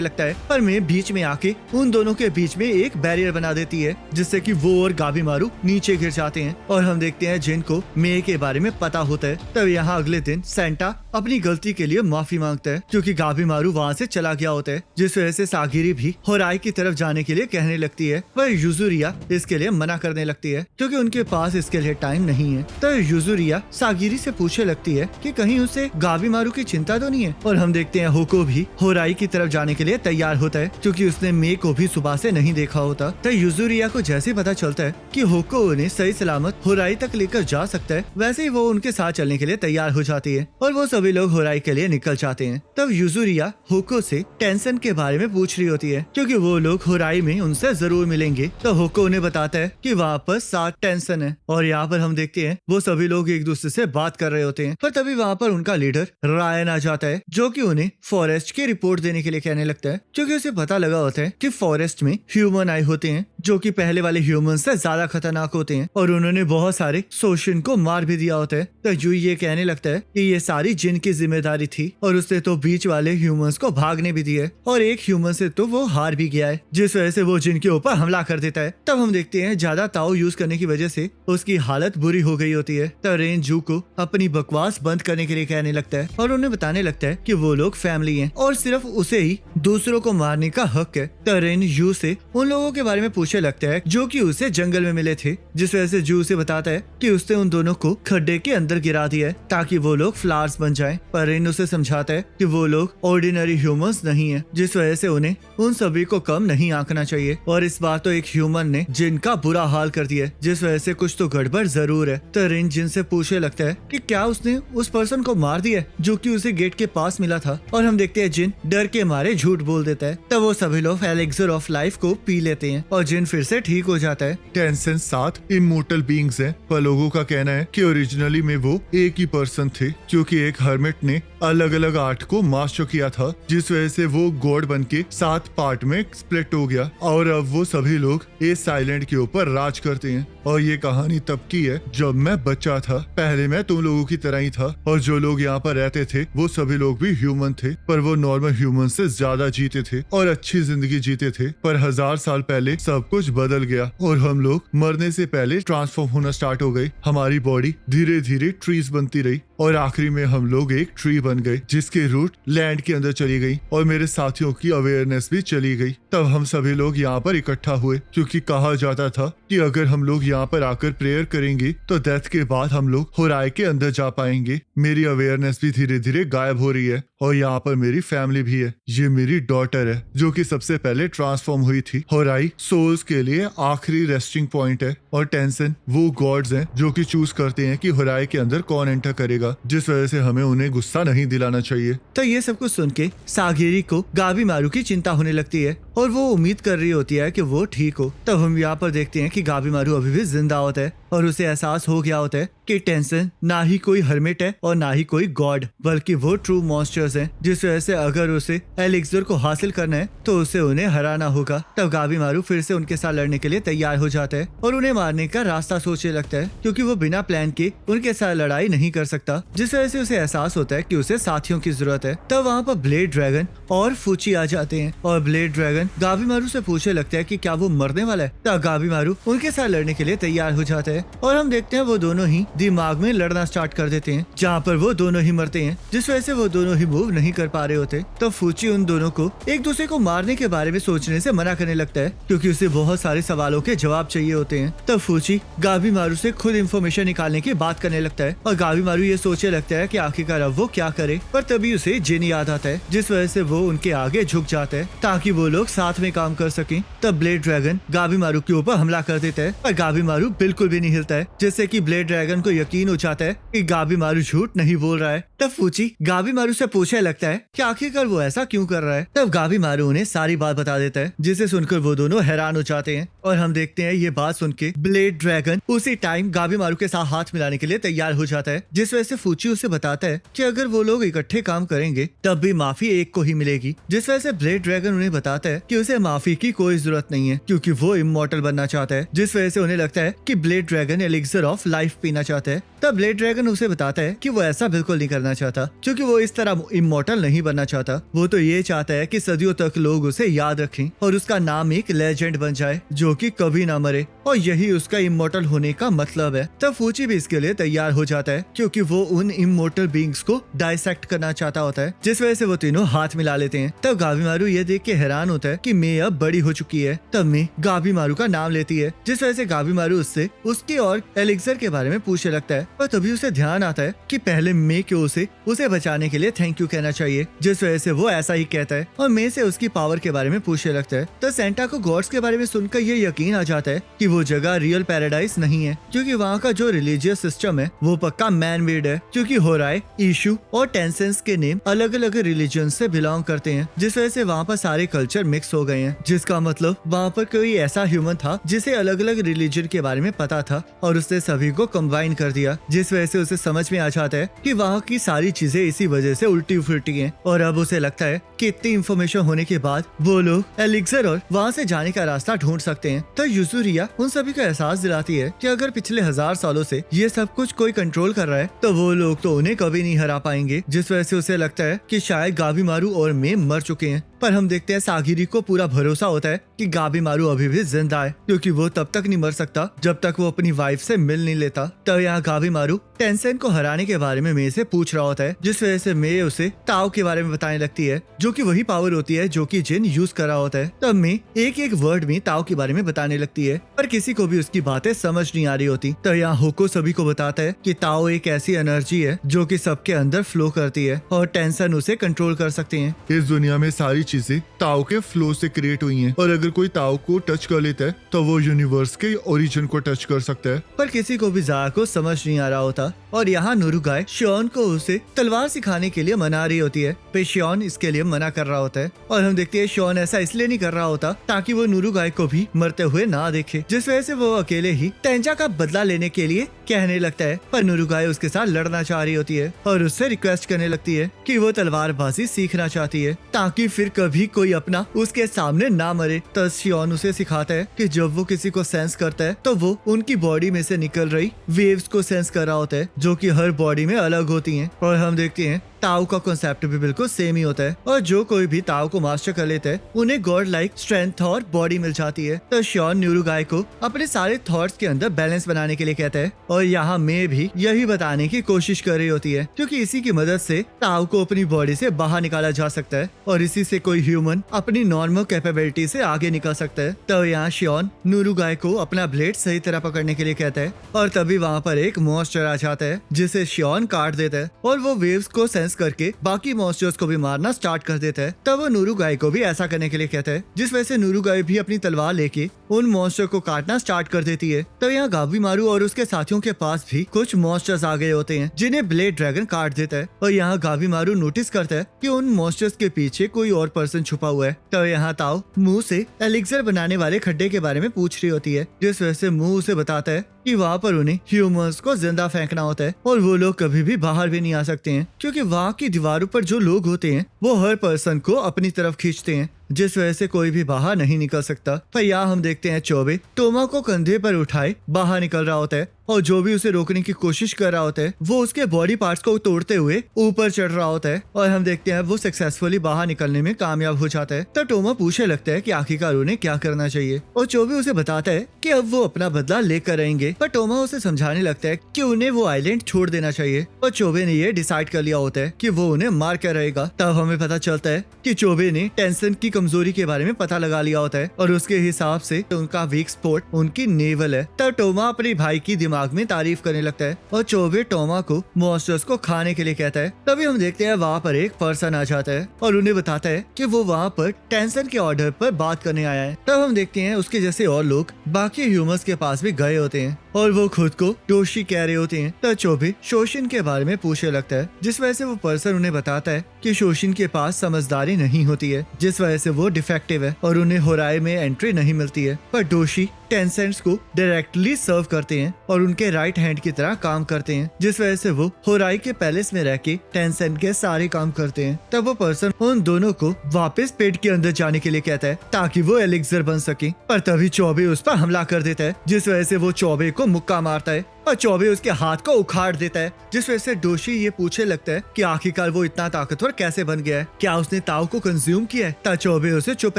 लगता है, पर मैं बीच में आके उन दोनों के बीच में एक बैरियर बना देती है, जिससे कि वो और गाबीमारू नीचे गिर जाते हैं। और हम देखते हैं जिन को मे के बारे में पता होता है। तब यहाँ अगले दिन सेंटा अपनी गलती के लिए माफी मांगता है, क्योंकि गाबीमारू वहाँ से चला गया होता है, जिस वजह से सागिरी भी होराई की तरफ जाने के लिए कहने लगती है, पर यूजुरिया इसके लिए मना करने लगती है, क्योंकि उनके पास इसके लिए टाइम नहीं है। तो यूजुरिया सागिरी से पूछने लगती है कि कहीं उसे गाबीमारू की चिंता तो नहीं है। और हम देखते हैं होको भी होराई की तरफ जाने के लिए तैयार होता है, क्योंकि उसने मे को भी सुबह से नहीं देखा होता। तो यूजुरिया को जैसे पता चलता है कि होको उन्हें सही सलामत होराई तक लेकर जा सकता है, वैसे ही वो उनके साथ चलने के लिए तैयार हो जाती है और वो सभी लोग होराई के लिए निकल जाते हैं। तब यूजुरिया होको से टेंशन के बारे में पूछ रही होती है, क्योंकि वो लोग होराई में उनसे जरूर मिलेंगे। तो होको उन्हें बताता है कि वहाँ पर 7 टेंशन है और यहाँ पर हम देखते हैं वो सभी लोग एक दूसरे से बात कर रहे होते हैं। पर तभी वहाँ पर उनका लीडर रायन आ जाता है, जो कि उन्हें फॉरेस्ट की रिपोर्ट देने के लिए कहने लगता है, क्योंकि उसे पता लगा होता है कि फॉरेस्ट में ह्यूमन आए होते हैं, जो कि पहले वाले ह्यूमन से ज्यादा खतरनाक होते हैं और उन्होंने बहुत सारे सोशन को मार भी दिया होता है। तो जू ये कहने लगता है कि ये सारी जिन की जिम्मेदारी थी और उसने तो बीच वाले ह्यूमंस को भागने भी दिया है और एक ह्यूमन से तो वो हार भी गया है, जिस वजह से वो जिन के ऊपर हमला कर देता है। तब हम देखते हैं ज्यादा ताव यूज करने की वजह से उसकी हालत बुरी हो गई होती है। तब रेन जू को अपनी बकवास बंद करने के लिए कहने लगता है और उन्हें बताने लगता है कि वो लोग फैमिली हैं और सिर्फ उसे ही दूसरों को मारने का हक है। तो रेन यू से उन लोगों के बारे में पूछने पूछने लगता है जो कि उसे जंगल में मिले थे, जिस वजह से जू उसे बताता है कि उसने उन दोनों को खड्डे के अंदर गिरा दिया है ताकि वो लोग फ्लावर्स बन जाएं। पर रिन उसे समझाता है कि वो लोग ऑर्डिनरी ह्यूमंस नहीं है, जिस वजह से उन्हें उन सभी को कम नहीं आंकना चाहिए। और इस बार तो एक ह्यूमन ने जिन का बुरा हाल कर दिया है, जिस वजह से कुछ तो गड़बड़ जरूर है। तो रिन जिन से पूछने लगता है कि क्या उसने उस पर्सन को मार दिया जो कि उसे गेट के पास मिला था। और हम देखते हैं जिन डर के मारे झूठ बोल देता है। तब वो सभी लोग एलिक्सर ऑफ लाइफ को पी लेते हैं और जिन फिर से ठीक हो जाता है। टेंसेंट 7 इमोर्टल बीइंग्स हैं, पर लोगों का कहना है कि ओरिजिनली में वो एक ही पर्सन थे, क्योंकि एक हर्मिट ने अलग अलग आर्ट को मास्टर किया था, जिस वजह से वो गॉड बन के 7 पार्ट में स्प्लिट हो गया। और अब वो सभी लोग इस आइलैंड के ऊपर राज करते हैं। और ये कहानी तब की है जब मैं बच्चा था। पहले मैं तुम लोगों की तरह ही था और जो लोग यहाँ पर रहते थे वो सभी लोग भी ह्यूमन थे, पर वो नॉर्मल ह्यूमन से ज्यादा जीते थे और अच्छी जिंदगी जीते थे। पर 1000 साल पहले सब कुछ बदल गया और हम लोग मरने से पहले ट्रांसफॉर्म होना स्टार्ट हो गए। हमारी बॉडी धीरे धीरे ट्रीज बनती रही और आखिरी में हम लोग एक ट्री बन गए जिसके रूट लैंड के अंदर चली गई और मेरे साथियों की अवेयरनेस भी चली गई। तब हम सभी लोग यहाँ पर इकट्ठा हुए, क्योंकि कहा जाता था कि अगर हम लोग यहाँ पर आकर प्रेयर करेंगे तो डेथ के बाद हम लोग होराई के अंदर जा पाएंगे। मेरी अवेयरनेस भी धीरे धीरे गायब हो रही है और यहाँ पर मेरी फैमिली भी है। ये मेरी डॉटर है जो कि सबसे पहले ट्रांसफॉर्म हुई थी। होराई सोल्स के लिए आखिरी रेस्टिंग पॉइंट है और टेंसन वो गॉड्स हैं जो कि चूज करते हैं कि होराई के अंदर कौन एंटर करेगा, जिस वजह से हमें उन्हें गुस्सा नहीं दिलाना चाहिए। तो ये सब कुछ सुन के सागिरी को गाबी मारू की चिंता होने लगती है और वो उम्मीद कर रही होती है कि वो ठीक हो। तब हम यहाँ पर देखते हैं कि गाबी मारू अभी भी जिंदा होता है और उसे एहसास हो गया होता है कि टेंसन ना ही कोई हर्मिट है और ना ही कोई गॉड, बल्कि वो ट्रू मॉन्स्टर्स हैं, जिस वजह से अगर उसे एलिक्सर को हासिल करना है तो उसे उन्हें हराना होगा। तब गाबी मारू फिर से उनके साथ लड़ने के लिए तैयार हो जाता है और उन्हें मारने का रास्ता सोचने लगता है, क्योंकि वो बिना प्लान के उनके साथ लड़ाई नहीं कर सकता, जिस वजह से उसे एहसास होता है कि उसे साथियों की जरूरत है। तब वहाँ पर ब्लेड ड्रैगन और फूची आ जाते हैं और ब्लेड ड्रैगन गाबी मारू से पूछने लगता है कि क्या वो मरने वाला है। तब गाबी मारू उनके साथ लड़ने के लिए तैयार हो जाता है और हम देखते हैं वो दोनों ही दिमाग में लड़ना स्टार्ट कर देते हैं, जहाँ पर वो दोनों ही मरते हैं, जिस वजह से वो दोनों ही मूव नहीं कर पा रहे होते। तो फूची उन दोनों को एक दूसरे को मारने के बारे में सोचने से मना करने लगता है, क्योंकि उसे बहुत सारे सवालों के जवाब चाहिए होते हैं। तब फूची गाबी मारू से खुद इंफॉर्मेशन निकालने की बात करने लगता है और गाबी मारू ये सोचने लगता है कि आखिरकार अब वो क्या करे। पर तभी उसे जिन याद आता है, जिस वजह से वो उनके आगे झुक जाता है ताकि वो लोग साथ में काम कर सकें। तब ब्लेड ड्रैगन गाबी मारू के ऊपर हमला कर देता है और गाबी मारू बिल्कुल भी नहीं हिलता है, जिससे कि ब्लेड ड्रैगन को यकीन हो जाता है कि गाबी मारू झूठ नहीं बोल रहा है। तब फूची गाबी मारू से पूछने लगता है कि आखिरकार वो ऐसा क्यों कर रहा है। तब गाबी मारू उन्हें सारी बात बता देता है, जिसे सुनकर वो दोनों हैरान हो जाते हैं और हम देखते हैं ये बात सुन के ब्लेड ड्रैगन उसी टाइम गाबी मारू के साथ हाथ मिलाने के लिए तैयार हो जाता है, जिस वजह से फूची उसे बताता है कि अगर वो लोग इकट्ठे काम करेंगे तब भी माफी एक को ही मिलेगी, जिस वजह से ब्लेड ड्रैगन उन्हें बताता है कि उसे माफी की कोई जरूरत नहीं है, क्योंकि वो इमॉर्टल बनना चाहता है, जिस वजह से उन्हें लगता है कि blade dragon elixir of life पीना चाहता है। तब ब्लेड ड्रैगन उसे बताता है कि वो ऐसा बिल्कुल नहीं करना चाहता, क्योंकि वो इस तरह इमॉर्टल नहीं बनना चाहता। वो तो ये चाहता है कि सदियों तक लोग उसे याद रखें और उसका नाम एक लेजेंड बन जाए जो कि कभी ना मरे, और यही उसका इमॉर्टल होने का मतलब है। तब फूची भी इसके लिए तैयार हो जाता है, क्योंकि वो उन इमॉर्टल बीइंग्स को डाइसेक्ट करना चाहता होता है, जिस वजह से वो तीनों हाथ मिला लेते हैं। तब गाबी मारू ये देख के हैरान होता है कि मे अब बड़ी हो चुकी है। तब मे गाबी मारू का नाम लेती है, जिस वजह से गाबी मारू उससे उसके और एलिक्सर के बारे में पूछने लगता है, और तभी उसे ध्यान आता है कि पहले मे को उसे बचाने के लिए थैंक यू कहना चाहिए, जिस वजह से वो ऐसा ही कहता है और मे से उसकी पावर के बारे में पूछने लगता है। तो सेंटा को गॉड्स के बारे में सुनकर ये यकीन आ जाता है कि वो जगह रियल पैराडाइज नहीं है, क्योंकि वहाँ का जो रिलीजियस सिस्टम है वो पक्का मैन मेड है, क्योंकि होराई, इशू और टेंसेंस के नेम अलग अलग रिलीजन से बिलोंग करते हैं, जिस वजह से वहाँ पर सारे कल्चर मिक्स हो गए हैं, जिसका मतलब वहाँ पर कोई ऐसा ह्यूमन था जिसे अलग अलग रिलीजन के बारे में पता था और उसने सभी को कंबाइन कर दिया, जिस वजह से उसे समझ में आ जाता है कि वहाँ की सारी चीजें इसी वजह से उल्टी फुल्टी हैं। और अब उसे लगता है कि इतनी इंफॉर्मेशन होने के बाद वो लोग एलिक्सर और वहाँ से जाने का रास्ता ढूंढ सकते हैं। तो यूजुरिया उन सभी को एहसास दिलाती है कि अगर पिछले 1000 सालों से ये सब कुछ कोई कंट्रोल कर रहा है तो वो लोग तो उन्हें कभी नहीं हरा पाएंगे, जिस वजह से उसे लगता है कि शायद गाबी मारू और मे मर चुके हैं पर हम देखते हैं सागिरी को पूरा भरोसा होता है कि गाबीमारू अभी भी जिंदा है, क्योंकि वो तब तक नहीं मर सकता जब तक वो अपनी वाइफ से मिल नहीं लेता। तब यहाँ गाबीमारू टेंसेन को हराने के बारे में मे से पूछ रहा होता है, जिस वजह से मे उसे ताओ के बारे में बताने लगती है, जो कि वही पावर होती है जो कि जिन यूज कर रहा होता है। तब मे एक एक वर्ड में ताओ के बारे में बताने लगती है, पर किसी को भी उसकी बातें समझ नहीं आ रही होती। तो यहाँ होको सभी को बताता है कि ताओ एक ऐसी एनर्जी है जो कि सबके अंदर फ्लो करती है और टेंशन उसे कंट्रोल कर सकते हैं। इस दुनिया में सारी चीजें ताओ के फ्लो से क्रिएट हुई हैं, और अगर कोई ताओ को टच कर लेता है तो वो यूनिवर्स के ओरिजिन को टच कर सकता है। पर किसी को भी ज़रा को समझ नहीं आ रहा होता, और यहाँ नुरुगाई शियोन को उसे तलवार सिखाने के लिए मना रही होती है, पे शियोन इसके लिए मना कर रहा होता है। और हम देखते हैं शियोन ऐसा इसलिए नहीं कर रहा होता ताकि वो नुरुगाई को भी मरते हुए ना देखे, जिस वजह से वो अकेले ही तेंजा का बदला लेने के लिए कहने लगता है। पर नुरुगाई उसके साथ लड़ना चाह रही होती है और उससे रिक्वेस्ट करने लगती है कि वो तलवारबाजी सीखना चाहती है ताकि फिर कभी कोई अपना उसके सामने ना मरे। तो शियोन उसे सिखाता है कि जब वो किसी को सेंस करता है तो वो उनकी बॉडी में से निकल रही वेव्स को सेंस कर रहा होता है, जो कि हर बॉडी में अलग होती हैं। और हम देखते हैं ताओ का कॉन्सेप्ट भी बिल्कुल सेम ही होता है, और जो कोई भी ताओ को मास्टर कर लेता है उन्हें गॉड लाइक स्ट्रेंथ और बॉडी मिल जाती है। तो शियोन नुरुगाई को अपने सारे थॉट्स के अंदर बैलेंस बनाने के लिए कहता है, और यहाँ मैं भी यही बताने की कोशिश कर रही होती है, क्योंकि इसी की मदद से ताओ को अपनी बॉडी से बाहर निकाला जा सकता है और इसी से कोई ह्यूमन अपनी नॉर्मल कैपेबिलिटी से आगे निकल सकता है। तो यहाँ शियोन नुरुगाई को अपना ब्लेड सही तरह पकड़ने के लिए कहता है, और तभी वहाँ पर एक मॉन्स्टर आ जाता है जिसे शियोन काट देता है, और वो वेव्स को सेंस करके बाकी मॉन्स्टर्स को भी मारना स्टार्ट कर देता है। तब वो नुरुगाई को भी ऐसा करने के लिए कहता है, जिस वजह से नुरुगाई भी अपनी तलवार लेके उन मॉन्स्टर को काटना स्टार्ट कर देती है। तब यहाँ गाबीमारू और उसके साथियों के पास भी कुछ मॉन्स्टर्स आ गए होते हैं जिन्हें ब्लेड ड्रैगन काट देता है, और यहाँ गाबीमारू नोटिस करता है कि उन मॉन्स्टर्स के पीछे कोई और पर्सन छुपा हुआ है। तब यहाँ ताओ मुंह से एलिक्सर बनाने वाले खड्डे के बारे में पूछ रही होती है, जिस वजह से मुंह उसे बताता है कि वहाँ पर उन्हें ह्यूमंस को जिंदा फेंकना होता है और वो लोग कभी भी बाहर भी नहीं आ सकते हैं, क्योंकि वहाँ की दीवारों पर जो लोग होते हैं वो हर पर्सन को अपनी तरफ खींचते हैं, जिस वजह से कोई भी बाहर नहीं निकल सकता। पर यहाँ हम देखते हैं चोबे टोमा को कंधे पर उठाए बाहर निकल रहा होता है, और जो भी उसे रोकने की कोशिश कर रहा होता है वो उसके बॉडी पार्ट्स को तोड़ते हुए ऊपर चढ़ रहा होता है, और हम देखते हैं वो सक्सेसफुली बाहर निकलने में कामयाब हो जाता है। तो टोमा पूछने लगता है कि आखिरकार उन्हें क्या करना चाहिए, और चोबे उसे बताता है कि अब वो अपना बदला लेकर रहेंगे। पर टोमा उसे समझाने लगता है कि उन्हें वो आइलैंड छोड़ देना चाहिए, और चोबे ने ये डिसाइड कर लिया होता है कि वो उन्हें मार कर रहेगा। तब हमें पता चलता है कि चोबे ने टेंसन की कमजोरी के बारे में पता लगा लिया होता है, और उसके हिसाब से उनका वीक स्पॉट उनकी नेवल है। तब टोमा अपने भाई की दिमाग में तारीफ करने लगता है, और चोबे टोमा को मॉन्स्टर्स को खाने के लिए कहता है। तभी हम देखते हैं वहाँ पर एक पर्सन आ जाता है और उन्हें बताता है कि वो वहाँ पर टेंसन के ऑर्डर पर बात करने आया है। तब हम देखते हैं उसके जैसे और लोग बाकी ह्यूमंस के पास भी गए होते हैं, और वो खुद को डोशी कह रहे होते हैं। तब चोबे शोशिन के बारे में पूछने लगता है, जिस वजह से वो पर्सन उन्हें बताता है कि शोशिन के पास समझदारी नहीं होती है, जिस वजह से वो डिफेक्टिव है और उन्हें होराई में एंट्री नहीं मिलती है। पर डोशी टेंसेंट्स को डायरेक्टली सर्व करते हैं और उनके राइट हैंड की तरह काम करते हैं, जिस वजह से वो होराई के पैलेस में रह के टेंसेंट के सारे काम करते हैं। तब वो पर्सन उन दोनों को वापस पेट के अंदर जाने के लिए कहता है ताकि वो एलिक्सर बन सके, पर तभी चोबे उस पर हमला कर देता है, जिस वजह से वो चोबे को मुक्का मारता है और चोबे उसके हाथ को उखाड़ देता है, जिस वजह से डोशी ये पूछने लगता है कि आखिरकार वो इतना ताकतवर कैसे बन गया है, क्या उसने ताओ को कंज्यूम किया है। तब चोबे उसे चुप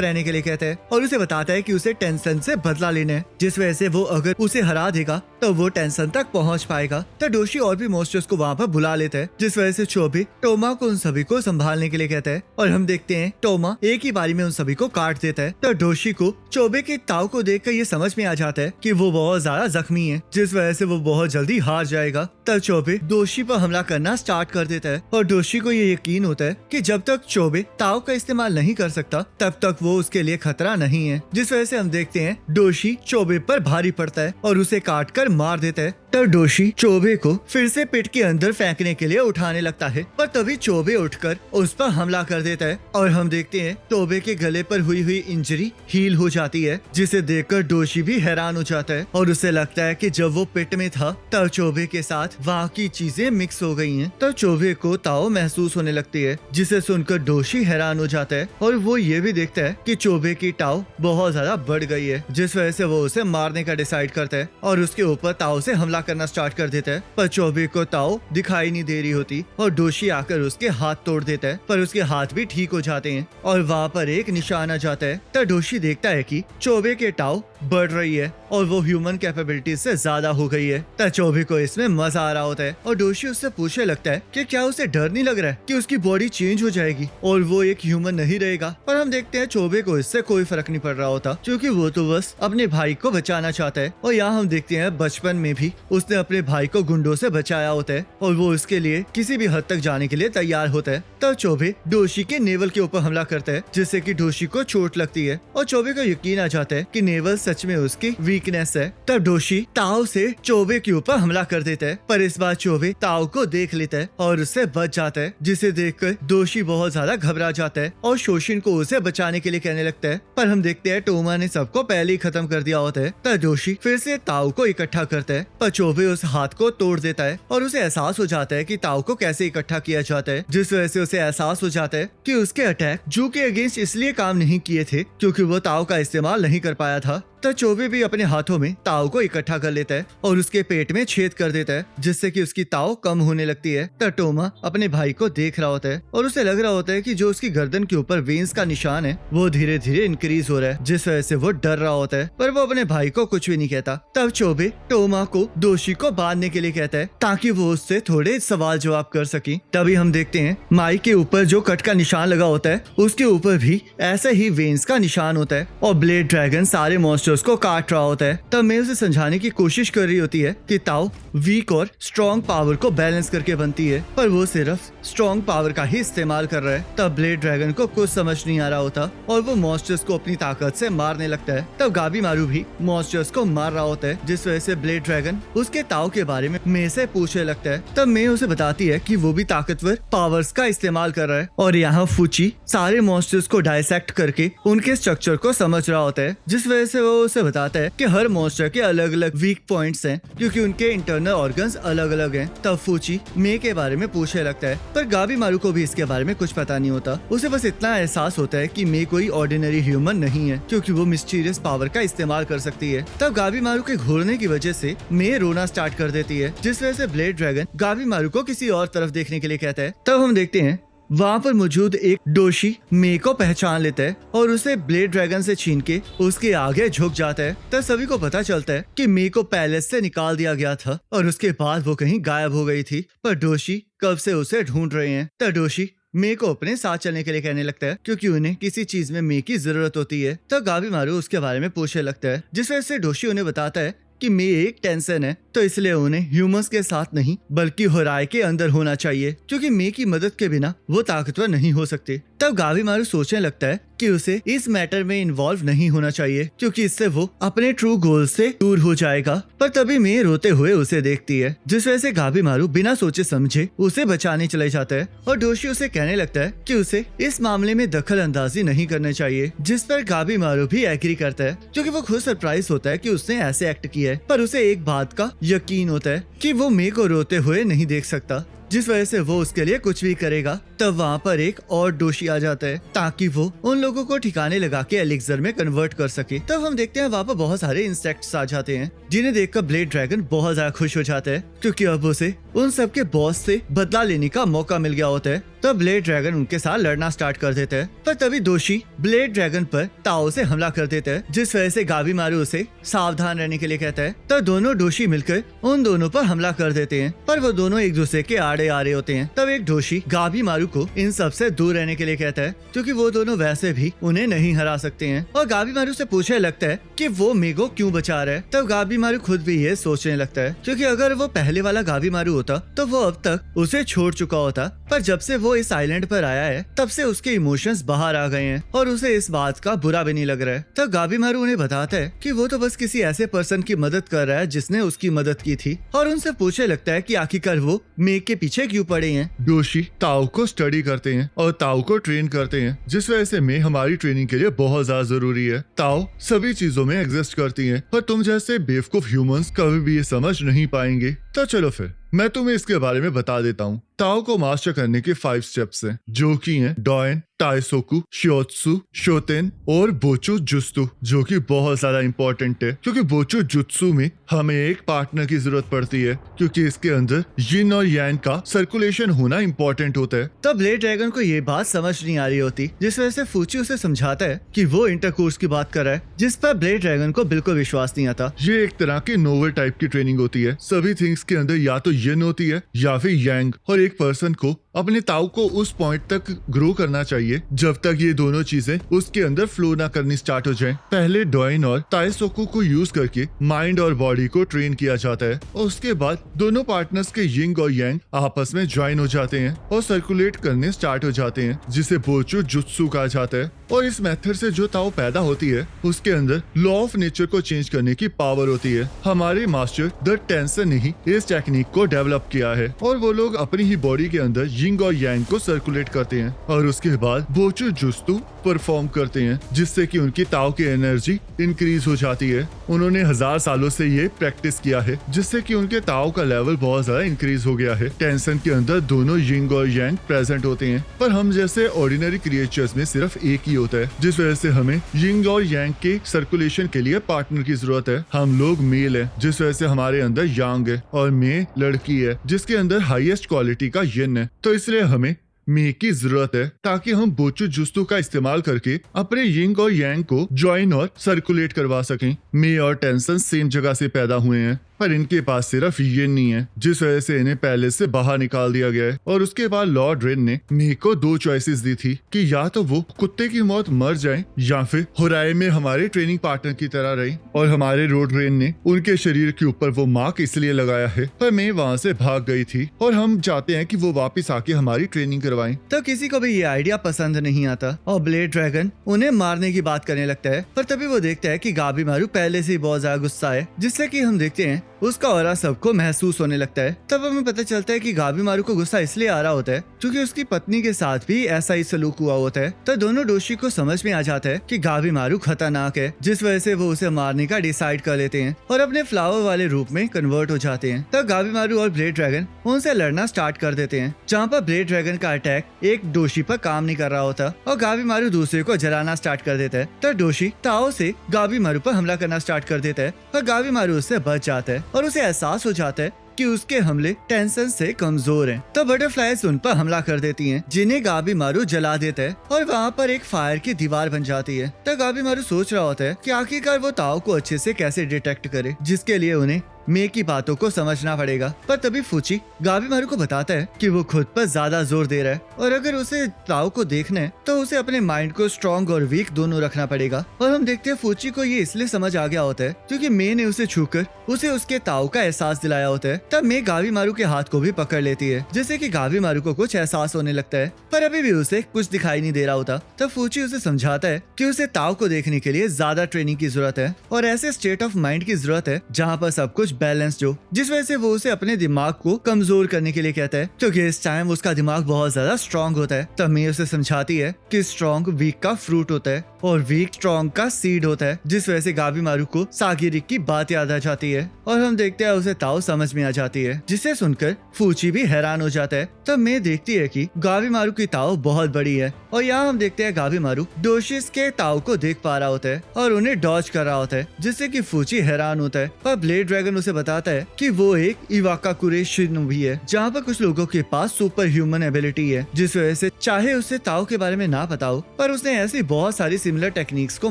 रहने के लिए कहता है और उसे बताता है कि उसे टेंसन से बदला लेना है, जिस वजह से वो अगर उसे हरा देगा तो वो टेंसन तक पहुंच पाएगा। तो डोशी और भी मॉन्स्टर्स को वहाँ पर बुला लेता है, जिस वजह से चोबे टोमा को उन सभी को संभालने के लिए कहता है, और हम देखते हैं टोमा एक ही बारी में उन सभी को काट देता है। तो डोशी को चोबे के ताओ को देखकर ये समझ में आ जाता है कि वो बहुत ज्यादा जख्मी है, जिस वजह से वो बहुत जल्दी हार जाएगा। तब चोबे डोशी पर हमला करना स्टार्ट कर देता है, और डोशी को ये यकीन होता है कि जब तक चोबे ताओ का इस्तेमाल नहीं कर सकता तब तक वो उसके लिए खतरा नहीं है, जिस वजह से हम देखते हैं डोशी चोबे पर भारी पड़ता है और उसे काट कर मार देता है। तब डोशी चोबे को फिर से पेट के अंदर फेंकने के लिए उठाने लगता है, पर तभी चोबे उठकर उस पर हमला कर देता है, और हम देखते हैं चोबे के गले पर हुई इंजरी हील हो जाती है, जिसे देखकर डोशी भी हैरान हो जाता है और उसे लगता है कि जब वो पेट में था तब चोबे के साथ वहाँ की चीजें मिक्स हो गई हैं। तब चोबे को ताओ महसूस होने लगती है, जिसे सुनकर डोशी हैरान हो जाता है, और वो ये भी देखता है कि चोबे की ताओ बहुत ज्यादा बढ़ गई है, जिस वजह से वो उसे मारने का डिसाइड करता है और उसके ऊपर ताओ से हमला अटैक करना स्टार्ट कर देता है, पर चोबे को ताओ दिखाई नहीं दे रही होती और डोशी आकर उसके हाथ तोड़ देता है, पर उसके हाथ भी ठीक हो जाते हैं और वहाँ पर एक निशान आ जाता है। तब डोशी देखता है कि चोबे के ताओ बढ़ रही है और वो ह्यूमन कैपेबिलिटी से ज्यादा हो गई है। तब चोबे को इसमें मजा आ रहा होता है और डोशी उससे पूछने लगता है कि क्या उसे डर नहीं लग रहा है कि उसकी बॉडी चेंज हो जाएगी और वो एक ह्यूमन नहीं रहेगा। पर हम देखते हैं चोबे को इससे कोई फर्क नहीं पड़ रहा होता, क्योंकि वो तो बस अपने भाई को बचाना चाहता है। और यहाँ हम देखते हैं बचपन में भी उसने अपने भाई को गुंडों से बचाया होता है और वो उसके लिए किसी भी हद तक जाने के लिए तैयार होता है। तब चोबे डोशी के नेवल के ऊपर हमला करता है, जिससे कि डोशी को चोट लगती है और चोबे को यकीन आ जाता है कि नेवल सच में उसकी वीकनेस है। तब डोशी ताओ से चोबे के ऊपर हमला कर देता है, पर इस बार चोबे ताओ को देख लेता है और उससे बच जाता है, जिसे देखकर डोशी बहुत ज्यादा घबरा जाता है और शोशिन को उसे बचाने के लिए कहने लगता है। पर हम देखते हैं टोमा ने सबको पहले ही खत्म कर दिया होता है। तब डोशी फिर से ताओ को इकट्ठा करता है, पर चोबे उस हाथ को तोड़ देता है और उसे एहसास हो जाता है कि ताओ को कैसे इकट्ठा किया जाता है, जिस वजह से उसे एहसास हो जाता है कि उसके अटैक जू के अगेंस्ट इसलिए काम नहीं किए थे क्योंकि वो ताओ का इस्तेमाल नहीं कर पाया था। तब चोबे भी अपने हाथों में ताओ को इकट्ठा कर लेता है और उसके पेट में छेद कर देता है, जिससे कि उसकी ताओ कम होने लगती है। तब टोमा अपने भाई को देख रहा होता है और उसे लग रहा होता है कि जो उसकी गर्दन के ऊपर वेन्स का निशान है वो धीरे धीरे इंक्रीज हो रहा है, जिस वजह से वो डर रहा होता है, पर वो अपने भाई को कुछ भी नहीं कहता। तब चोबे टोमा को डोशी को बांधने के लिए कहता है ताकि वो उससे थोड़े सवाल जवाब कर सके। तभी हम देखते हैं माई के ऊपर जो कट का निशान लगा होता है उसके ऊपर भी ऐसे ही वेन्स का निशान होता है और ब्लेड ड्रैगन सारे मॉन्स्टर्स को काट रहा होता है। तब मैं उसे समझाने की कोशिश कर रही होती है कि ताओ वीक और स्ट्रॉन्ग पावर को बैलेंस करके बनती है, पर वो सिर्फ स्ट्रॉन्ग पावर का ही इस्तेमाल कर रहा है। तब ब्लेड ड्रैगन को कुछ समझ नहीं आ रहा होता और वो मॉन्स्टर्स को अपनी ताकत से मारने लगता है। तब गाबी मारू भी मॉन्स्टर्स को मार रहा होता है, जिस वजह से ब्लेड ड्रैगन उसके ताओ के बारे में मैं से पूछने लगता है। तब मैं उसे बताती है कि वो भी ताकतवर पावर्स का इस्तेमाल कर रहा है और यहाँ फुची सारे मॉन्स्टर्स को डायसेक्ट करके उनके स्ट्रक्चर को समझ रहा होता है, जिस वजह से वो उसे बताता है कि हर मॉन्स्टर के अलग अलग वीक पॉइंट्स हैं क्योंकि उनके इंटरनल ऑर्गन्स अलग अलग हैं। तब फुची मे के बारे में पूछने लगता है, पर गाबी मारू को भी इसके बारे में कुछ पता नहीं होता। उसे बस इतना एहसास होता है कि मे कोई ऑर्डिनरी ह्यूमन नहीं है क्योंकि वो मिस्टीरियस पावर का इस्तेमाल कर सकती है। तब गाबी मारू के घूरने की वजह से मे रोना स्टार्ट कर देती है, जिस वजह से ब्लेड ड्रैगन गाबी मारू को किसी और तरफ देखने के लिए कहता है। तब हम देखते हैं वहाँ पर मौजूद एक डोशी मे को पहचान लेता है और उसे ब्लेड ड्रैगन से छीन के उसके आगे झुक जाता है। तब सभी को पता चलता है कि मे को पैलेस से निकाल दिया गया था और उसके बाद वो कहीं गायब हो गई थी, पर डोशी कब से उसे ढूंढ रहे हैं। तब डोशी मे को अपने साथ चलने के लिए कहने लगता है क्योंकि उन्हें किसी चीज में मे की जरूरत होती है। तब गाबी मारू उसके बारे में पूछने लगता है, जिस वजह से डोशी उन्हें बताता है कि मे एक टेंशन है, तो इसलिए उन्हें ह्यूमंस के साथ नहीं बल्कि होराई के अंदर होना चाहिए क्योंकि मे की मदद के बिना वो ताकतवर नहीं हो सकते। तब गाबी मारू सोचने लगता है कि उसे इस मैटर में इन्वॉल्व नहीं होना चाहिए क्योंकि इससे वो अपने ट्रू गोल से दूर हो जाएगा। पर तभी मे रोते हुए उसे देखती है, जिस वजह से गाबी मारू बिना सोचे समझे उसे बचाने चले जाता है और डोशी उसे कहने लगता है कि उसे इस मामले में दखल अंदाजी नहीं करना चाहिए, जिस पर गाबी मारू भी एग्री करता है क्योंकि वो खुद सरप्राइज होता है कि उसने ऐसे एक्ट किया है। पर उसे एक बात का यकीन होता है कि वो मे को रोते हुए नहीं देख सकता, जिस वजह से वो उसके लिए कुछ भी करेगा। तब वहाँ पर एक और डोशी आ जाता है ताकि वो उन लोगों को ठिकाने लगा के एलिक्सर में कन्वर्ट कर सके। तब हम देखते हैं वहाँ पर बहुत सारे इंसेक्ट्स आ जाते हैं, जिन्हें देखकर ब्लेड ड्रैगन बहुत ज्यादा खुश हो जाता है क्योंकि अब उसे उन सबके बॉस से बदला लेने का मौका मिल गया होता है। तब ब्लेड ड्रैगन उनके साथ लड़ना स्टार्ट कर देता है, पर तभी दोषी ब्लेड ड्रैगन पर ताओ से हमला कर देता है, जिस वजह से गाबी मारू उसे सावधान रहने के लिए कहता है। तब दोनों दोषी मिलकर उन दोनों पर हमला कर देते हैं, पर वो दोनों एक दूसरे के आड़े आ रहे होते हैं। तब एक दोषी गाबी मारू को इन सब से दूर रहने के लिए कहता है क्योंकि वो दोनों वैसे भी उन्हें नहीं हरा सकते हैं, और गाबी मारू से पूछने लगता है कि वो मेगो क्यों बचा रहा है। तब गाबी मारू खुद भी ये सोचने लगता है क्योंकि अगर वो पहले वाला गाबी मारू होता तो वो अब तक उसे छोड़ चुका होता, पर जब से वो इस आइलैंड पर आया है तब से उसके इमोशंस बाहर आ गए हैं और उसे इस बात का बुरा भी नहीं लग रहा है। तब गाबी मारू उन्हें बताता है कि वो तो बस किसी ऐसे पर्सन की मदद कर रहा है जिसने उसकी मदद की थी, और उनसे पूछने लगता है कि आखिरकार वो मेग के पीछे क्यों पड़े हैं। दोषी ताओ को स्टडी करते हैं और ताओ को ट्रेन करते हैं, जिस वजह से मैं हमारी ट्रेनिंग के लिए बहुत ज्यादा जरूरी है। ताओ सभी चीजों में एग्जिस्ट करती है, पर तुम जैसे बेवकूफ ह्यूमंस कभी भी ये समझ नहीं पाएंगे। तो चलो फिर मैं तुम्हें इसके बारे में बता देता हूँ। ताओ को मास्टर करने के 5 स्टेप्स हैं, जो कि हैं डोएन, टाइसोकु, शियोत्सु, शोतेन और बोचो जुत्सु, जो कि बहुत ज्यादा इंपॉर्टेंट है क्योंकि बोचो जुत्सु में हमें एक पार्टनर की जरूरत पड़ती है क्योंकि इसके अंदर यिन और यांग का सर्कुलेशन होना इंपॉर्टेंट होता है। तब ब्लेड ड्रैगन को ये बात समझ नहीं आ रही होती, जिस वजह से फूची उसे समझाता है कि वो इंटरकोर्स की बात कर रहा है, जिस पर ब्लेड ड्रैगन को बिल्कुल विश्वास नहीं आता। ये एक तरह की नोवेल टाइप की ट्रेनिंग होती है। सभी थिंग्स के अंदर या तो यिन होती है या फिर यांग, और एक पर्सन को अपने ताऊ को उस पॉइंट तक ग्रो करना चाहिए जब तक ये दोनों चीजें उसके अंदर फ्लो ना करनी स्टार्ट हो जाएं। पहले डोइन और ताइसोकु को यूज करके माइंड और बॉडी को ट्रेन किया जाता है और उसके बाद दोनों पार्टनर्स के यिंग और यांग आपस में ज्वाइन हो जाते हैं और सर्कुलेट करने स्टार्ट हो जाते हैं, जिसे बोचो जुत्सु कहा जाता है। और इस मेथड से जो ताऊ पैदा होती है उसके अंदर लॉ ऑफ नेचर को चेंज करने की पावर होती है। हमारे मास्टर द टेंसन ने ही इस टेक्निक को डेवलप किया है और वो लोग अपनी ही बॉडी के अंदर यिंग और यांग को सर्कुलेट करते हैं और उसके बाद बोचो जुत्सु परफॉर्म करते हैं, जिससे कि उनकी ताऊ की एनर्जी इंक्रीज हो जाती है। उन्होंने 1000 सालों से ये प्रैक्टिस किया है, जिससे कि उनके ताऊ का लेवल बहुत ज्यादा इंक्रीज हो गया है। टेंशन के अंदर दोनों यिंग और यांग प्रेजेंट होते हैं, पर हम जैसे ऑर्डिनरी क्रिएचर्स में सिर्फ एक ही होता है, जिस वजह से हमें यिंग और यांग के सर्कुलेशन के लिए पार्टनर की जरूरत है। हम लोग मेल है, जिस वजह से हमारे अंदर यांग है, और मे लड़की है जिसके अंदर हाईएस्ट क्वालिटी का यिन है। तो इसलिए हमें मे की जरूरत है ताकि हम बोचो जुत्सु का इस्तेमाल करके अपने यिंग और यांग को ज्वाइन और सर्कुलेट करवा सकें। मे और टेंशन सेम जगह से पैदा हुए हैं, पर इनके पास सिर्फ ये नहीं है, जिस वजह से इन्हें पैलेस से बाहर निकाल दिया गया है। और उसके बाद लॉर्ड रेन ने मे को 2 चॉइसेस दी थी कि या तो वो कुत्ते की मौत मर जाए या फिर होराई में हमारे ट्रेनिंग पार्टनर की तरह रही। और हमारे लॉर्ड रेन ने उनके शरीर के ऊपर वो मार्क इसलिए लगाया है, पर मे वहाँ से भाग गई थी और हम चाहते हैं कि वो वापस आके हमारी ट्रेनिंग करवाएं। तो किसी को भी ये आइडिया पसंद नहीं आता और ब्लेड ड्रैगन उन्हें मारने की बात करने लगता है, पर तभी वो देखता है कि गाबीमारू पहले से ही बहुत ज्यादा गुस्सा है, जिससे कि हम देखते हैं उसका ऑरा सबको महसूस होने लगता है। तब हमें पता चलता है कि गाबीमारू को गुस्सा इसलिए आ रहा होता है क्योंकि उसकी पत्नी के साथ भी ऐसा ही सलूक हुआ होता है। तो दोनों डोशी को समझ में आ जाता है कि गाबीमारू खतरनाक है, जिस वजह से वो उसे मारने का डिसाइड कर लेते हैं और अपने फ्लावर वाले रूप में कन्वर्ट हो जाते हैं। तब गाबीमारू और ब्लेड ड्रैगन उनसे लड़ना स्टार्ट कर देते हैं, जहाँ पर ब्लेड ड्रैगन का अटैक एक डोशी पर काम नहीं कर रहा होता और गाबीमारू दूसरे को जलाना स्टार्ट कर देता है। तो डोशी ताओ से गाबीमारू पर हमला करना स्टार्ट कर देता है, पर गाबीमारू उससे बच जाता है और उसे एहसास हो जाता है कि उसके हमले टेंशन से कमजोर हैं। तो बटरफ्लाइज उन पर हमला कर देती हैं, जिन्हें गाबीमारू जला देता है और वहाँ पर एक फायर की दीवार बन जाती है। तो गाबीमारू सोच रहा होता है कि आखिरकार वो ताओ को अच्छे से कैसे डिटेक्ट करे, जिसके लिए उन्हें मे की बातों को समझना पड़ेगा। पर तभी फूची गाबीमारू को बताता है कि वो खुद पर ज्यादा जोर दे रहा है और अगर उसे ताओ को देखना है तो उसे अपने माइंड को स्ट्रॉन्ग और वीक दोनों रखना पड़ेगा। और हम देखते हैं फूची को ये इसलिए समझ आ गया होता है क्योंकि मे ने उसे छूकर उसे उसके ताओ का एहसास दिलाया होता है। तब मे गाबीमारू के हाथ को भी पकड़ लेती है, जिससे कि गाबीमारू को कुछ एहसास होने लगता है, पर अभी भी उसे कुछ दिखाई नहीं दे रहा होता। तब फूची उसे समझाता है कि उसे ताओ को देखने के लिए ज्यादा ट्रेनिंग की जरूरत है और ऐसे स्टेट ऑफ माइंड की जरूरत है जहाँ पर सब कुछ बैलेंस्ड हो, जिस वजह से वो उसे अपने दिमाग को कमजोर करने के लिए कहता है क्योंकि इस टाइम उसका दिमाग बहुत ज्यादा स्ट्रॉन्ग होता है। तब मे उसे समझाती है कि स्ट्रॉन्ग वीक का फ्रूट होता है और वीक स्ट्रॉन्ग का सीड होता है, जिस वजह से गाबीमारू को सागिरी की बात याद आ जाती है और हम देखते हैं उसे ताओ समझ में आ जाती है, जिसे सुनकर फूची भी हैरान हो जाता है। तब मे देखती है कि गाबीमारू की ताओ बहुत बड़ी है और यहाँ हम देखते हैं गाबीमारू डोशिस के ताओ को देख पा रहा होता है और उन्हें डॉज कर रहा होता है, जिससे कि फूची हैरान होता है। पर ब्लेड ड्रैगन उसे बताता है कि वो एक इवाकाकुरे शिनोबी है, जहाँ पर कुछ लोगों के पास सुपर ह्यूमन एबिलिटी है, जिस वजह से चाहे उसे ताओ के बारे में ना पता हो, पर उसने ऐसी बहुत सारी सिमिलर टेक्निक्स को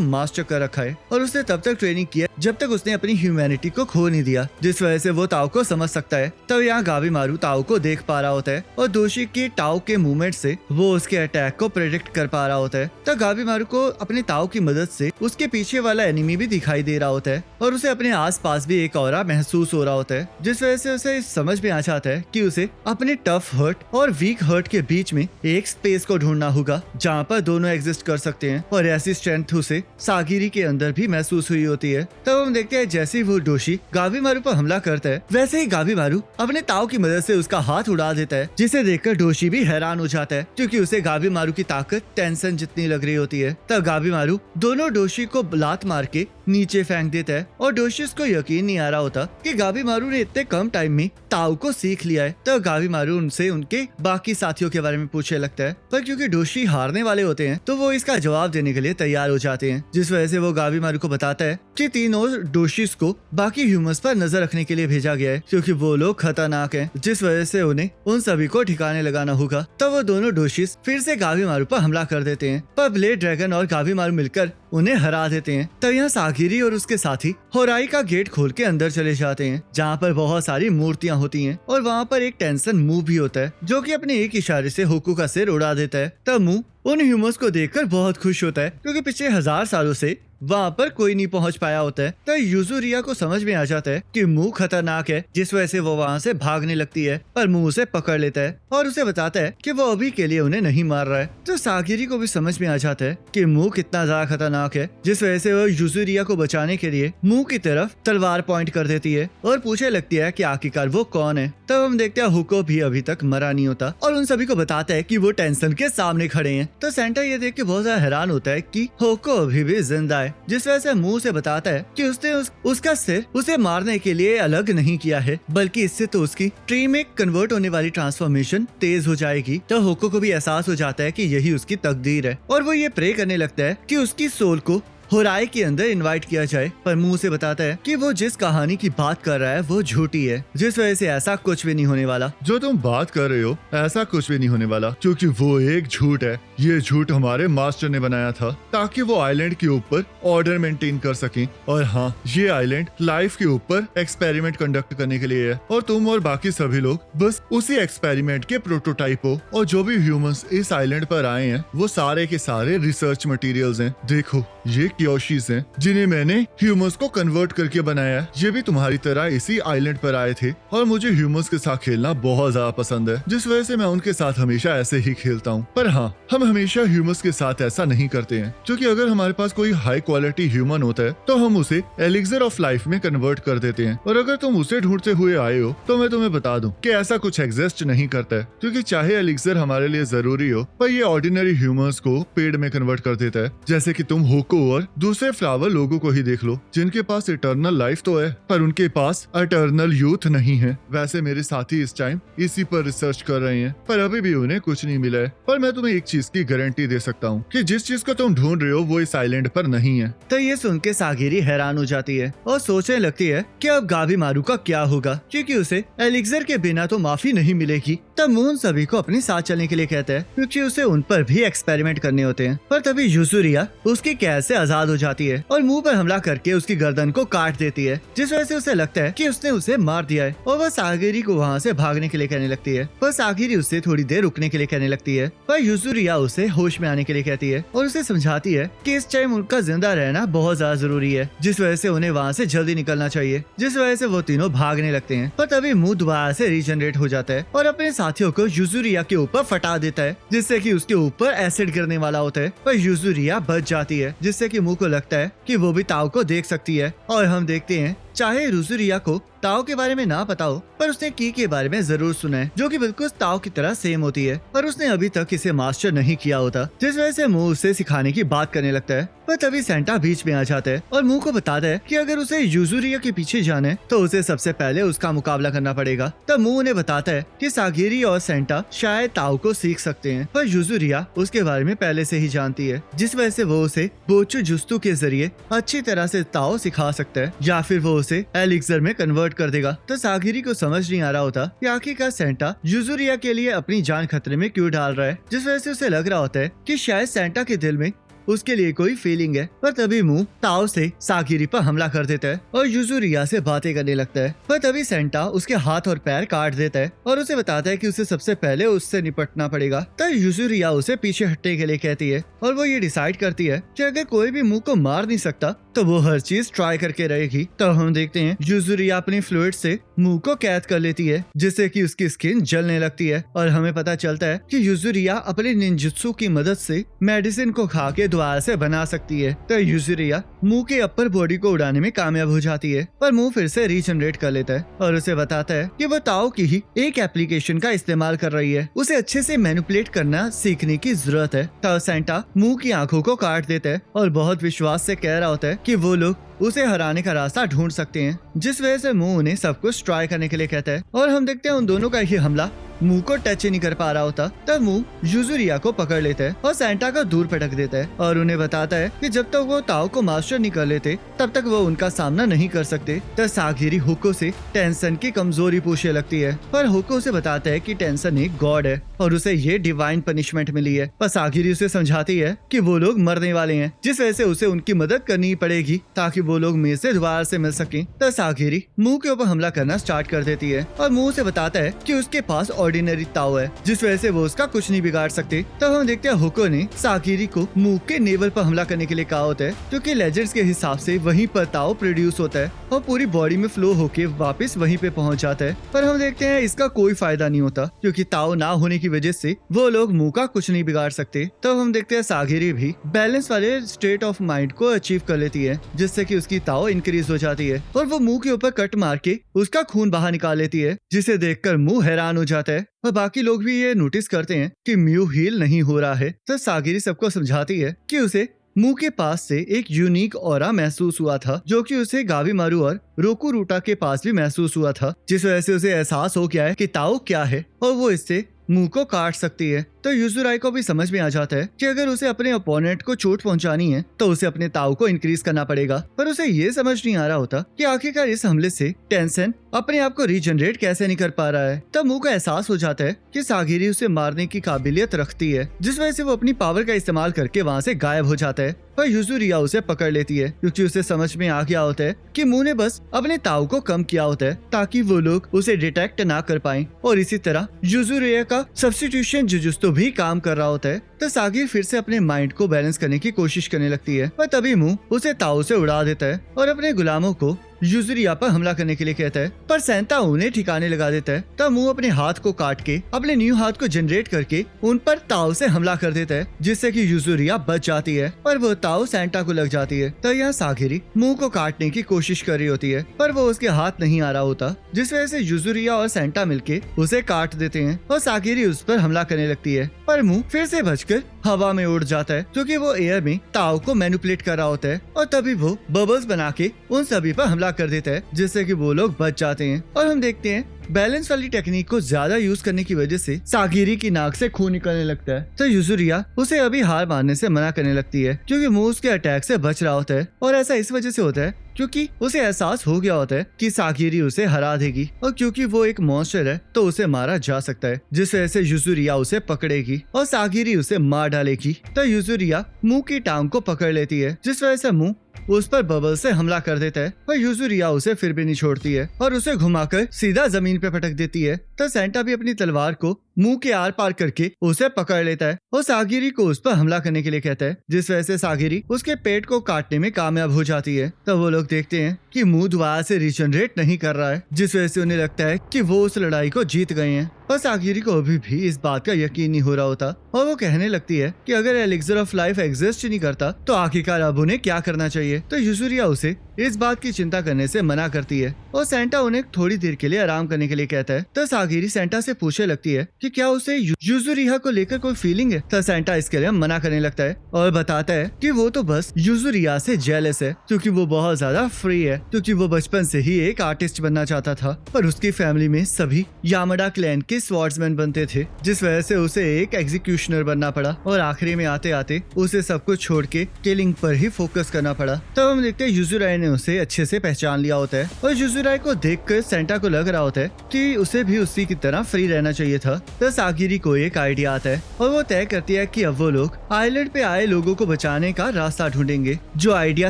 मास्टर कर रखा है और उसने तब तक ट्रेनिंग किया जब तक उसने अपनी ह्यूमैनिटी को खो नहीं दिया, जिस वजह से वो ताओ को समझ सकता है। तब यहाँ गाबीमारू ताओ को देख पा रहा होता है और दोषी की ताओ के मूवमेंट से वो उसके अटैक को प्रेडिक्ट कर पा रहा होता है। तब गाबीमारू को अपने ताओ की मदद से उसके पीछे वाला एनिमी भी दिखाई दे रहा होता है और उसे अपने आसपास भी एक ऑरा महसूस हो रहा होता है, जिस वजह से उसे समझ में आ जाता है कि उसे अपने टफ हर्ट और वीक हर्ट के बीच में एक स्पेस को ढूंढना होगा जहाँ पर दोनों एग्जिस्ट कर सकते हैं और ऐसी स्ट्रेंथ उसे सागिरी के अंदर भी महसूस हुई होती है। तब हम देखते हैं जैसे ही वो डोशी गाबीमारू पर हमला करता है, वैसे ही गाबीमारू अपने ताओ की मदद से उसका हाथ उड़ा देता है, जिसे देखकर डोशी भी हैरान हो जाता है क्योंकि उसे गाबीमारू की ताकत टेंशन जितनी लग रही होती है। तब गाबीमारू दोनों डोशी को लात मार के नीचे फेंक देता है और डोशिस को यकीन नहीं आ रहा होता कि गाबीमारू ने इतने कम टाइम में ताओ को सीख लिया है। तो गाबीमारू उनसे उनके बाकी साथियों के बारे में पूछने लगता है, पर क्योंकि डोशी हारने वाले होते हैं तो वो इसका जवाब देने के लिए तैयार हो जाते हैं, जिस वजह से वो गाबीमारू को बताता है कि तीनों डोशिस को बाकी ह्यूमंस पर नजर रखने के लिए भेजा गया है क्योंकि वो लोग खतरनाक हैं, जिस वजह से उन्हें उन सभी को ठिकाने लगाना होगा। तब वो दोनों डोशिस फिर से गाबीमारू पर हमला कर देते हैं, पर ब्लेड ड्रैगन और गाबीमारू मिलकर उन्हें हरा देते हैं। तब यहाँ सागिरी और उसके साथी होराई का गेट खोल के अंदर चले जाते हैं जहाँ पर बहुत सारी मूर्तियाँ होती हैं और वहाँ पर एक टेंसन मूव भी होता है जो कि अपने एक इशारे से होकू का सिर उड़ा देता है। तब मुंह उन ह्यूमंस को देखकर बहुत खुश होता है क्योंकि पिछले 1000 सालों से वहाँ पर कोई नहीं पहुँच पाया होता है। तो यूजुरिया को समझ में आ जाता है कि मुंह खतरनाक है, जिस वजह से वो वहाँ से भागने लगती है, पर मुंह उसे पकड़ लेता है और उसे बताता है कि वो अभी के लिए उन्हें नहीं मार रहा है। तो सागिरी को भी समझ में आ जाता है कि मुंह कितना ज्यादा खतरनाक है, जिस वजह से वो यूजुरिया को बचाने के लिए मुंह की तरफ तलवार पॉइंट कर देती है और पूछने लगती है कि आखिरकार वो कौन है। तब हम देखते हैं हुको भी अभी तक मरा नहीं होता और उन सभी को बताता है कि वो टेंसन के सामने खड़े हैं। तो सेंटा ये देख के बहुत ज्यादा हैरान होता है कि होको अभी भी जिंदा है, जिस वजह से मुंह से बताता है कि उसने उसका सिर उसे मारने के लिए अलग नहीं किया है, बल्कि इससे तो उसकी ट्री में कन्वर्ट होने वाली ट्रांसफॉर्मेशन तेज हो जाएगी। तो होको को भी एहसास हो जाता है कि यही उसकी तकदीर है और वो ये प्रे करने लगता है कि उसकी सोल को होराई के अंदर इनवाइट किया जाए, पर मुंह से बताता है कि वो जिस कहानी की बात कर रहा है वो झूठी है, जिस वजह से ऐसा कुछ भी नहीं होने वाला। जो तुम बात कर रहे हो ऐसा कुछ भी नहीं होने वाला, क्योंकि वो एक झूठ है। ये झूठ हमारे मास्टर ने बनाया था ताकि वो आइलैंड के ऊपर ऑर्डर मेंटेन कर सकें। और हाँ, ये आइलैंड लाइफ के ऊपर एक्सपेरिमेंट कंडक्ट करने के लिए है और तुम और बाकी सभी लोग बस उसी एक्सपेरिमेंट के प्रोटोटाइप हो। और जो भी ह्यूमंस इस आइलैंड पर आए हैं वो सारे के सारे रिसर्च मटेरियल्स हैं। देखो, ये क्योशीज हैं जिन्हें मैंने ह्यूमंस को कन्वर्ट करके बनाया है। ये भी तुम्हारी तरह इसी आइलैंड पर आए थे और मुझे ह्यूमंस के साथ खेलना बहुत ज्यादा पसंद है, जिस वजह से मैं उनके साथ हमेशा ऐसे ही खेलता हूँ। पर हाँ, हम हमेशा ह्यूमंस के साथ ऐसा नहीं करते हैं, क्योंकि अगर हमारे पास कोई हाई क्वालिटी ह्यूमन होता है तो हम उसे एलिक्सर ऑफ लाइफ में कन्वर्ट कर देते हैं। और अगर तुम उसे ढूंढते हुए आए हो तो मैं तुम्हें बता दूं कि ऐसा कुछ एग्जिस्ट नहीं करता है, क्योंकि चाहे एलिक्सर हमारे लिए जरूरी हो, पर ये ऑर्डिनरी ह्यूमंस को पेड़ में कन्वर्ट कर देता है। जैसे कि तुम होको और दूसरे फ्लावर लोगों को ही देख लो, जिनके पास इटर्नल लाइफ तो है पर उनके पास इटर्नल यूथ नहीं है। वैसे मेरे साथी इस टाइम इसी पर रिसर्च कर रहे हैं, पर अभी भी उन्हें कुछ नहीं मिला है। पर मैं तुम्हें एक चीज की गारंटी दे सकता हूँ कि जिस चीज को तुम ढूंढ रहे हो वो इस आइलैंड पर नहीं है। तो ये सुन के सागिरी हैरान हो जाती है और सोचने लगती है कि अब गाबीमारू का क्या होगा, क्योंकि उसे एलिक्सर के बिना तो माफी नहीं मिलेगी। तब मून सभी को अपने साथ चलने के लिए कहता है, क्योंकि उसे उन पर भी एक्सपेरिमेंट करने होते हैं। पर तभी यूजुरिया उसकी कैद से आजाद हो जाती है और मुंह पर हमला करके उसकी गर्दन को काट देती है, जिस वजह से उसे लगता है कि उसने उसे मार दिया है और वह सागिरी को वहाँ से भागने के लिए कहने लगती है। पर सागिरी उससे थोड़ी देर रुकने के लिए कहने लगती है, पर यूजुरिया उसे होश में आने के लिए कहती है और उसे समझाती है कि इस टाइम उनका जिंदा रहना बहुत ज्यादा जरूरी है, जिस वजह से उन्हें वहाँ से जल्दी निकलना चाहिए। जिस वजह से वो तीनों भागने लगते हैं। पर तभी मुंह दोबारा से रीजनरेट हो जाता है और अपने साथियों को यूजुरिया के ऊपर फटा देता है, जिससे कि उसके ऊपर एसिड गिरने वाला होता है। पर यूजुरिया बच जाती है, जिससे कि मुंह को लगता है कि वो भी ताओ को देख सकती है। और हम देखते हैं चाहे यूजुरिया को ताओ के बारे में ना पता हो, पर उसने की के बारे में जरूर सुना है, जो कि बिल्कुल ताओ की तरह सेम होती है, पर उसने अभी तक इसे मास्टर नहीं किया होता, जिस वजह से मुंह उसे सिखाने की बात करने लगता है। पर तभी सेंटा बीच में आ जाता है और मुंह को बताता है कि अगर उसे यूजुरिया के पीछे जाना है तो उसे सबसे पहले उसका मुकाबला करना पड़ेगा। तब मुंह उन्हें बताता है कि सागिरी और सेंटा शायद ताओ को सीख सकते हैं, पर यूजुरिया उसके बारे में पहले से ही जानती है, जिस वजह से वो उसे बोचू जुस्तु के जरिए अच्छी तरह से ताओ सिखा सकता है, या फिर वो उसे एलिक्सर में कन्वर्ट कर देगा। तो सागिरी को समझ नहीं आ रहा होता कि आखिरकार सेंटा यूजुरिया के लिए अपनी जान खतरे में क्यों डाल रहा है, जिस वजह से उसे लग रहा होता है कि शायद सेंटा के दिल में उसके लिए कोई फीलिंग है। पर तभी मुंह ताओ से सागिरी पर हमला कर देता है और यूजुरिया से बातें करने लगता है। पर तभी सेंटा उसके हाथ और पैर काट देता है और उसे बताता है कि उसे सबसे पहले उससे निपटना पड़ेगा। तब यूजुरिया उसे पीछे हटने के लिए कहती है और वो ये डिसाइड करती है कि अगर कोई भी मुंह को मार नहीं सकता तो वो हर चीज ट्राई करके रहेगी। तब हम देखते हैं यूजुरिया अपनी फ्लूइड से मुंह को कैद कर लेती है, जिससे कि उसकी स्किन जलने लगती है और हमें पता चलता है कि यूजुरिया अपने निंजुत्सु की मदद से मेडिसिन को खा के दोबारा से बना सकती है। तो यूजुरिया मुंह के अपर बॉडी को उड़ाने में कामयाब हो जाती है, पर मुंह फिर से रीजनरेट कर लेता है और उसे बताता है कि वो ताओ की ही एक एप्लीकेशन का इस्तेमाल कर रही है, उसे अच्छे से मैनिपुलेट करना सीखने की जरूरत है। तब सेंटा मुंह की आंखों को काट देता है और बहुत विश्वास से कह रहा होता है कि वो लोग उसे हराने का रास्ता ढूंढ सकते हैं, जिस वजह से मू उन्हें सब कुछ ट्राई करने के लिए कहता है। और हम देखते हैं उन दोनों का ही हमला मू को टच ही नहीं कर पा रहा होता, तब मू यूजुरिया को पकड़ लेता है और सेंटा को दूर पटक देता है और उन्हें बताता है कि जब तक वो ताओ को मास्टर नहीं कर लेते तब तक वो उनका सामना नहीं कर सकते। तब सागिरी हुको से टेंशन की कमजोरी पूछने लगती है, पर हुको उसे बताता है कि टेंशन एक गॉड है और उसे ये डिवाइन पनिशमेंट मिली है। पर सागिरी उसे समझाती है कि वो लोग मरने वाले हैं, जिस वजह से उसे उनकी मदद करनी पड़ेगी ताकि वो लोग मे से दोबारा से मिल सकें। तब सागिरी मू के ऊपर हमला करना स्टार्ट कर देती है और मू से बताता है कि उसके पास ऑर्डिनरी ताओ है, जिस वजह से वो उसका कुछ नहीं बिगाड़ सकते। तब हम देखते हैं हुको ने सागिरी को मू के नेवल पर हमला करने के लिए कहा होता है, क्योंकि लेजेंड्स के हिसाब से वहीं पर ताओ प्रोड्यूस होता है और पूरी बॉडी में फ्लो होके वापस वहीं पे पहुंच जाता है। पर हम देखते हैं इसका कोई फायदा नहीं होता, क्योंकि ताओ ना होने की वजह से वो लोग मू का कुछ नहीं बिगाड़ सकते। तब हम देखते हैं सागिरी भी बैलेंस वाले स्टेट ऑफ माइंड को अचीव कर लेती है, जिससे कि उसकी ताओ इंक्रीज हो जाती है और वो मुंह के ऊपर कट मार के उसका खून बाहर निकाल लेती है, जिसे देखकर मुंह हैरान हो जाता है। और बाकी लोग भी ये नोटिस करते हैं कि म्यू हील नहीं हो रहा है। तो सागिरी सबको समझाती है कि उसे मुंह के पास से एक यूनिक ऑरा महसूस हुआ था, जो कि उसे गावीमारू और रोकुरूटा के पास भी महसूस हुआ था, जिस वजह से उसे एहसास हो गया है कि ताओ क्या है और वो इससे मुंह को काट सकती है। तो यूजुराई को भी समझ में आ जाता है कि अगर उसे अपने ओपोनेंट को चोट पहुंचानी है तो उसे अपने ताओ को इंक्रीज करना पड़ेगा। पर उसे ये समझ नहीं आ रहा होता कि आखिरकार इस हमले से टेंशन अपने आप को रीजनरेट कैसे नहीं कर पा रहा है। तब मुंह को एहसास हो जाता है कि सागिरी उसे मारने की काबिलियत रखती है, जिस वजह से वो अपनी पावर का इस्तेमाल करके वहाँ से गायब हो जाता है। पर यूजुरिया उसे पकड़ लेती है, क्योंकि उसे समझ में आ गया होता है कि मुंह ने बस अपने ताओ को कम किया होता है ताकि वो लोग उसे डिटेक्ट ना कर पाएं। और इसी तरह यूजुरिया का सब्स्टिट्यूशन जुजुत्सु भी काम कर रहा होता है। तो सागिर फिर से अपने माइंड को बैलेंस करने की कोशिश करने लगती है, पर तभी मुंह उसे ताओ से उड़ा देता है और अपने गुलामों को यूजुरिया पर हमला करने के लिए कहता है। पर सेंटा उन्हें ठिकाने लगा देता है। तब मुंह अपने हाथ को काट के अपने न्यू हाथ को जनरेट करके उन पर ताओ से हमला कर देता है, जिससे कि यूजुरिया बच जाती है, पर वो ताओ सेंटा को लग जाती है। तो यह सागिरी मुंह को काटने की कोशिश कर रही होती है, पर वो उसके हाथ नहीं आ रहा होता, जिस वजह से यूजुरिया और सेंटा मिलके उसे काट देते हैं और सागिरी उस पर हमला करने लगती है। पर मुंह फिर से बचकर हवा में उड़ जाता है, क्योंकि वो एयर में ताओ को मैनिपुलेट कर रहा होता है और तभी वो बबल्स बना के उन सभी पर हमला कर देता है, जिससे कि वो लोग बच जाते हैं। और हम देखते हैं बैलेंस वाली टेक्निक को ज्यादा यूज करने की वजह से सागिरी की नाक से खून निकलने लगता है। तो यूजुरिया उसे अभी हार मानने से मना करने लगती है, क्योंकि मुंह उसके अटैक से बच रहा होता है। और ऐसा इस वजह से होता है क्योंकि उसे एहसास हो गया होता है कि सागिरी उसे हरा देगी, और क्योंकि वो एक मॉन्स्टर है तो उसे मारा जा सकता है, जिस वजह से यूजुरिया उसे पकड़ेगी और सागिरी उसे मार डालेगी। तो यूजुरिया मुंह की टांग को पकड़ लेती है, जिस वजह से मुंह उस पर बबल से हमला कर देता है, पर यूजुरिया उसे फिर भी नहीं छोड़ती है और उसे घुमाकर सीधा जमीन पे पटक देती है। तो सेंटा भी अपनी तलवार को मुंह के आर पार करके उसे पकड़ लेता है और सागिरी को उस पर हमला करने के लिए कहता है, जिस वजह से सागिरी उसके पेट को काटने में कामयाब हो जाती है। तब वो लोग देखते हैं कि मुंह दोबारा से रिजनरेट नहीं कर रहा है, जिस वजह से उन्हें लगता है कि वो उस लड़ाई को जीत गए हैं। पर सागिरी को अभी भी इस बात का यकीन नहीं हो रहा होता और वो कहने लगती है कि अगर एलिक्सर ऑफ लाइफ एग्जिस्ट नहीं करता तो आखिरकार अब उन्हें क्या करना चाहिए। तो यूजुरिया उसे इस बात की चिंता करने से मना करती है और सेंटा उन्हें थोड़ी देर के लिए आराम करने के लिए कहता है। तो सागिरी सेंटा से पूछने लगती है कि क्या उसे यूजुरिया को लेकर कोई फीलिंग है। तो सेंटा इसके लिए मना करने लगता है और बताता है कि वो तो बस यूजुरिया से जेलस है, क्योंकि वो बहुत ज्यादा फ्री है, क्योंकि वो बचपन से ही एक आर्टिस्ट बनना चाहता था, पर उसकी फैमिली में सभी यामाडा क्लैन के स्वॉर्ड्समैन बनते थे, जिस वजह से उसे एक एग्जीक्यूशनर बनना पड़ा और आखिरी में आते आते उसे सब कुछ छोड़ के किलिंग पर ही फोकस करना पड़ा। तब हम देखते हैं यूजुराई ने उसे अच्छे से पहचान लिया होता है और यूजुराई को देखकर सेंटा को लग रहा होता है कि उसे भी उसी की तरह फ्री रहना चाहिए था। तो सागिरी को एक आइडिया आता है और वो तय करती है कि अब वो लोग आइलैंड पे आए लोगों को बचाने का रास्ता ढूंढेंगे, जो आइडिया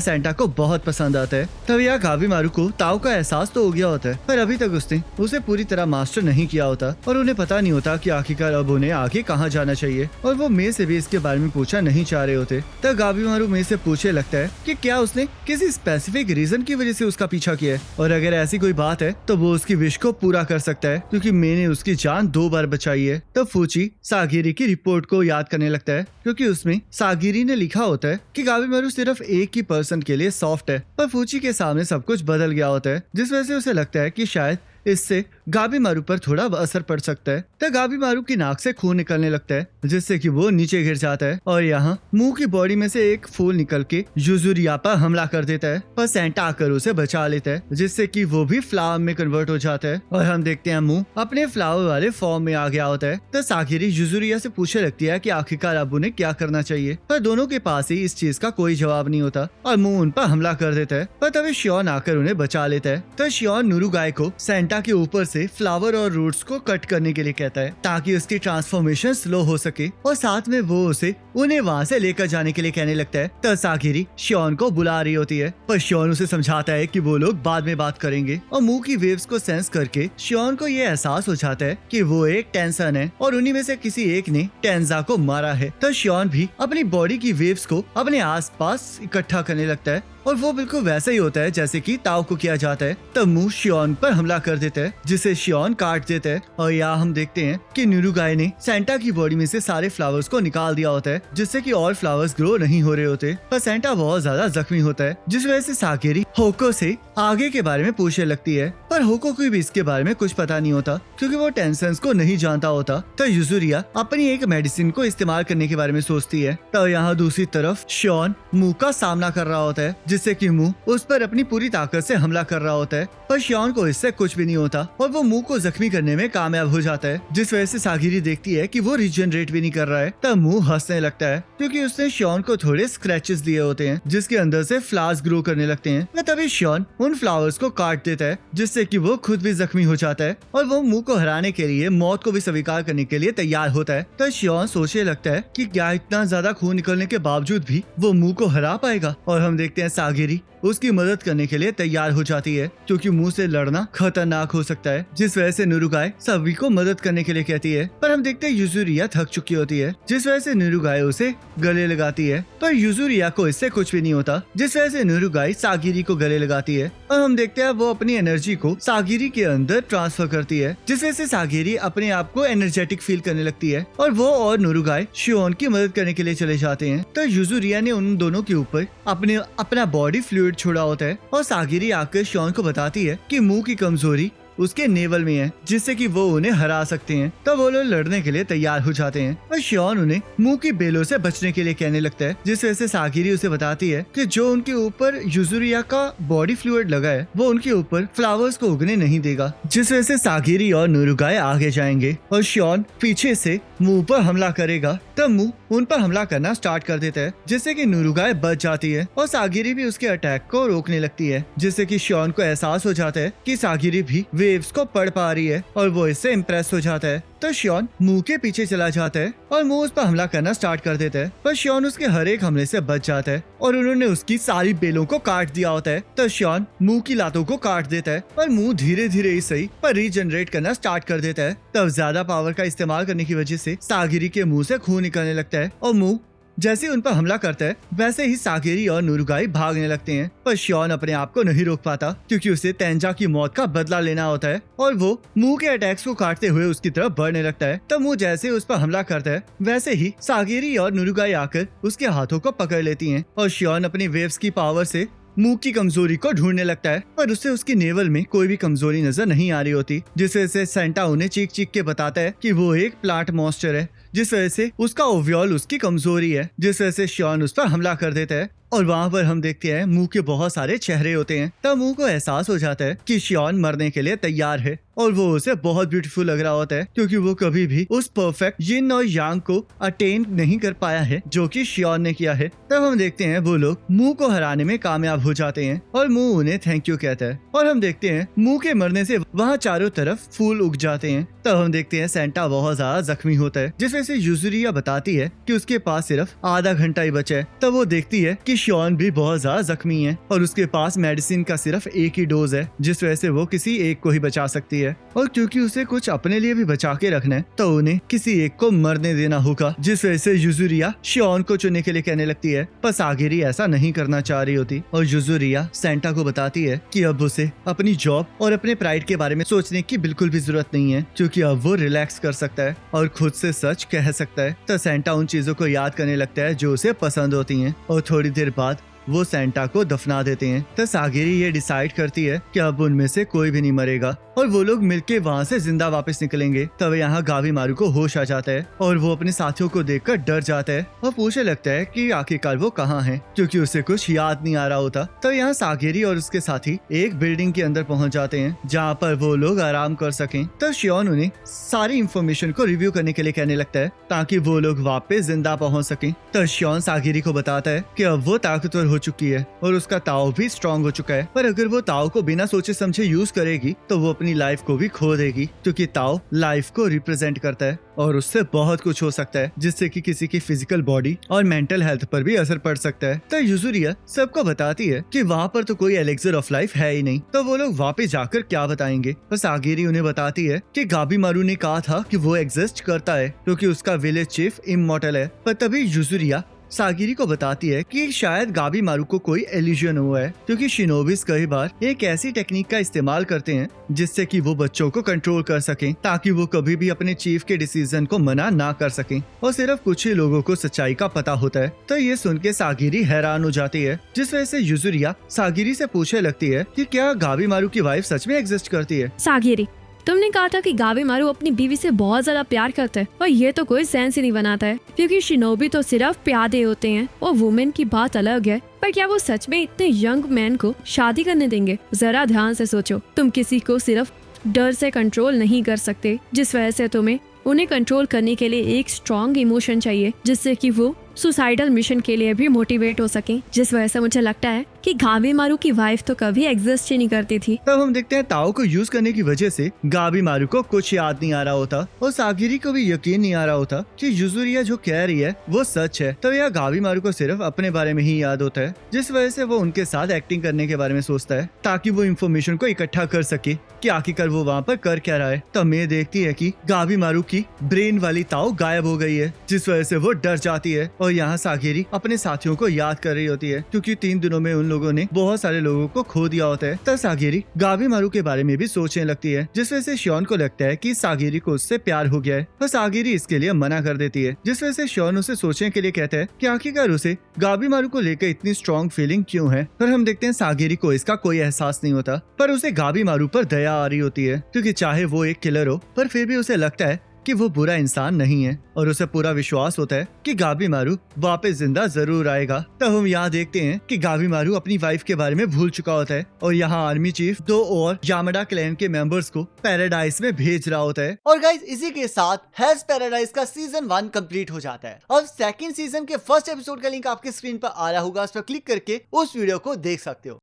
सेंटा को बहुत पसंद आता है। तब यह गावीमारू को ताओ का एहसास तो हो गया होता है, पर अभी तक उसने उसे पूरी तरह मास्टर नहीं किया होता और उन्हें पता नहीं होता कि आखिरकार अब उन्हें आगे कहाँ जाना चाहिए, और वो मे से भी इसके बारे में पूछा नहीं चाह रहे होते। तब गावीमारू मे से पूछने लगता है कि क्या उसने किसी स्पेसिफिक रीजन की वजह से उसका पीछा किया है, और अगर ऐसी कोई बात है तो वो उसकी विश को पूरा कर सकता है, क्योंकि मैंने उसकी जान 2 बार बचाई है। तब फूची सागिरी की रिपोर्ट को याद करने लगता है, क्योंकि उसमें सागिरी ने लिखा होता है कि गावीमारू सिर्फ एक ही पर्सन के लिए सॉफ्ट है, पर फूची के सामने सब कुछ बदल गया होता है, जिस वजह से उसे लगता है कि शायद इससे गावीमारू पर थोड़ा असर पड़ सकता है। तब गाबी मारू की नाक से खून निकलने लगता है जिससे कि वो नीचे गिर जाता है और यहाँ मुंह की बॉडी में से एक फूल निकल के युजुरिया पर हमला कर देता है पर सेंटा आकर उसे बचा लेता है जिससे कि वो भी फ्लावर में कन्वर्ट हो जाता है और हम देखते हैं मुंह अपने फ्लावर वाले फॉर्म में आ गया होता है। तो सागिरी युजुरिया से पूछने लगती है कि आखिरकार अबू ने क्या करना चाहिए, पर दोनों के पास ही इस चीज का कोई जवाब नहीं होता और मुंह उन पर हमला कर देता है। पर तभी शियोन आकर उन्हें बचा लेता है। तो शियोन नुरुगाई को सेंटा के ऊपर से फ्लावर और रूट्स को कट करने के लिए कहता है ताकि उसकी ट्रांसफॉर्मेशन स्लो हो सके और साथ में वो उसे उन्हें वहाँ से लेकर जाने के लिए कहने लगता है। तो सागिरी शियोन को बुला रही होती है पर शियोन उसे समझाता है कि वो लोग बाद में बात करेंगे और मुंह की वेव्स को सेंस करके शियोन को ये एहसास हो जाता है कि वो एक टेंसन है और उन्हीं में से किसी एक ने टेंजा को मारा है। तो शियोन भी अपनी बॉडी की वेव्स को अपने आसपास इकट्ठा करने लगता है और वो बिल्कुल वैसा ही होता है जैसे कि ताओ को किया जाता है। तब मुंह शियोन पर हमला कर देता है जिसे शियोन काट देता है और यहाँ हम देखते हैं कि नुरुगाई ने सेंटा की बॉडी में से सारे फ्लावर्स को निकाल दिया होता है जिससे कि और फ्लावर्स ग्रो नहीं हो रहे होते। पर सेंटा बहुत ज्यादा जख्मी होता है जिस वजह से सागिरी होको से आगे के बारे में पूछने लगती है पर होको को भी इसके बारे में कुछ पता नहीं होता क्योंकि वो टेंशंस को नहीं जानता होता। तो युजुरिया अपनी एक मेडिसिन को इस्तेमाल करने के बारे में सोचती है। तो यहाँ दूसरी तरफ शियोन मुंह का सामना कर रहा होता है जिससे कि मुंह उस पर अपनी पूरी ताकत से हमला कर रहा होता है पर शियोन को इससे कुछ भी नहीं होता और वो मुंह को जख्मी करने में कामयाब हो जाता है जिस वजह से सागिरी देखती है कि वो रिजनरेट भी नहीं कर रहा है। तब मुंह हंसने लगता है क्योंकि उसने शियोन को थोड़े स्क्रैचेस दिए होते हैं जिसके अंदर से फ्लावर्स ग्रो करने लगते हैं। तभी शियोन उन फ्लावर्स को काट देता है जिससे कि वो खुद भी जख्मी हो जाता है और वो मुंह को हराने के लिए मौत को भी स्वीकार करने के लिए तैयार होता है। तो शियोन सोचने लगता है कि क्या इतना ज्यादा खून निकलने के बावजूद भी वो मुंह को हरा पाएगा और हम देखते हैं सागिरी उसकी मदद करने के लिए तैयार हो जाती है क्योंकि मुंह से लड़ना खतरनाक हो सकता है जिस वजह से नुरुगाई सभी को मदद करने के लिए कहती है। पर हम देखते हैं युजुरिया थक चुकी होती है जिस वजह से नुरुगाई उसे गले लगाती है पर युजुरिया को इससे कुछ भी नहीं होता जिस वजह से नुरुगाई सागिरी को गले लगाती है और हम देखते हैं वो अपनी एनर्जी को सागिरी के अंदर ट्रांसफर करती है जिस वजह से सागिरी अपने आप को एनर्जेटिक फील करने लगती है और वो और नुरुगाई शियोन की मदद करने के लिए चले जाते हैं। तो युजुरिया ने उन दोनों के ऊपर अपना बॉडी फ्लूइड छोड़ा होता है और सागिरी आकर शियोन को बताती है कि मुंह की कमजोरी उसके नेवल में है जिससे कि वो उन्हें हरा सकते हैं। तब वो लोग लड़ने के लिए तैयार हो जाते हैं और शियोन उन्हें मुंह की बेलों से बचने के लिए कहने लगता है जिस वजह से सागिरी उसे बताती है कि जो उनके ऊपर युजुरिया का बॉडी फ्लूइड लगा है वो उनके ऊपर फ्लावर्स को उगने नहीं देगा जिस वजह से सागिरी और नुरुगाई आगे जाएंगे और शियोन पीछे से मुंह पर हमला करेगा। तब मुंह उन पर हमला करना स्टार्ट कर देता है जिससे कि नुरुगाई बच जाती है और सागिरी भी उसके अटैक को रोकने लगती है जिससे कि शियोन को एहसास हो जाता है कि सागिरी भी वेव्स को पढ़ पा रही है और वो इससे इम्प्रेस हो जाता है। तो शियोन मुंह के पीछे चला जाता है और मुंह उस पर हमला करना स्टार्ट कर देता है पर शियोन उसके हर एक हमले से बच जाता है और उन्होंने उसकी सारी बेलों को काट दिया होता है। तो शियोन मुंह की लातों को काट देता है और मुंह धीरे धीरे ही सही पर रीजनरेट करना स्टार्ट कर देता है। तब ज्यादा पावर का इस्तेमाल करने की वजह से सागिरी के मुंह से खून निकलने लगता है और मुंह जैसे उन पर हमला करता है वैसे ही सागिरी और नुरुगाई भागने लगते हैं पर शियोन अपने आप को नहीं रोक पाता क्योंकि उसे तेंजा की मौत का बदला लेना होता है और वो मुंह के अटैक्स को काटते हुए उसकी तरफ बढ़ने लगता है। तब मुंह जैसे उस पर हमला करता है वैसे ही सागिरी और नुरुगाई आकर उसके हाथों को पकड़ लेती हैं और शियोन अपनी वेव्स की पावर से मुंह की कमजोरी को ढूंढने लगता है पर उससे उसकी नेवल में कोई भी कमजोरी नजर नहीं आ रही होती जिस वजह से सेंटा उन्हें चीख चीख के बताता है कि वो एक प्लांट मॉन्स्टर है जिस वजह से उसका ओवरऑल उसकी कमजोरी है जिस वजह से शियोन उस पर हमला कर देता है और वहाँ पर हम देखते हैं मुंह के बहुत सारे चेहरे होते हैं। तब मुंह को एहसास हो जाता है कि शियोन मरने के लिए तैयार है और वो उसे बहुत ब्यूटीफुल लग रहा होता है क्योंकि वो कभी भी उस परफेक्ट यिन और यांग को अटेन नहीं कर पाया है जो कि शियोन ने किया है। तब हम देखते हैं वो लोग मुंह को हराने में कामयाब हो जाते हैं और मुंह उन्हें थैंक यू कहता है और हम देखते हैं मुंह के मरने से वहाँ चारों तरफ फूल उग जाते हैं। तब हम देखते हैं सेंटा बहुत ज्यादा जख्मी होता है जिस वजह से युजुरिया बताती है कि उसके पास सिर्फ आधा घंटा ही बचा है। तब वो देखती है कि शियोन भी बहुत ज्यादा जख्मी है और उसके पास मेडिसिन का सिर्फ एक ही डोज है जिस वजह से वो किसी एक को ही बचा सकती है और क्योंकि उसे कुछ अपने लिए भी बचा के रखना है तो उन्हें किसी एक को मरने देना होगा जिस वजह से युजुरिया शियोन को चुनने के लिए कहने लगती है पर सागिरी ऐसा नहीं करना चाह रही होती और युजुरिया सेंटा को बताती है कि अब उसे अपनी जॉब और अपने प्राइड के बारे में सोचने की बिल्कुल भी जरूरत नहीं है क्योंकि अब वो रिलैक्स कर सकता है और खुद से सच कह सकता है। तो सेंटा उन चीजों को याद करने लगता है जो उसे पसंद होती हैं और थोड़ी देर बाद वो सेंटा को दफना देते हैं। तो सागिरी ये डिसाइड करती है कि अब उनमें से कोई भी नहीं मरेगा और वो लोग मिलके वहाँ से जिंदा वापस निकलेंगे। तब यहाँ गावीमारू को होश आ जाता है और वो अपने साथियों को देखकर डर जाता है और पूछने लगता है कि आखिरकार वो कहाँ है, क्योंकि उसे कुछ याद नहीं आ रहा होता। तब यहाँ सागिरी और उसके साथी एक बिल्डिंग के अंदर पहुँच जाते हैं जहाँ पर वो लोग आराम कर सकें। तब शियोन उन्हें सारी इंफॉर्मेशन को रिव्यू करने के लिए कहने लगता है ताकि वो लोग वापस जिंदा पहुँच सकें। तब शियोन सागिरी को बताता है कि अब वो ताकतवर हो चुकी है और उसका ताव भी स्ट्रॉन्ग हो चुका है, पर अगर वो ताव को बिना सोचे समझे यूज करेगी तो वो अपनी लाइफ को भी खो देगी, क्योंकि ताव लाइफ को रिप्रेजेंट करता है और उससे बहुत कुछ हो सकता है जिससे कि किसी की फिजिकल बॉडी और मेंटल हेल्थ पर भी असर पड़ सकता है। तो यूजुरिया सबको बताती है कि वहाँ पर तो कोई एलेक्सर ऑफ लाइफ है ही नहीं, तो वो लोग वापस जाकर क्या बताएंगे। तो सागिरी उन्हें बताती है कि गाबीमारू ने कहा था कि वो एग्जिस्ट करता है क्योंकि उसका विलेज चीफ इमॉर्टल है। पर तभी यूजुरिया सागिरी को बताती है कि शायद गाबीमारू को कोई एल्यूजन हुआ है, क्योंकि शिनोबिस कई बार एक ऐसी टेक्निक का इस्तेमाल करते हैं जिससे कि वो बच्चों को कंट्रोल कर सकें ताकि वो कभी भी अपने चीफ के डिसीजन को मना ना कर सकें, और सिर्फ कुछ ही लोगों को सच्चाई का पता होता है। तो ये सुन के सागिरी हैरान हो जाती है, जिस वजह से यूजुरिया सागिरी से पूछने लगती है कि क्या गाबीमारू की वाइफ सच में एग्जिस्ट करती है। सागिरी, तुमने कहा था कि गाबीमारू अपनी बीवी से बहुत ज्यादा प्यार करता है, और ये तो कोई सेंस ही नहीं बनाता है, क्योंकि शिनोबी तो सिर्फ प्यादे होते हैं और वुमेन की बात अलग है। पर क्या वो सच में इतने यंग मैन को शादी करने देंगे? जरा ध्यान से सोचो, तुम किसी को सिर्फ डर से कंट्रोल नहीं कर सकते, जिस वजह से तुम्हें उन्हें कंट्रोल करने के लिए एक स्ट्रॉन्ग इमोशन चाहिए जिससे कि वो सुसाइडल मिशन के लिए भी मोटिवेट हो सके, जिस वजह से मुझे लगता है कि गाबीमारू की वाइफ तो कभी एग्जिस्ट ही नहीं करती थी। तब हम देखते हैं ताओ को यूज करने की वजह से गाबीमारू को कुछ याद नहीं आ रहा होता और सागिरी को भी यकीन नहीं आ रहा होता कि यूजुरिया जो कह रही है वो सच है। तो यह गाबीमारू को सिर्फ अपने बारे में ही याद होता है, जिस वजह से वो उनके साथ एक्टिंग करने के बारे में सोचता है ताकि वो इन्फॉर्मेशन को इकट्ठा कर सके कि आखिरकार वो वहाँ पर कर क्या रहा है। तब मैं देखती है कि गाबीमारू की ब्रेन वाली ताओ गायब हो गई है, जिस वजह से वो डर जाती है और यहाँ सागिरी अपने साथियों को याद कर रही होती है, क्योंकि 3 दिनों में उन लोगों ने बहुत सारे लोगों को खो दिया होता है। तब सागिरी गाबीमारू के बारे में भी सोचने लगती है, जिस वजह से शियोन को लगता है कि सागिरी को उससे प्यार हो गया है, पर सागिरी इसके लिए मना कर देती है, जिस वजह से शियोन उसे सोचने के लिए कहता है कि आखिरकार उसे गाबीमारू को लेकर इतनी स्ट्रॉन्ग फीलिंग क्यों है। पर हम देखते हैं सागिरी को इसका कोई एहसास नहीं होता, पर उसे गाबीमारू पर दया आ रही होती है, क्योंकि चाहे वो एक किलर हो पर फिर भी उसे लगता है कि वो बुरा इंसान नहीं है और उसे पूरा विश्वास होता है कि गाबीमारू वापस जिंदा जरूर आएगा। तब हम यहाँ देखते हैं कि गाबीमारू अपनी वाइफ के बारे में भूल चुका होता है और यहाँ आर्मी चीफ 2 और यामाडा क्लैन के मेंबर्स को पैराडाइज में भेज रहा होता है। और गाइस इसी के साथ हेल्स पैराडाइज का सीजन 1 कंप्लीट हो जाता है। अब सेकंड सीजन के फर्स्ट एपिसोड का लिंक आपके स्क्रीन पर आ रहा होगा, उस पर क्लिक करके उस वीडियो को देख सकते हो।